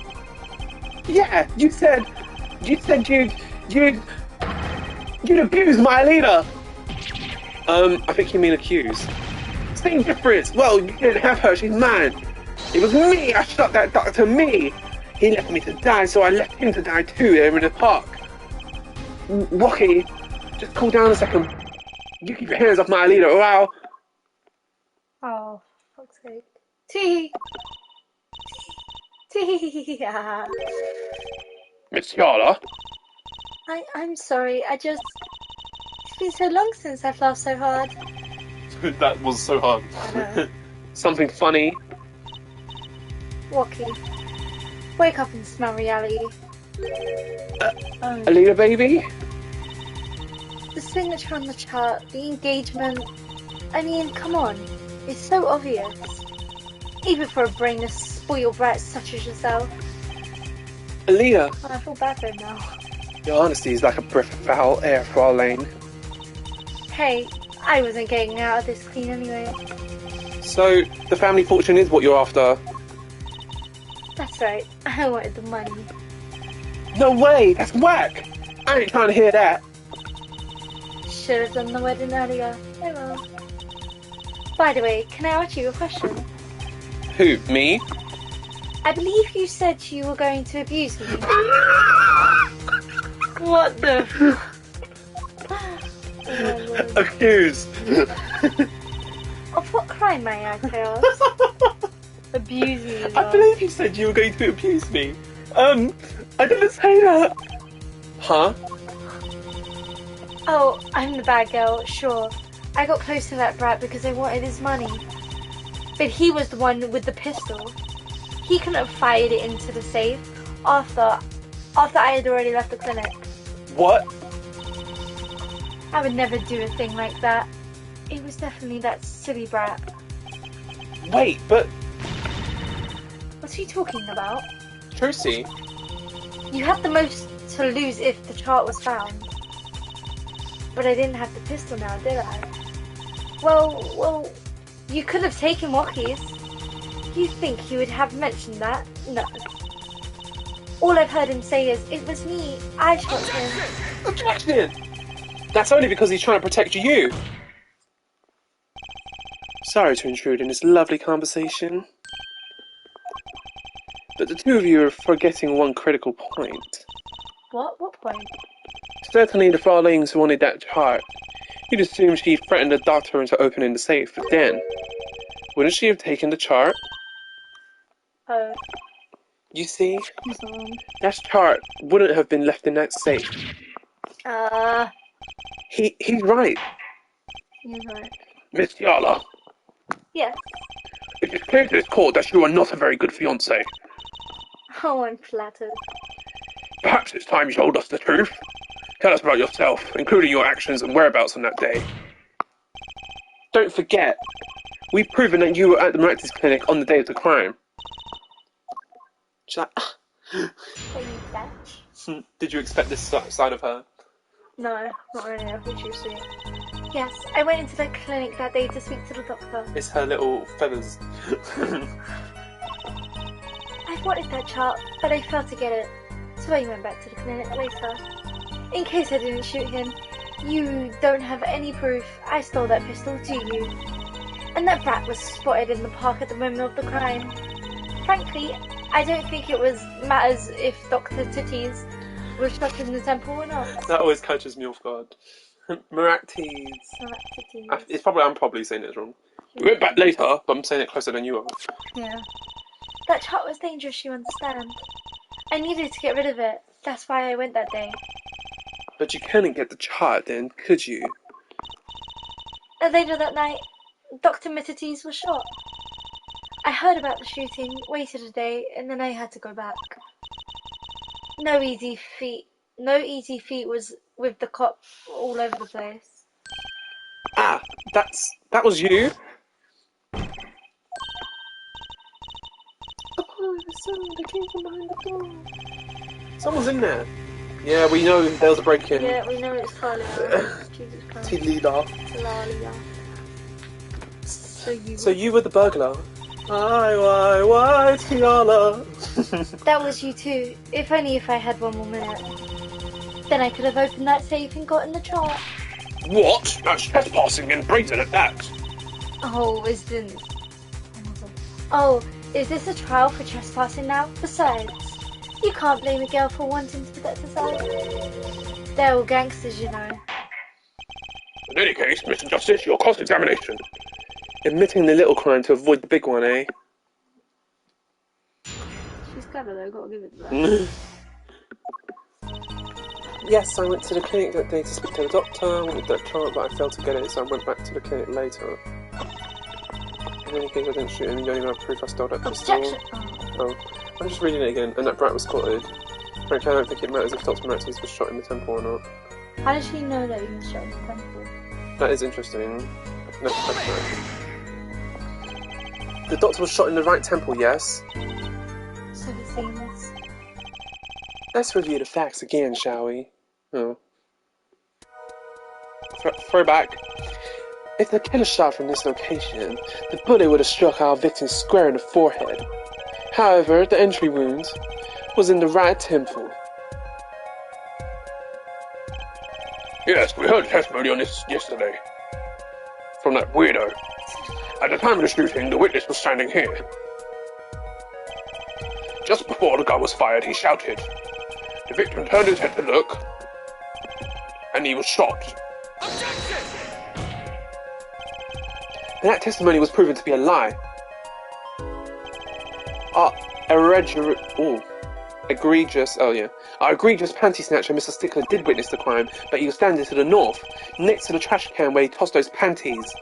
Speaker 1: Yeah, you said you'd abuse my leader! I think you mean accuse. Same difference. Well, you didn't have her, she's mine. It was me, I shot that doctor, me. He left me to die, so I left him to die too, there in the park. Waki, just cool down a second. You keep your hands off my leader, or I'll...
Speaker 2: Oh, fuck's sake. Tee! Tee!
Speaker 4: Miss Tiala?
Speaker 2: I'm sorry, it's been so long since I've laughed so hard.
Speaker 1: That was so hard. Something funny.
Speaker 2: Waki, wake up and smell reality.
Speaker 1: Alita, baby?
Speaker 2: The signature on the chart, the engagement. I mean, come on. It's so obvious. Even for a brainless, spoiled brat such as yourself.
Speaker 1: Alita,
Speaker 2: I feel bad for him now.
Speaker 1: your honesty is like a breath of foul air, Fraulein.
Speaker 2: Hey, I wasn't getting out of this clean anyway.
Speaker 1: So, the family fortune is what you're after?
Speaker 2: That's right, I wanted the money.
Speaker 1: No way, that's whack! I ain't trying to hear that.
Speaker 2: Should have done the wedding earlier. Oh well. By the way, can I ask you a question?
Speaker 1: Who, me?
Speaker 2: I believe you said you were going to abuse me. What the? Oh,
Speaker 1: Accused.
Speaker 2: of what crime, may I ask? Abuse me.
Speaker 1: I believe you said you were going to abuse me. I didn't say that! Huh?
Speaker 2: Oh, I'm the bad girl, sure. I got close to that brat because I wanted his money. But he was the one with the pistol. He couldn't have fired it into the safe after I had already left the clinic.
Speaker 1: What?
Speaker 2: I would never do a thing like that. It was definitely that silly brat.
Speaker 1: Wait, but...
Speaker 2: What's he talking about?
Speaker 1: Trucy,
Speaker 2: You had the most to lose if the chart was found. But I didn't have the pistol now, did I? Well, you could have taken Walkie's. You think he would have mentioned that? No. All I've heard him say is, it was me, I shot him.
Speaker 1: objection! That's only because he's trying to protect you. Sorry to intrude in this lovely conversation. But the two of you are forgetting one critical point.
Speaker 2: What? What point?
Speaker 1: Certainly the Farlings wanted that chart. You'd assume she threatened the doctor into opening the safe, but then... wouldn't she have taken the chart?
Speaker 2: Oh.
Speaker 1: You see, that chart wouldn't have been left in that safe. He's right.
Speaker 2: You're right.
Speaker 4: Miss Yala,
Speaker 2: Yes.
Speaker 4: it is clear to this court that you are not a very good fiancé.
Speaker 2: Oh, I'm flattered.
Speaker 4: Perhaps it's time you told us the truth. Tell us about yourself, including your actions and whereabouts on that day.
Speaker 1: Don't forget, we've proven that you were at the Miraculous Clinic on the day of the crime. She's like,
Speaker 2: Are you Dutch?
Speaker 1: did you expect this side of her?
Speaker 2: No, not really. I thought you see it. Yes, I went into the clinic that day to speak to the doctor.
Speaker 1: It's her little feathers.
Speaker 2: I wanted that chart, but I failed to get it. So I went back to the clinic later. In case I didn't shoot him, you don't have any proof I stole that pistol, do you? And that brat was spotted in the park at the moment of the crime. Frankly, I don't think it matters if Dr. Titties was shot in the temple or not.
Speaker 1: That always catches me off guard. Maractes. I'm probably saying it wrong. We went back later, but I'm saying it closer than you are.
Speaker 2: Yeah. That chart was dangerous, you understand. I needed to get rid of it. That's why I went that day.
Speaker 1: But you couldn't get the chart then, could you?
Speaker 2: Later that night, Dr. Mitates was shot. I heard about the shooting, waited a day, and then I had to go back. No easy feat was with the cop all over the place.
Speaker 1: Ah, that was you? Someone's in there. Yeah, we know there was a break-in.
Speaker 2: Yeah, we know it's Talia. Jesus Christ.
Speaker 1: Talia.
Speaker 2: Talia.
Speaker 1: So you were the burglar? Why, Tiala?
Speaker 2: That was you too. If only if I had one more minute. Then I could have opened that safe and gotten the chart.
Speaker 4: What? That's trespassing and brazen at that.
Speaker 2: Oh, is this a trial for trespassing now? Besides, you can't blame a girl for wanting to put that aside. They're all gangsters, you know.
Speaker 4: In any case, Mr. Justice, your cross-examination.
Speaker 1: Admitting the little crime to avoid the big one, eh?
Speaker 2: She's clever though, gotta give it to that.
Speaker 1: Yes, I went to the clinic that day to speak to the doctor. I wanted that chart, but I failed to get it, so I went back to the clinic later. In any case, I didn't shoot him. You don't even have proof I stole that pistol.
Speaker 2: Objection!
Speaker 1: Oh, I'm just reading it again, and that brat was spotted. Frankly, I don't think it matters if Dr. Miraculous was shot in the temple or not.
Speaker 2: How did she know that he was shot in the temple?
Speaker 1: That is interesting. Next question. The doctor was shot in the right temple, yes?
Speaker 2: So it seems.
Speaker 1: Let's review the facts again, shall we? Oh. Throwback. If the killer shot from this location, the bullet would have struck our victim square in the forehead. However, the entry wound was in the right temple.
Speaker 4: Yes, we heard testimony on this yesterday. From that weirdo. At the time of the shooting, the witness was standing here. Just before the gun was fired, he shouted. The victim turned his head to look, and he was shot.
Speaker 1: And that testimony was proven to be a egregious panty snatcher, Mr. Stickler, did witness the crime, but he was standing to the north, next to the trash can where he tossed those panties.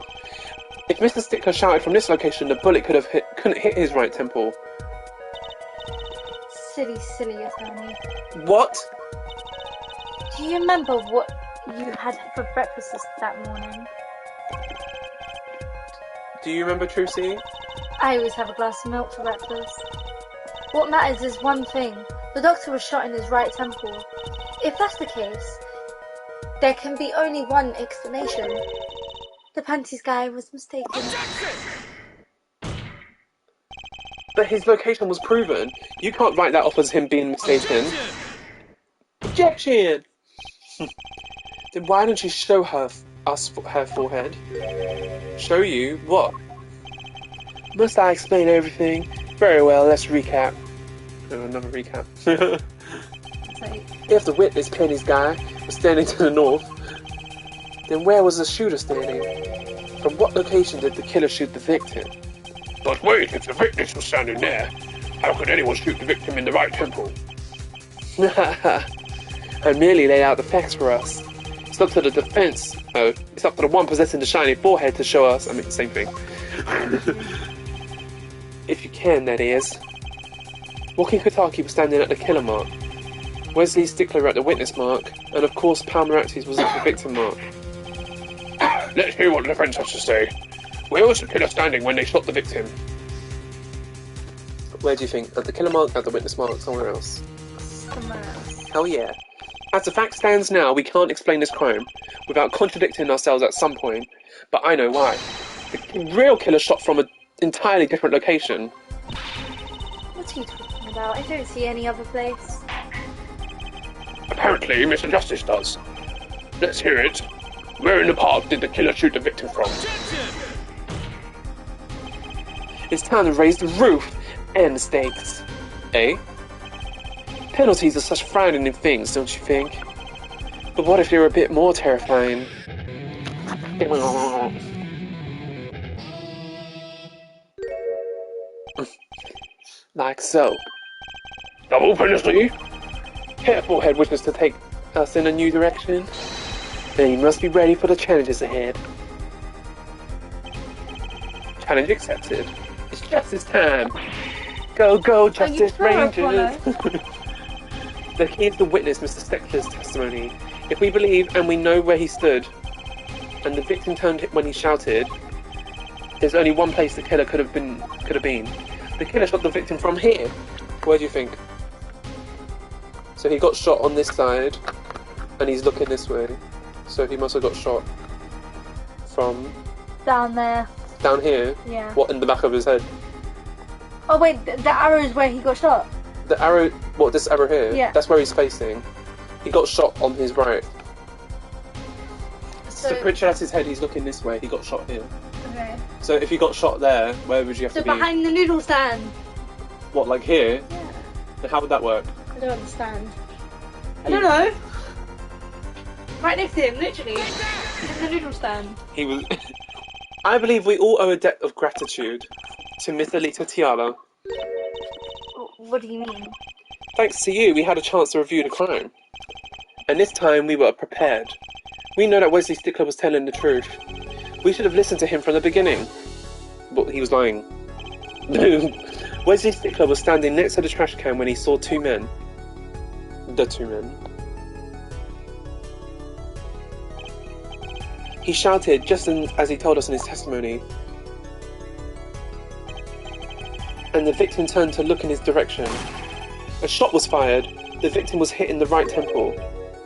Speaker 1: If Mr. Stickler shouted from this location, the bullet couldn't hit his right temple.
Speaker 2: Silly attorney.
Speaker 1: What?
Speaker 2: Do you remember what you had for breakfast that morning?
Speaker 1: Do you remember, Trucy?
Speaker 2: I always have a glass of milk for breakfast. What matters is one thing. The doctor was shot in his right temple. If that's the case, there can be only one explanation. The panties guy was mistaken.
Speaker 1: But his location was proven. You can't write that off as him being mistaken. Objection! Then why don't you show her forehead? Show you what? Must I explain everything? Very well, let's recap. Oh, another recap. If the witness Penny's guy was standing to the north, then where was the shooter standing? From what location did the killer shoot the victim?
Speaker 4: But wait, if the witness was standing there, how could anyone shoot the victim in the right temple?
Speaker 1: I merely laid out the facts for us. It's up to the defense. Oh, it's up to the one possessing the shiny forehead to show us. I mean, same thing. If you can, that is. Walkie Kotaki was standing at the killer mark. Wesley Stickler at the witness mark. And of course, Palmeractis was at the victim mark.
Speaker 4: Let's hear what the defense has to say. Where was the killer standing when they shot the victim?
Speaker 1: Where do you think? At the killer mark, at the witness mark, somewhere else?
Speaker 2: Somewhere else.
Speaker 1: Hell yeah. As the fact stands now, we can't explain this crime without contradicting ourselves at some point, but I know why. The real killer shot from an entirely different location.
Speaker 2: What are you talking about? I don't see any other place.
Speaker 4: Apparently, Mr. Justice does. Let's hear it. Where in the park did the killer shoot the victim from?
Speaker 1: It's time to raise the roof and the stakes. Eh? Penalties are such frightening things, don't you think? But what if they're a bit more terrifying? Like so.
Speaker 4: Double penalty?
Speaker 1: Careful, Head wishes to take us in a new direction. Then you must be ready for the challenges ahead. Challenge accepted. It's justice time. Go, go, Justice Rangers! The key is to witness Mr. Stickler's testimony. If we believe and we know where he stood, and the victim turned when he shouted, there's only one place the killer could have been. The killer shot the victim from here. Where do you think? So he got shot on this side, and he's looking this way. So he must have got shot from
Speaker 2: Down there.
Speaker 1: down here.
Speaker 2: Yeah.
Speaker 1: What, in the back of his head?
Speaker 2: Oh wait, the arrow is where he got shot.
Speaker 1: The arrow. What? This arrow here?
Speaker 2: Yeah.
Speaker 1: That's where he's facing. He got shot on his right. So Pritchard has his head. He's looking this way. He got shot here.
Speaker 2: Okay.
Speaker 1: So if you got shot there, where would you have
Speaker 2: So
Speaker 1: to be?
Speaker 2: behind the noodle stand.
Speaker 1: What, like here?
Speaker 2: Yeah.
Speaker 1: Then how would that work?
Speaker 2: I don't understand. I don't know. Right next to him, literally. In the noodle stand.
Speaker 1: He was. I believe we all owe a debt of gratitude to Miss Alita Tiala.
Speaker 2: What do you mean?
Speaker 1: Thanks to you, we had a chance to review the crime. And this time we were prepared. We know that Wesley Stickler was telling the truth. We should have listened to him from the beginning. But he was lying. Wesley Stickler was standing next to the trash can when he saw two men. The two men. He shouted just as he told us in his testimony. And the victim turned to look in his direction. A shot was fired. The victim was hit in the right temple.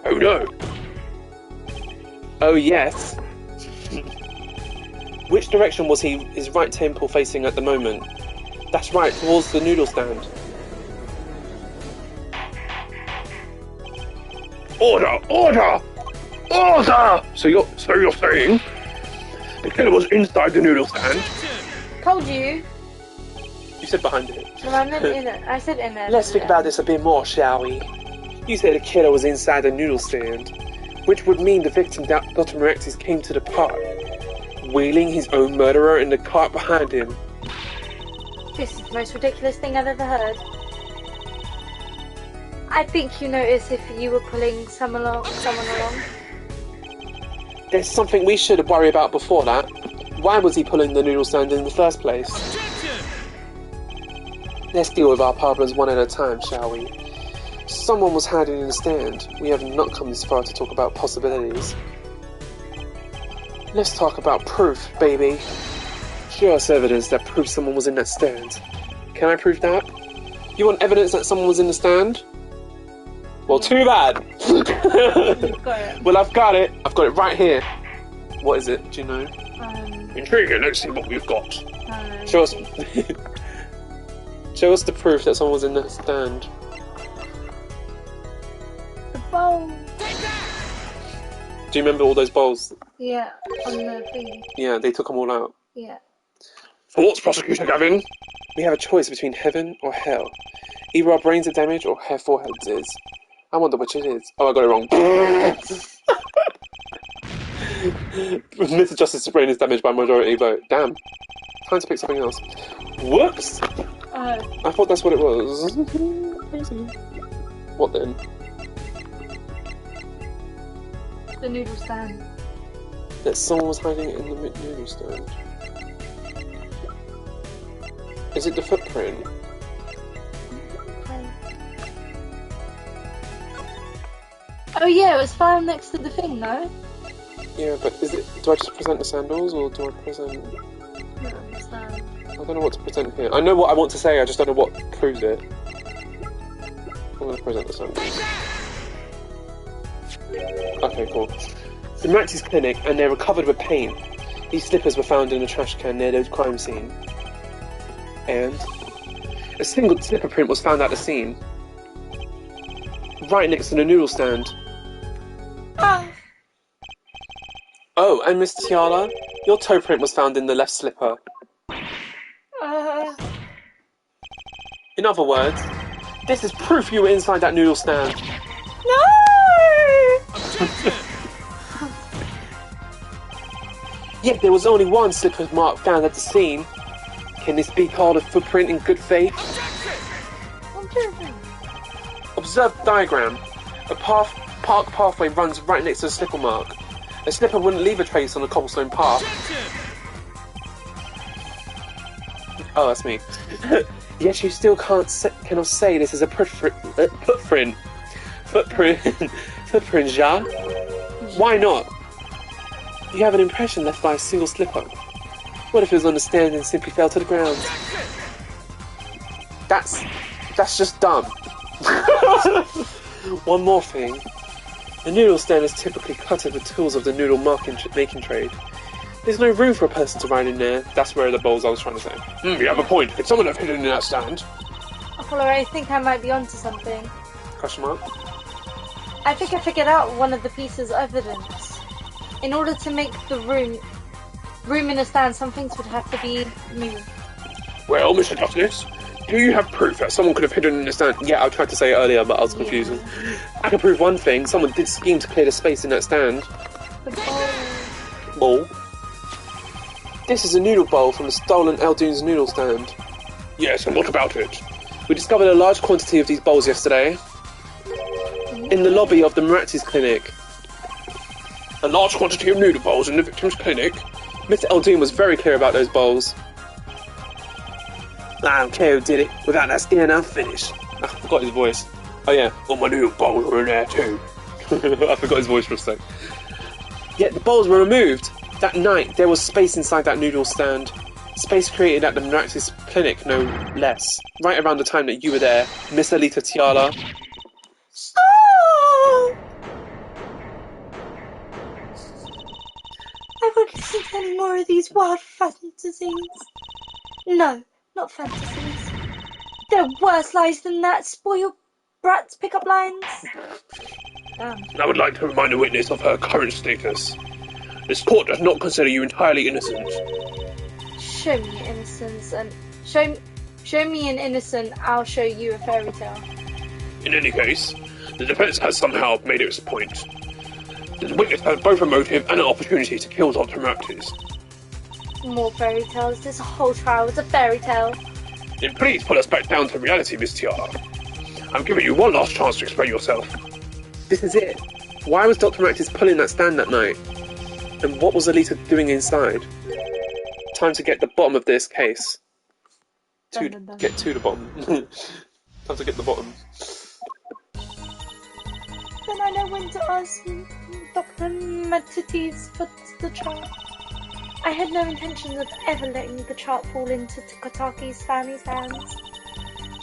Speaker 4: Oh no!
Speaker 1: Oh yes. Which direction was his right temple facing at the moment? That's right, towards the noodle stand.
Speaker 4: Order! Order! Order! So you're saying the killer was inside the noodle stand?
Speaker 2: Told you.
Speaker 1: You said behind it.
Speaker 2: No, I meant in it. I said in there.
Speaker 1: Let's think about this a bit more, shall we? You said the killer was inside the noodle stand, which would mean the victim, Dr. Marexis, came to the park, wheeling his own murderer in the cart behind him.
Speaker 2: This is the most ridiculous thing I've ever heard. I think you notice if you were pulling someone along.
Speaker 1: There's something we should worry about before that. Why was he pulling the noodle stand in the first place?
Speaker 3: Objection!
Speaker 1: Let's deal with our problems one at a time, shall we? Someone was hiding in the stand. We have not come this far to talk about possibilities. Let's talk about proof, baby. Show us evidence that proves someone was in that stand. Can I prove that? You want evidence that someone was in the stand? Well, too bad.
Speaker 2: You've got it.
Speaker 1: Well, I've got it. I've got it right here. What is it? Do you know?
Speaker 4: Intriguing, let's see what we've got.
Speaker 1: Show us. Show us the proof that someone was in the stand.
Speaker 2: The bowl.
Speaker 3: Take that!
Speaker 1: Do you remember all those bowls?
Speaker 2: Yeah, on the thing.
Speaker 1: Yeah, they took them all out.
Speaker 2: Yeah.
Speaker 4: Thoughts, Prosecutor Gavin?
Speaker 1: We have a choice between heaven or hell. Either our brains are damaged or her foreheads is. I wonder which it is. Oh, I got it wrong. Mr. Justice's brain is damaged by majority vote. Damn. Time to pick something else. Whoops! I thought that's what it was. What then?
Speaker 2: The noodle stand.
Speaker 1: That someone was hiding it in the noodle stand. Is it the footprint?
Speaker 2: Oh yeah, it was found next to the thing, no?
Speaker 1: Yeah, but is it? Do I just present the sandals or do I present?
Speaker 2: I don't understand.
Speaker 1: I don't know what to present here. I know what I want to say, I just don't know what proves it. I'm going to present the sandals. Okay, cool. The Max's clinic, and they're recovered with pain. These slippers were found in a trash can near the crime scene. And a single slipper print was found at the scene, right next to the noodle stand. Oh, and Miss Tiala, your toe print was found in the left slipper. In other words, this is proof you were inside that noodle stand.
Speaker 2: No!
Speaker 1: Yet there was only one slipper mark found at the scene. Can this be called a footprint in good faith? Observe the diagram. A park pathway runs right next to the slipper mark. A slipper wouldn't leave a trace on a cobblestone path. Oh, that's me. Yet you still cannot say this is a footprint. Footprint, ja? Why not? You have an impression left by a single slipper. What if it was on the stand and simply fell to the ground? That's just dumb. One more thing. The noodle stand is typically cluttered with tools of the noodle making trade. There's no room for a person to ride in there. That's where the bowls I was trying to say.
Speaker 4: You have a point. Could someone have hidden in that stand?
Speaker 2: Apollo, I think I might be onto something.
Speaker 1: Question mark?
Speaker 2: I think I figured out one of the pieces of evidence. In order to make the room in a stand, some things would have to be moved.
Speaker 4: Well, Mr. Justice, do you have proof that someone could have hidden in the stand?
Speaker 1: Yeah, I tried to say it earlier, but I was confusing. I can prove one thing. Someone did scheme to clear the space in that stand.
Speaker 2: The bowl.
Speaker 1: Bowl? This is a noodle bowl from the stolen Eldoon's noodle stand.
Speaker 4: Yes, and what about it?
Speaker 1: We discovered a large quantity of these bowls yesterday in the lobby of the Maratz's clinic.
Speaker 4: A large quantity of noodle bowls in the victim's clinic?
Speaker 1: Mr. Eldoon was very clear about those bowls. I don't care who did it. Without that skin, I'm finished. I forgot his voice. Oh yeah.
Speaker 4: All my noodle bowls were in there too.
Speaker 1: I forgot his voice for a sec. Yet the bowls were removed. That night, there was space inside that noodle stand. Space created at the Maratz's clinic, no less. Right around the time that you were there, Miss Alita Tiala.
Speaker 2: Oh! I won't listen to any more of these wild fantasies. No, not fantasies. There are worse lies than that. Spoiled brats pick-up lines.
Speaker 4: I would like to remind the witness of her current status. This court does not consider you entirely innocent.
Speaker 2: Show me your innocence, and show me an innocent. I'll show you a fairy tale.
Speaker 4: In any case, the defense has somehow made its point. The witness has both a motive and an opportunity to kill Dr. Maratzes.
Speaker 2: More fairy tales. This whole trial was a fairy tale.
Speaker 4: Then please pull us back down to reality, Miss Tiara. I'm giving you one last chance to explain yourself.
Speaker 1: This is it. Why was Dr. Maxis pulling that stand that night? And what was Alita doing inside? Time to get the bottom of this case.
Speaker 2: Dun, dun, dun.
Speaker 1: Get to the bottom. Time to get the bottom.
Speaker 2: Then I know when to ask Dr. Matites for the chart. I had no intention of ever letting the chart fall into Kataki's family's hands.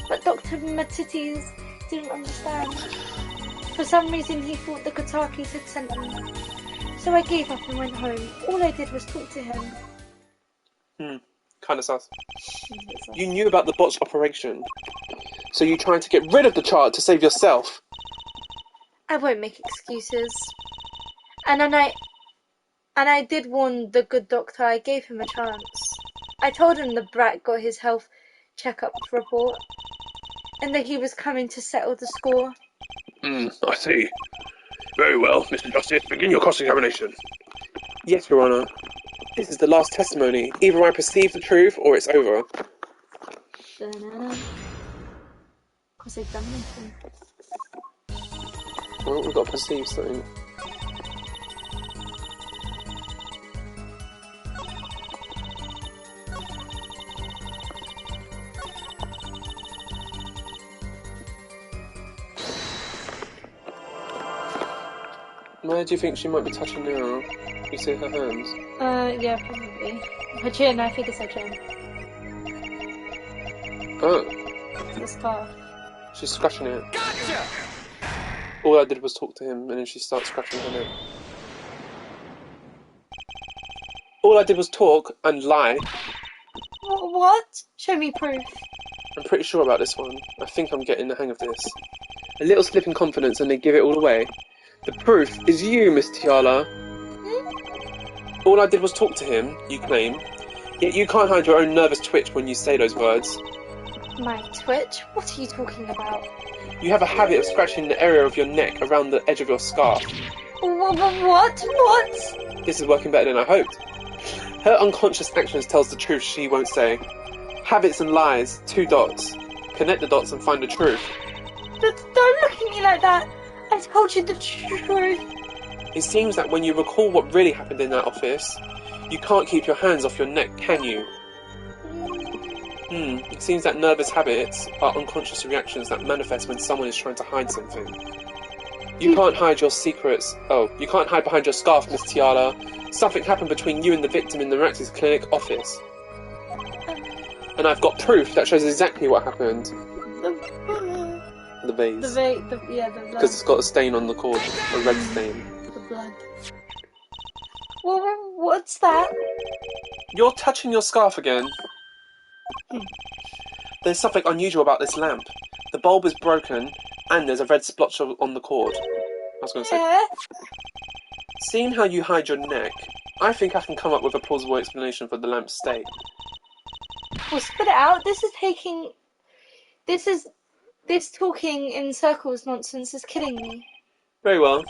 Speaker 2: But Dr. Matites didn't understand. For some reason he thought the Katakis had sent me. So I gave up and went home. All I did was talk to him.
Speaker 1: Kinda sus. You knew about the botched operation. So you tried to get rid of the chart to save yourself.
Speaker 2: I won't make excuses. And I did warn the good doctor. I gave him a chance. I told him the brat got his health checkup report and that he was coming to settle the score.
Speaker 4: I see. Very well, Mr. Justice, begin your cross-examination.
Speaker 1: Yes, Your Honor. This is the last testimony. Either I perceive the truth or it's over.
Speaker 2: Cross-examination.
Speaker 1: Well, we've got to perceive something. Where do you think she might be touching now? You see her hands?
Speaker 2: Yeah, probably. Her chin, I think it's her chin.
Speaker 1: Oh,
Speaker 2: It's the scarf.
Speaker 1: she's scratching it.
Speaker 3: Gotcha!
Speaker 1: All I did was talk to him, and then she starts scratching her neck. All I did was talk and lie.
Speaker 2: What? Show me proof.
Speaker 1: I'm pretty sure about this one. I think I'm getting the hang of this. A little slip in confidence and they give it all away. The proof is you, Miss Tiala. All I did was talk to him, you claim. Yet you can't hide your own nervous twitch when you say those words.
Speaker 2: My twitch? What are you talking about?
Speaker 1: You have a habit of scratching the area of your neck around the edge of your scarf.
Speaker 2: What?
Speaker 1: This is working better than I hoped. Her unconscious actions tells the truth she won't say. Habits and lies, 2 dots. Connect the dots and find the truth.
Speaker 2: Don't look at me like that. I told you the truth.
Speaker 1: It seems that when you recall what really happened in that office, you can't keep your hands off your neck, can you? It seems that nervous habits are unconscious reactions that manifest when someone is trying to hide something. You can't hide your secrets. Oh, you can't hide behind your scarf, Miss Tiala. Something happened between you and the victim in the Maxis Clinic office. And I've got proof that shows exactly what happened. The vase.
Speaker 2: The blood.
Speaker 1: Because it's got a stain on the cord, a red stain.
Speaker 2: The blood. Well, what's that?
Speaker 1: You're touching your scarf again. There's something unusual about this lamp. The bulb is broken, and there's a red splotch on the cord. I was going to say.
Speaker 2: Yeah?
Speaker 1: Seeing how you hide your neck, I think I can come up with a plausible explanation for the lamp's state.
Speaker 2: Well, spit it out. This talking in circles nonsense is killing me.
Speaker 1: Very well.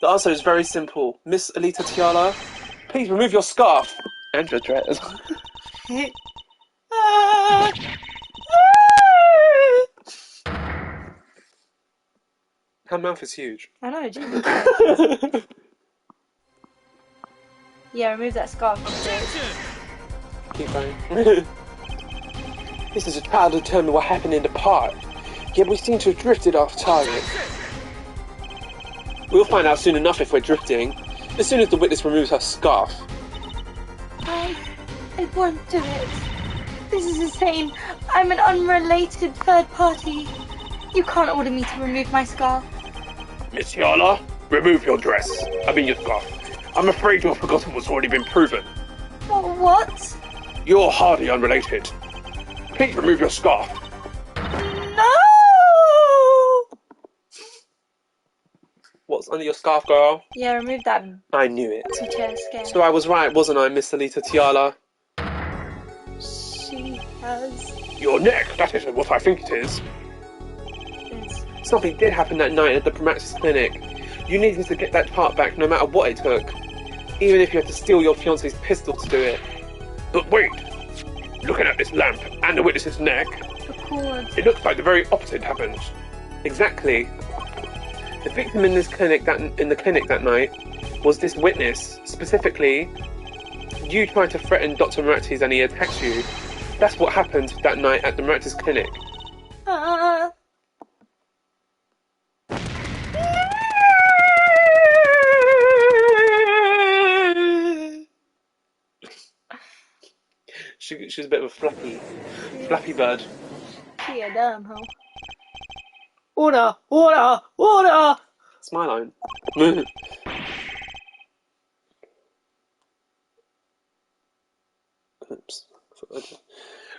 Speaker 1: The answer is very simple. Miss Alita Tiala, please remove your scarf. And your dress. Her mouth is huge.
Speaker 2: I know, Jesus. Yeah, remove that scarf.
Speaker 1: Keep going. This is a trial to determine what happened in the park. Yet we seem to have drifted off target. We'll find out soon enough if we're drifting. As soon as the witness removes her scarf.
Speaker 2: I won't do it. This is insane. I'm an unrelated third party. You can't order me to remove my scarf.
Speaker 4: Miss Tiala, remove your dress. I mean your scarf. I'm afraid you have forgotten what's already been proven.
Speaker 2: What?
Speaker 4: You're hardly unrelated. Please remove your scarf.
Speaker 2: No!
Speaker 1: What's under your scarf, girl?
Speaker 2: Yeah, remove that
Speaker 1: I knew it.
Speaker 2: chair scare.
Speaker 1: So I was right, wasn't I, Miss Alita Tiala?
Speaker 2: She has
Speaker 4: Your neck, that isn't what I think it is.
Speaker 2: this.
Speaker 1: Something did happen that night at the Maxis Clinic. You needed to get that part back no matter what it took. Even if you had to steal your fiancé's pistol to do it.
Speaker 4: But wait, looking at this lamp and the witness's neck,
Speaker 2: The cord.
Speaker 4: it looks like the very opposite happened.
Speaker 1: Exactly. The victim in the clinic that night was this witness. Specifically, you tried to threaten Dr. Maratis and he attacked you. That's what happened that night at the Maratis clinic. She's a bit of a flappy bird.
Speaker 2: Yeah, damn, huh? Order! Order! Order!
Speaker 1: It's my line. Oops.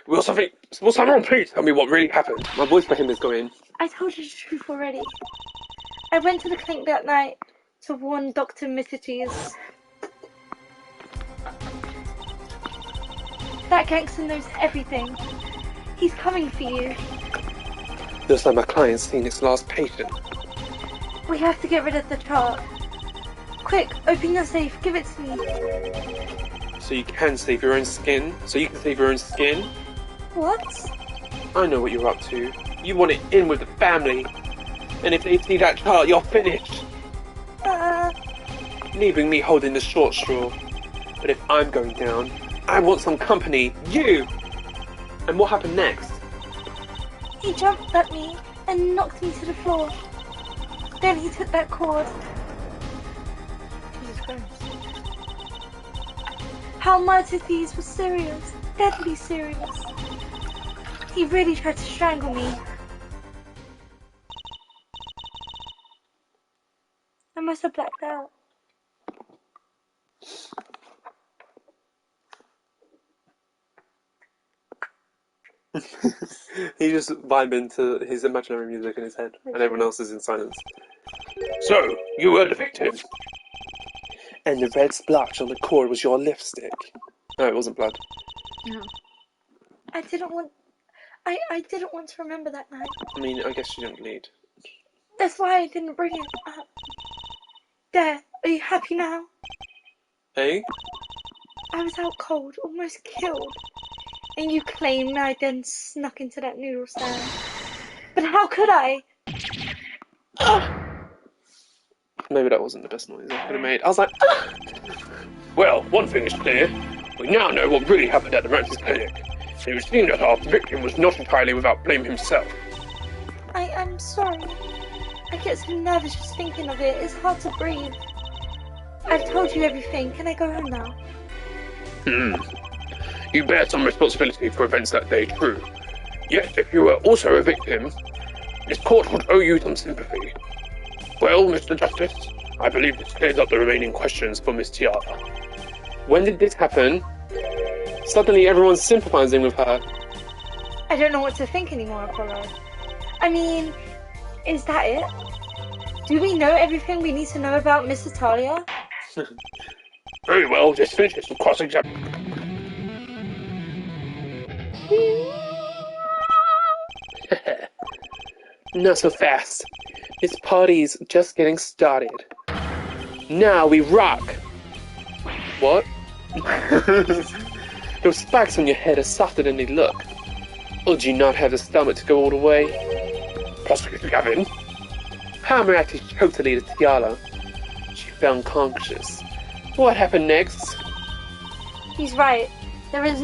Speaker 1: Will someone please tell me what really happened? My voice for him is going.
Speaker 2: I told you the truth already. I went to the clinic that night to warn Dr. Mithridates. That gangster knows everything. He's coming for you.
Speaker 1: Looks like my client's seen its last patient.
Speaker 2: We have to get rid of the chart. Quick, open your safe, give it to me.
Speaker 1: So you can save your own skin? So you can save your own skin?
Speaker 2: What?
Speaker 1: I know what you're up to. You want it in with the family. And if they see that chart, you're finished. Leaving me holding the short straw. But if I'm going down, I want some company. You! And what happened next?
Speaker 2: He jumped at me and knocked me to the floor. Then he took that cord. Jesus Christ. How Mithridates was serious. Deadly serious. He really tried to strangle me. I must have blacked out.
Speaker 1: He just vibing to his imaginary music in his head, and everyone else is in silence.
Speaker 4: So, you were the victim.
Speaker 1: And the red splotch on the cord was your lipstick. No, it wasn't blood.
Speaker 2: No. I didn't want to remember that night.
Speaker 1: I mean, I guess you didn't bleed.
Speaker 2: That's why I didn't bring it up. There, are you happy now?
Speaker 1: Eh?
Speaker 2: I was out cold, almost killed. And you claim I then snuck into that noodle stand. But how could I?
Speaker 1: Maybe that wasn't the best noise I could have made. I was like,
Speaker 4: Well, one thing is clear. We now know what really happened at the Maratis clinic. It would seem that our victim was not entirely without blame himself.
Speaker 2: I'm sorry. I get so nervous just thinking of it. It's hard to breathe. I've told you everything. Can I go home now?
Speaker 4: You bear some responsibility for events that day, true. Yet, if you were also a victim, this court would owe you some sympathy. Well, Mr. Justice, I believe this clears up the remaining questions for Miss Tiara.
Speaker 1: when did this happen? Suddenly everyone's sympathizing with her.
Speaker 2: I don't know what to think anymore, Apollo. I mean, is that it? Do we know everything we need to know about Miss Italia?
Speaker 4: Very well, just finish this with cross-examination.
Speaker 1: Not so fast. This party's just getting started. Now we rock! What? Those spikes on your head are softer than they look. Or do you not have the stomach to go all the way?
Speaker 4: Prosecutor Gavin.
Speaker 1: Palmer actually choked Alita Tiala. She fell unconscious. What happened next?
Speaker 2: He's right. There is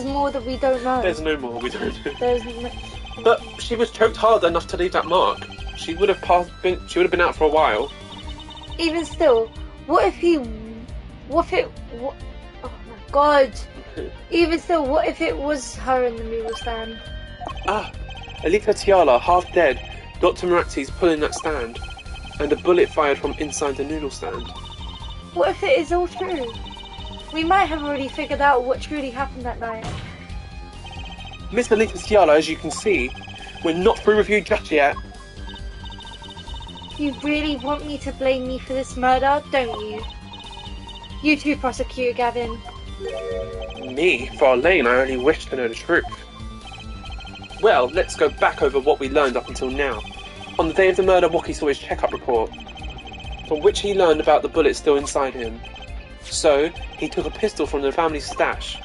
Speaker 2: more that we don't know.
Speaker 1: There's no more, we don't know.
Speaker 2: There's no...
Speaker 1: But she was choked hard enough to leave that mark. She would have been out for a while.
Speaker 2: Even still, what if oh my god. Even still, what if it was her in the noodle stand?
Speaker 1: Ah, Alita Tiala, half dead, Dr. Maratis pulling that stand, and a bullet fired from inside the noodle stand.
Speaker 2: What if it is all true? We might have already figured out what truly happened that night.
Speaker 1: Miss Alita Tiala, as you can see, we're not through with you just yet.
Speaker 2: You really want me to blame me for this murder, don't you? You too, Prosecutor Gavin.
Speaker 1: Me? For Elaine, I only wish to know the truth. Well, let's go back over what we learned up until now. On the day of the murder, Wookie saw his checkup report, from which he learned about the bullet still inside him. So, he took a pistol from the family stash,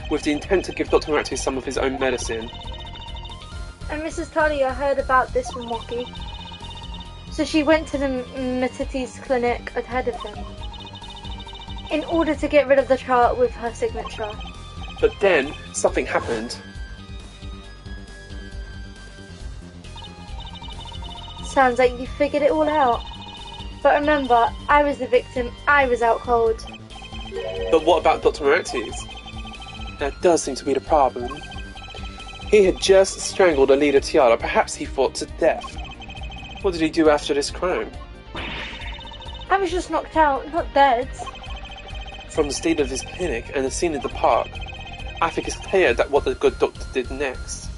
Speaker 1: with the intent to give Dr. Maratis some of his own medicine.
Speaker 2: And Mrs. Talia heard about this from Woki. So she went to the Matiti's clinic ahead of him in order to get rid of the chart with her signature.
Speaker 1: But then something happened.
Speaker 2: Sounds like you figured it all out. But remember, I was the victim, I was out cold.
Speaker 1: But what about Dr. Maratis? That does seem to be the problem. He had just strangled Alida Tiara. Perhaps he fought to death. What did he do after this crime?
Speaker 2: I was just knocked out, not dead.
Speaker 1: From the state of his clinic and the scene in the park, I think it's clear that what the good doctor did next.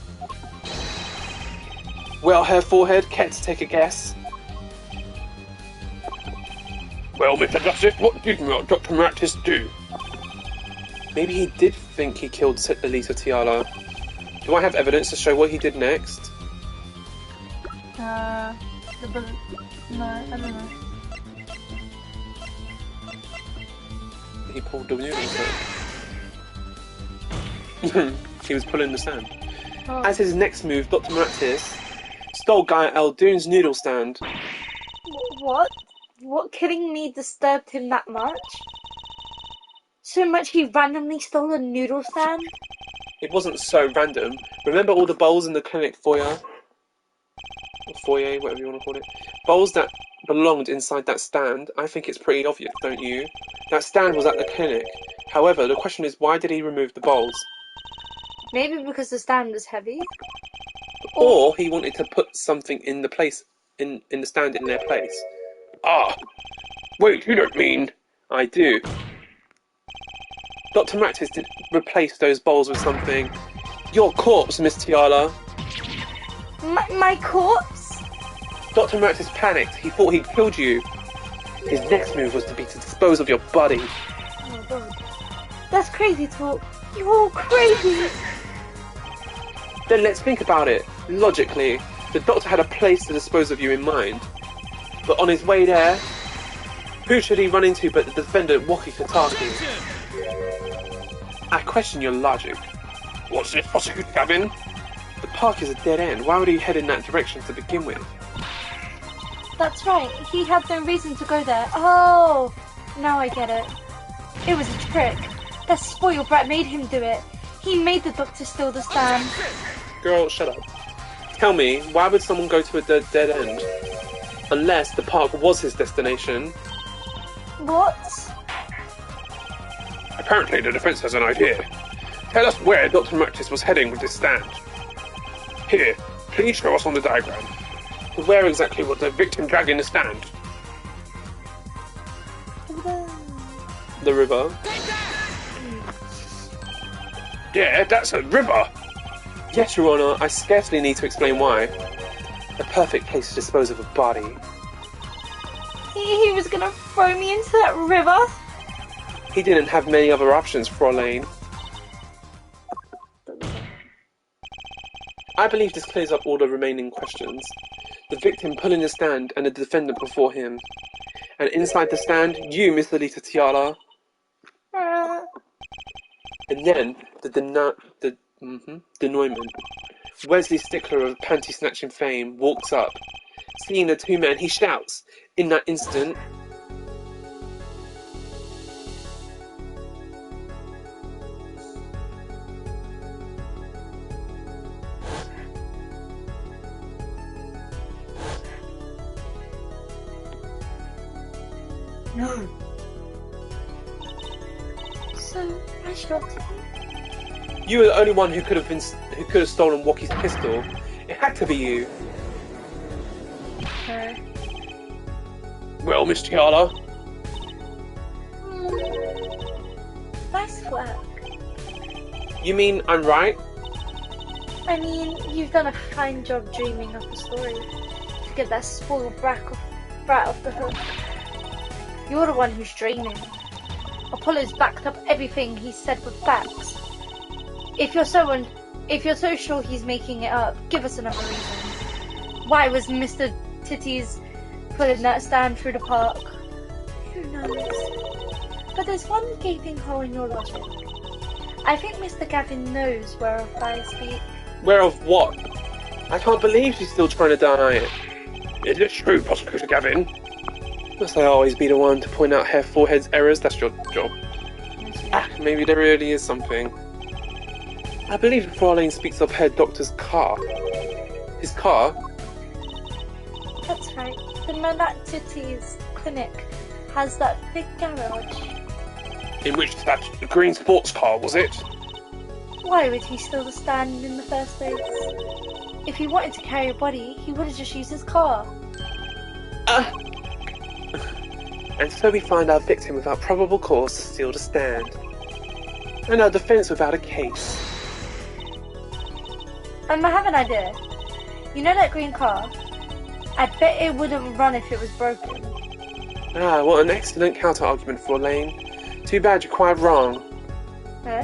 Speaker 1: Well, Herr Forehead, care to take a guess?
Speaker 4: Well, Mr. Justice, what did Dr. Maratis do?
Speaker 1: Maybe he did think he killed Alida Tiara. Do I have evidence to show what he did next?
Speaker 2: No, I don't know.
Speaker 1: He pulled the noodle stand. He was pulling the sand.
Speaker 2: Oh.
Speaker 1: As his next move, Dr. Maratis stole Guy Eldoon's noodle stand.
Speaker 2: What? What killing me disturbed him that much? So much he randomly stole a noodle stand?
Speaker 1: It wasn't so random. Remember all the bowls in the clinic foyer? Or foyer, whatever you want to call it. Bowls that belonged inside that stand. I think it's pretty obvious, don't you? That stand was at the clinic. However, the question is, why did he remove the bowls?
Speaker 2: Maybe because the stand was heavy?
Speaker 1: Or he wanted to put something in the place, in the stand in their place.
Speaker 4: Ah! Wait, you don't mean...
Speaker 1: I do. Dr. Maratis did replace those bowls with something. Your corpse, Miss Tiala.
Speaker 2: My corpse?
Speaker 1: Dr. Maratis panicked. He thought he'd killed you. His next move was to dispose of your body.
Speaker 2: Oh my god. That's crazy talk. You're all crazy.
Speaker 1: Then let's think about it. Logically, the doctor had a place to dispose of you in mind. But on his way there, who should he run into but the defendant Woki Kataki? I question your logic.
Speaker 4: What's this, Prosecutor Gavin?
Speaker 1: The park is a dead end. Why would he head in that direction to begin with?
Speaker 2: That's right. He had no reason to go there. Oh, now I get it. It was a trick. That spoiled brat made him do it. He made the doctor steal the stand.
Speaker 1: Girl, shut up. Tell me, why would someone go to a dead end? Unless the park was his destination.
Speaker 2: What?
Speaker 4: Apparently the defense has an idea. Tell us where Dr. Maratis was heading with this stand. Here, please show us on the diagram. Where exactly was the victim dragging the stand?
Speaker 1: The river.
Speaker 4: Yeah, that's a river!
Speaker 1: Yes, Your Honour, I scarcely need to explain why. The perfect place to dispose of a body.
Speaker 2: He was gonna throw me into that river?
Speaker 1: He didn't have many other options, Fraulein. I believe this clears up all the remaining questions. The victim pulling the stand and the defendant before him. And inside the stand, you, Miss Alida Tiara. And then, the Neumann, Wesley Stickler of panty-snatching fame, walks up. Seeing the two men, he shouts. In that instant...
Speaker 2: No. So, I shot him.
Speaker 1: You were the only one who could have stolen Woki's pistol. It had to be you.
Speaker 4: Well, Miss Tiala?
Speaker 2: Nice work.
Speaker 1: You mean I'm right?
Speaker 2: I mean, you've done a fine job dreaming up a story to get that spoiled brat off the hook. You're the one who's dreaming. Apollo's backed up everything he said with facts. If you're so sure he's making it up, give us another reason. Why was Mr. Titties pulling that stand through the park? Who knows? But there's one gaping hole in your logic. I think Mr. Gavin knows whereof I speak.
Speaker 1: Whereof what? I can't believe she's still trying to deny it.
Speaker 4: Is it true, Prosecutor Gavin?
Speaker 1: Must I always be the one to point out Herr Forehead's errors? That's your job. Maybe there really is something. I believe Fraulein speaks of Herr Doctor's car. His car?
Speaker 2: That's right. The Manactites clinic has that big garage.
Speaker 4: In which that green sports car, was it?
Speaker 2: Why would he steal the stand in the first place? If he wanted to carry a body, he would have just used his car.
Speaker 1: And so we find our victim without probable cause to steal the stand. And our defense without a case.
Speaker 2: I have an idea. You know that green car? I bet it wouldn't run if it was broken.
Speaker 1: Ah, what an excellent counter-argument, Fraulein. Too bad you're quite wrong.
Speaker 2: Huh?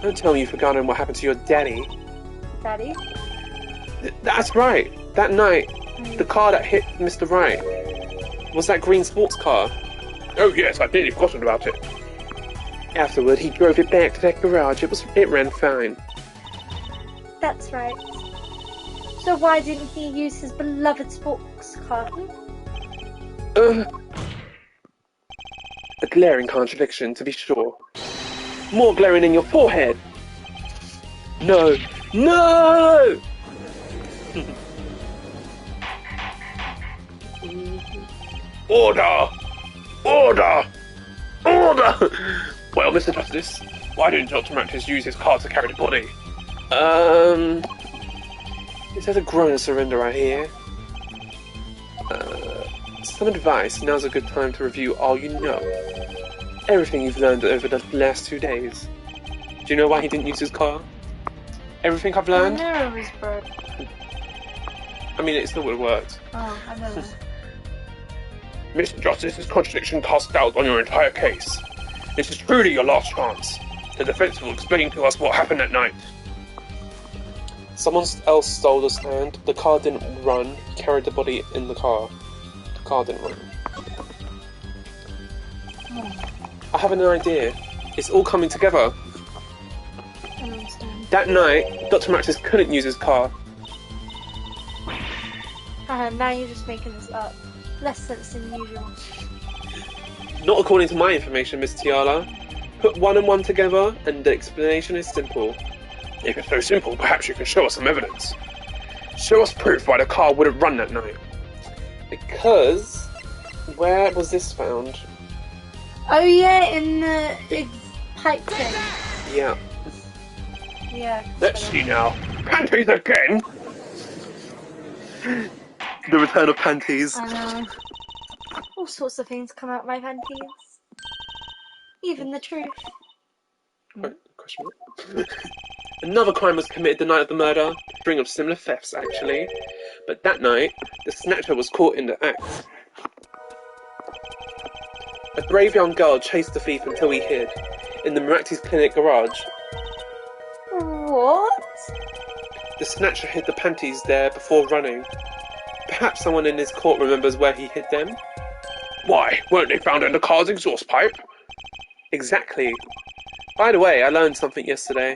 Speaker 1: Don't tell me you've forgotten what happened to your daddy.
Speaker 2: Daddy?
Speaker 1: That's right. That night, the car that hit Mr. Wright was that green sports car.
Speaker 4: Oh yes, I'd nearly forgotten about it.
Speaker 1: Afterward, he drove it back to that garage. It ran fine.
Speaker 2: That's right. So why didn't he use his beloved sports car?
Speaker 1: A glaring contradiction, to be sure. More glaring than your forehead. No. No!
Speaker 4: Order! Order! Order! Well, Mr. Justice, why didn't Dr. Mantis use his car to carry the body?
Speaker 1: It says a grown surrender right here. Some advice. Now's a good time to review all you know. Everything you've learned over the last 2 days. Do you know why he didn't use his car? Everything I've
Speaker 2: The
Speaker 1: learned?
Speaker 2: mirror was broken.
Speaker 1: I mean, it still would have worked.
Speaker 2: Oh, I know.
Speaker 4: Mr. Justice's contradiction casts doubt on your entire case. This is truly your last chance. The defense will explain to us what happened that night.
Speaker 1: Someone else stole the stand. The car didn't run. He carried the body in the car. The car didn't run. I have an idea. It's all coming together.
Speaker 2: I don't understand.
Speaker 1: That night, Dr. Maxis couldn't use his car.
Speaker 2: Now you're just making this up. Less sense than usual.
Speaker 1: Not according to my information, Miss Tiala. Put one and one together, and the explanation is simple.
Speaker 4: If it's so simple, perhaps you can show us some evidence. Show us proof why the car wouldn't run that night.
Speaker 1: Because... where was this found?
Speaker 2: Oh yeah, in the pipe thing.
Speaker 1: Yeah.
Speaker 2: Yeah.
Speaker 4: Let's see now. Panties again?
Speaker 1: The return of panties.
Speaker 2: I know. All sorts of things come out my panties. Even the truth.
Speaker 1: Question mark. Another crime was committed the night of the murder. A string of similar thefts, actually. But that night, the snatcher was caught in the act. A brave young girl chased the thief until he hid in the Maractes Clinic garage.
Speaker 2: What?
Speaker 1: The snatcher hid the panties there before running. Perhaps someone in his court remembers where he hid them?
Speaker 4: Why, weren't they found in the car's exhaust pipe?
Speaker 1: Exactly. By the way, I learned something yesterday.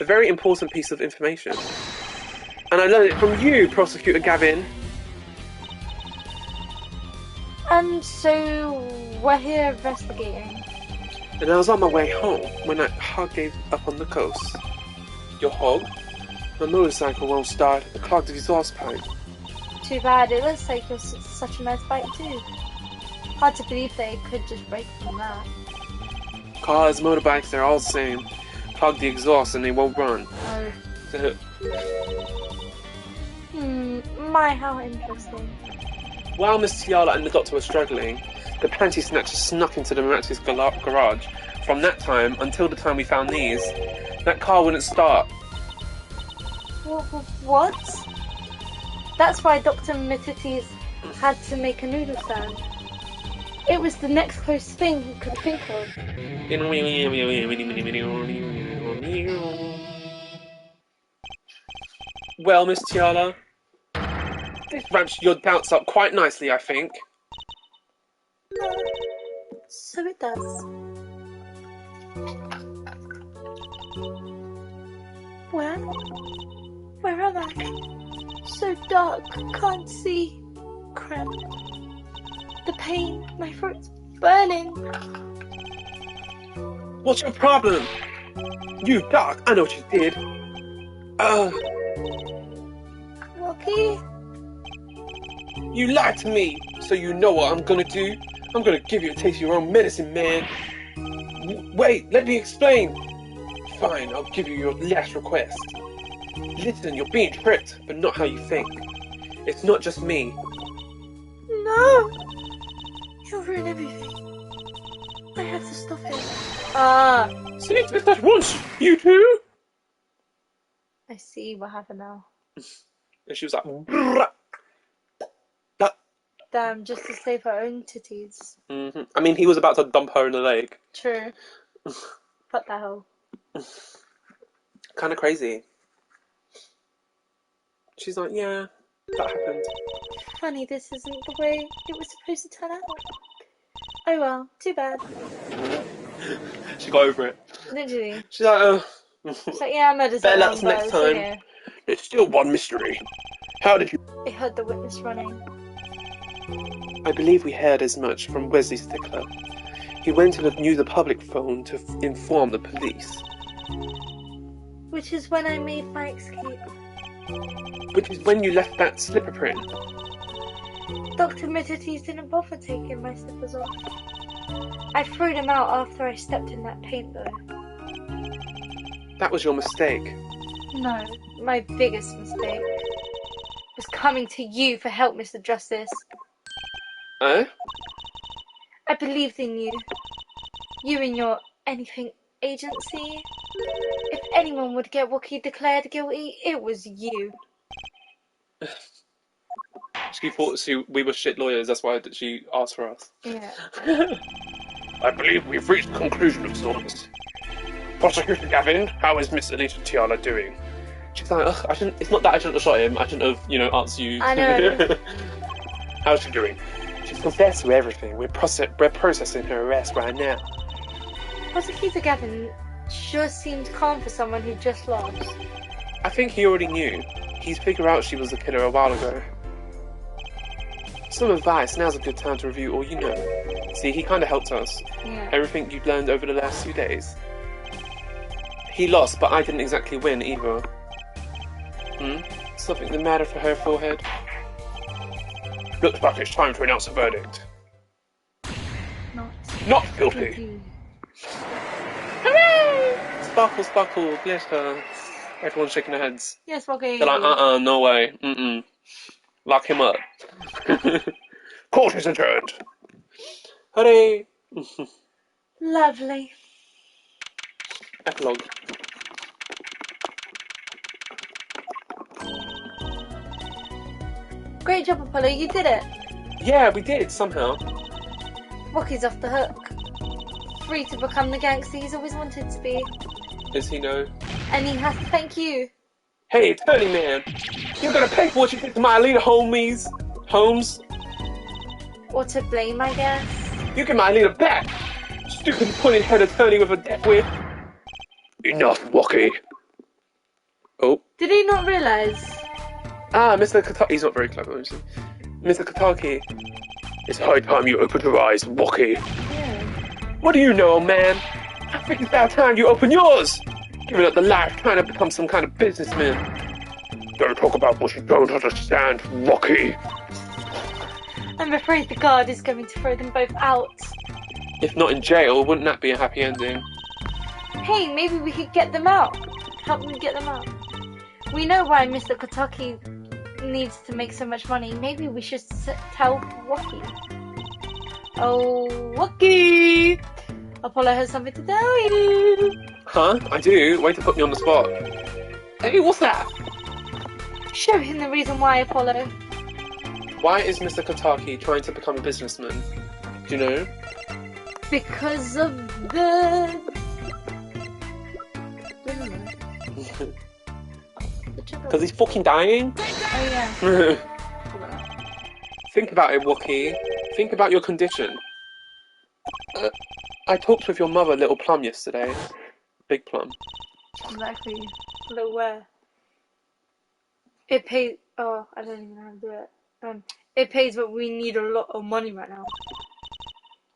Speaker 1: A very important piece of information. And I learned it from you, Prosecutor Gavin.
Speaker 2: And so we're here investigating.
Speaker 1: And I was on my way home when that hog gave up on the coast. Your hog? My motorcycle won't start. It clogged the exhaust pipe.
Speaker 2: Too bad. It looks like you're such a nice bike too. Hard to believe they could just break from that.
Speaker 1: Cars, motorbikes, they're all the same. Clog the exhaust and they won't run.
Speaker 2: Oh. My, how interesting.
Speaker 1: While Miss Tiala and the doctor were struggling, the panty snatcher snuck into the Maractes garage. From that time until the time we found these, that car wouldn't start.
Speaker 2: What? That's why Dr. Metitis had to make a noodle stand. It was the next closest thing he could think of.
Speaker 1: Well, Miss Tiala, this ramps your doubts up quite nicely, I think.
Speaker 2: So it does. Well, Where am I? So dark, can't see. Cramp. The pain, my throat's burning.
Speaker 1: What's your problem? You, Doc, I know what you did.
Speaker 2: Rocky?
Speaker 1: You lied to me, so you know what I'm gonna do? I'm gonna give you a taste of your own medicine, man. Wait, let me explain. Fine, I'll give you your last request. Listen, you're being tricked, but not how you think. It's not just me.
Speaker 2: No! You'll ruin everything. I have to stop it.
Speaker 1: See, just that once, you too?
Speaker 2: I see what happened now.
Speaker 1: And she was like, "Brrrr."
Speaker 2: Damn, just to save her own titties.
Speaker 1: Mm-hmm. I mean, he was about to dump her in the lake.
Speaker 2: True. Fuck that hoe.
Speaker 1: Kind of crazy. She's like, yeah, that happened.
Speaker 2: Funny, this isn't the way it was supposed to turn out. Oh well, too bad.
Speaker 1: She got over it.
Speaker 2: Literally.
Speaker 1: She's like, oh.
Speaker 2: It's like, yeah, I murdered
Speaker 1: Better
Speaker 2: someone,
Speaker 1: luck
Speaker 2: but
Speaker 1: next
Speaker 2: it's
Speaker 1: time.
Speaker 2: okay.
Speaker 4: There's still one mystery. How did you...
Speaker 2: I heard the witness running.
Speaker 1: I believe we heard as much from Wesley Stickler. He went to the public phone to inform the police.
Speaker 2: Which is when I made my escape.
Speaker 1: Which is when you left that slipper print.
Speaker 2: Dr. Mitatis didn't bother taking my slippers off. I threw them out after I stepped in that paint though.
Speaker 1: That was your mistake.
Speaker 2: No, my biggest mistake was coming to you for help, Mr. Justice.
Speaker 1: Eh?
Speaker 2: I believed in you. You and your anything agency. If anyone would get Wookiee declared guilty, it was you.
Speaker 1: She thought we were shit lawyers, that's why she asked for us.
Speaker 2: Yeah.
Speaker 4: I believe we've reached a conclusion of sorts. Prosecutor Gavin, how is Miss Alicia Tiala doing?
Speaker 1: She's like, ugh, it's not that I shouldn't have shot him, I shouldn't have, asked you.
Speaker 2: I know.
Speaker 4: How's she doing?
Speaker 1: She's confessed to everything. We're processing her arrest right now.
Speaker 2: Prosecutor Gavin sure seemed calm for someone who just lost.
Speaker 1: I think he already knew. He's figured out she was the killer a while ago. Some advice, now's a good time to review all you know. See, he kind of helped us.
Speaker 2: Yeah.
Speaker 1: Everything you've learned over the last few days. He lost, but I didn't exactly win either. Something the matter for her forehead?
Speaker 4: Looks like it's time to announce a verdict. Not guilty.
Speaker 2: Hooray!
Speaker 1: Sparkle, sparkle, glitter. Everyone's shaking their heads.
Speaker 2: Yes, Wookiee.
Speaker 1: They're like, no way. Lock him up.
Speaker 4: Court is adjourned.
Speaker 1: Hooray!
Speaker 2: Lovely.
Speaker 1: Epilogue.
Speaker 2: Great job, Apollo. You did it.
Speaker 1: Yeah, we did, somehow.
Speaker 2: Wookiee's off the hook. Free to become the gangster he's always wanted to be.
Speaker 1: Does he know?
Speaker 2: And he has to thank you.
Speaker 1: Hey, attorney man! You're gonna pay for what you did to my Alita Holmes?
Speaker 2: Or to blame, I guess.
Speaker 1: You get my Alita back! Stupid pointed-head attorney with a death whip!
Speaker 4: Enough, Wookiee.
Speaker 1: Oh.
Speaker 2: Did he not realise?
Speaker 1: Mr. Kataki. He's not very clever, obviously. Mr. Kataki.
Speaker 4: It's high time you opened your eyes, Wookiee.
Speaker 2: Yeah.
Speaker 1: What do you know, man? I think it's about time you open yours! Giving up the life, trying to become some kind of businessman.
Speaker 4: Don't talk about what you don't understand, Wookiee.
Speaker 2: I'm afraid the guard is going to throw them both out.
Speaker 1: If not in jail, wouldn't that be a happy ending?
Speaker 2: Hey, maybe we could get them out. Help them get them out. We know why Mr. Kotaki needs to make so much money. Maybe we should tell Wookiee. Oh, Wookiee! Apollo has something to tell you.
Speaker 1: Huh? I do? Way to put me on the spot. Hey, what's that?
Speaker 2: Show him the reason why, Apollo.
Speaker 1: Why is Mr. Kotaki trying to become a businessman? Do you know?
Speaker 2: Because of the...
Speaker 1: Because he's fucking dying?
Speaker 2: Oh yeah.
Speaker 1: Think about it, Wookiee. Think about your condition. I talked with your mother, Little Plum, yesterday. Big Plum.
Speaker 2: Exactly. Little where? It pays. Oh, I don't even know how to do it. It pays, but we need a lot of money right now.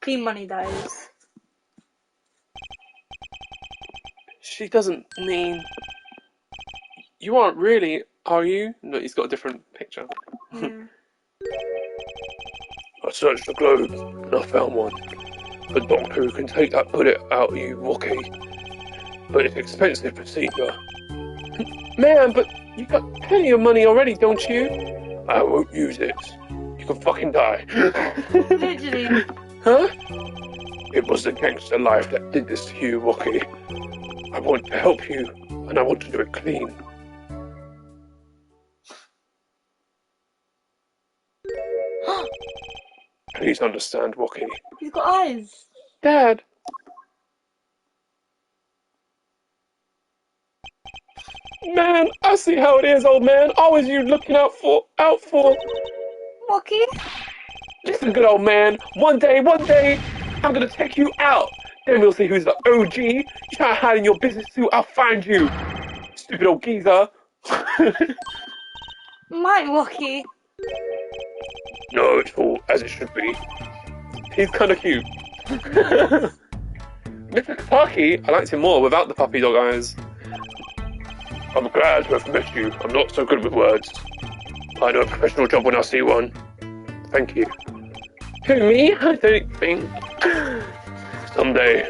Speaker 2: Clean money, that is.
Speaker 1: She doesn't mean... You aren't really, are you? No, he's got a different picture.
Speaker 2: Yeah.
Speaker 4: I searched the globe and I found one. A doctor who can take that bullet out of you, Wookie. But it's expensive procedure.
Speaker 1: Man, but you got plenty of money already, don't you?
Speaker 4: I won't use it. You can fucking die.
Speaker 2: Literally.
Speaker 1: Huh?
Speaker 4: It was the gangster life that did this to you, Wookie. I want to help you, and I want to do it clean. Please understand, Wookie.
Speaker 2: He's got eyes.
Speaker 1: Dad. Man, I see how it is, old man. Always you looking out for...
Speaker 2: Wookie.
Speaker 1: Listen, good old man. One day, I'm gonna take you out. Then we'll see who's the OG. You try to hide in your business suit, I'll find you. Stupid old geezer.
Speaker 2: My Wookie.
Speaker 4: No, it's all as it should be.
Speaker 1: He's kind of cute. Mr. Kataki, I liked him more without the puppy dog eyes.
Speaker 4: I'm glad to have met you. I'm not so good with words. I know a professional job when I see one. Thank you.
Speaker 1: Who, me? I don't think.
Speaker 4: Someday,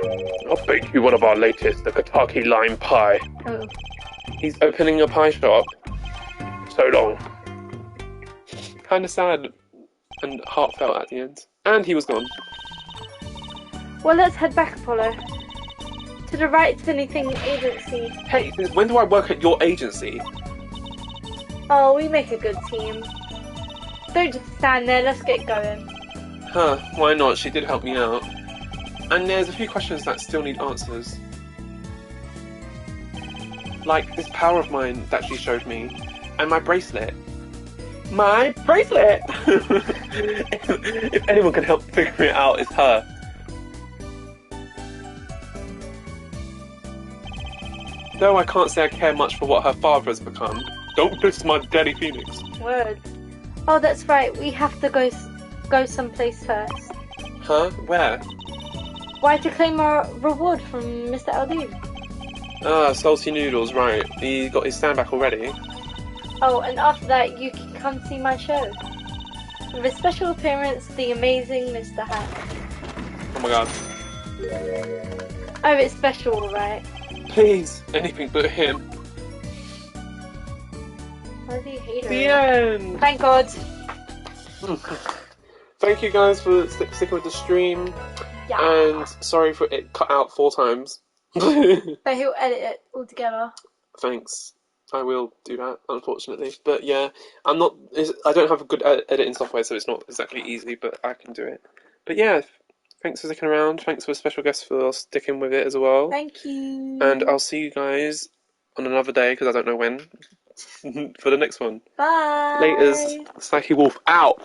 Speaker 4: I'll bake you one of our latest, the Kataki lime pie.
Speaker 2: Oh.
Speaker 1: He's opening a pie shop.
Speaker 4: So long.
Speaker 1: Kind of sad and heartfelt at the end. And he was gone.
Speaker 2: Well, let's head back, Apollo. To the Right to Anything agency.
Speaker 1: Hey, since when do I work at your agency?
Speaker 2: Oh, we make a good team. Don't just stand there, let's get going.
Speaker 1: Huh, why not? She did help me out. And there's a few questions that still need answers. Like this power of mine that she showed me. And my bracelet. My bracelet! If anyone can help figure it out, it's her. Though I can't say I care much for what her father has become. Don't diss my daddy Phoenix.
Speaker 2: Word. Oh, that's right, we have to go someplace first.
Speaker 1: Huh? Where?
Speaker 2: Why, to claim our reward from Mr. Aldine.
Speaker 1: Ah, salty noodles, right. He got his stand back already.
Speaker 2: Oh, and after that, you can come see my show. With a special appearance, the amazing Mr. Hat.
Speaker 1: Oh my god.
Speaker 2: Oh, it's special, alright.
Speaker 1: Please, anything but him.
Speaker 2: Why do you hate her?
Speaker 1: The end!
Speaker 2: Thank God.
Speaker 1: Thank you guys for sticking with the stream.
Speaker 2: Yeah.
Speaker 1: And sorry for it cut out 4 times.
Speaker 2: But he'll edit it all together.
Speaker 1: Thanks. I will do that, unfortunately. But yeah, I don't have a good editing software, so it's not exactly easy, but I can do it. But yeah, thanks for sticking around. Thanks for special guests for sticking with it as well.
Speaker 2: Thank you.
Speaker 1: And I'll see you guys on another day, because I don't know when, for the next one.
Speaker 2: Bye.
Speaker 1: Laters. Psyche Wolf out.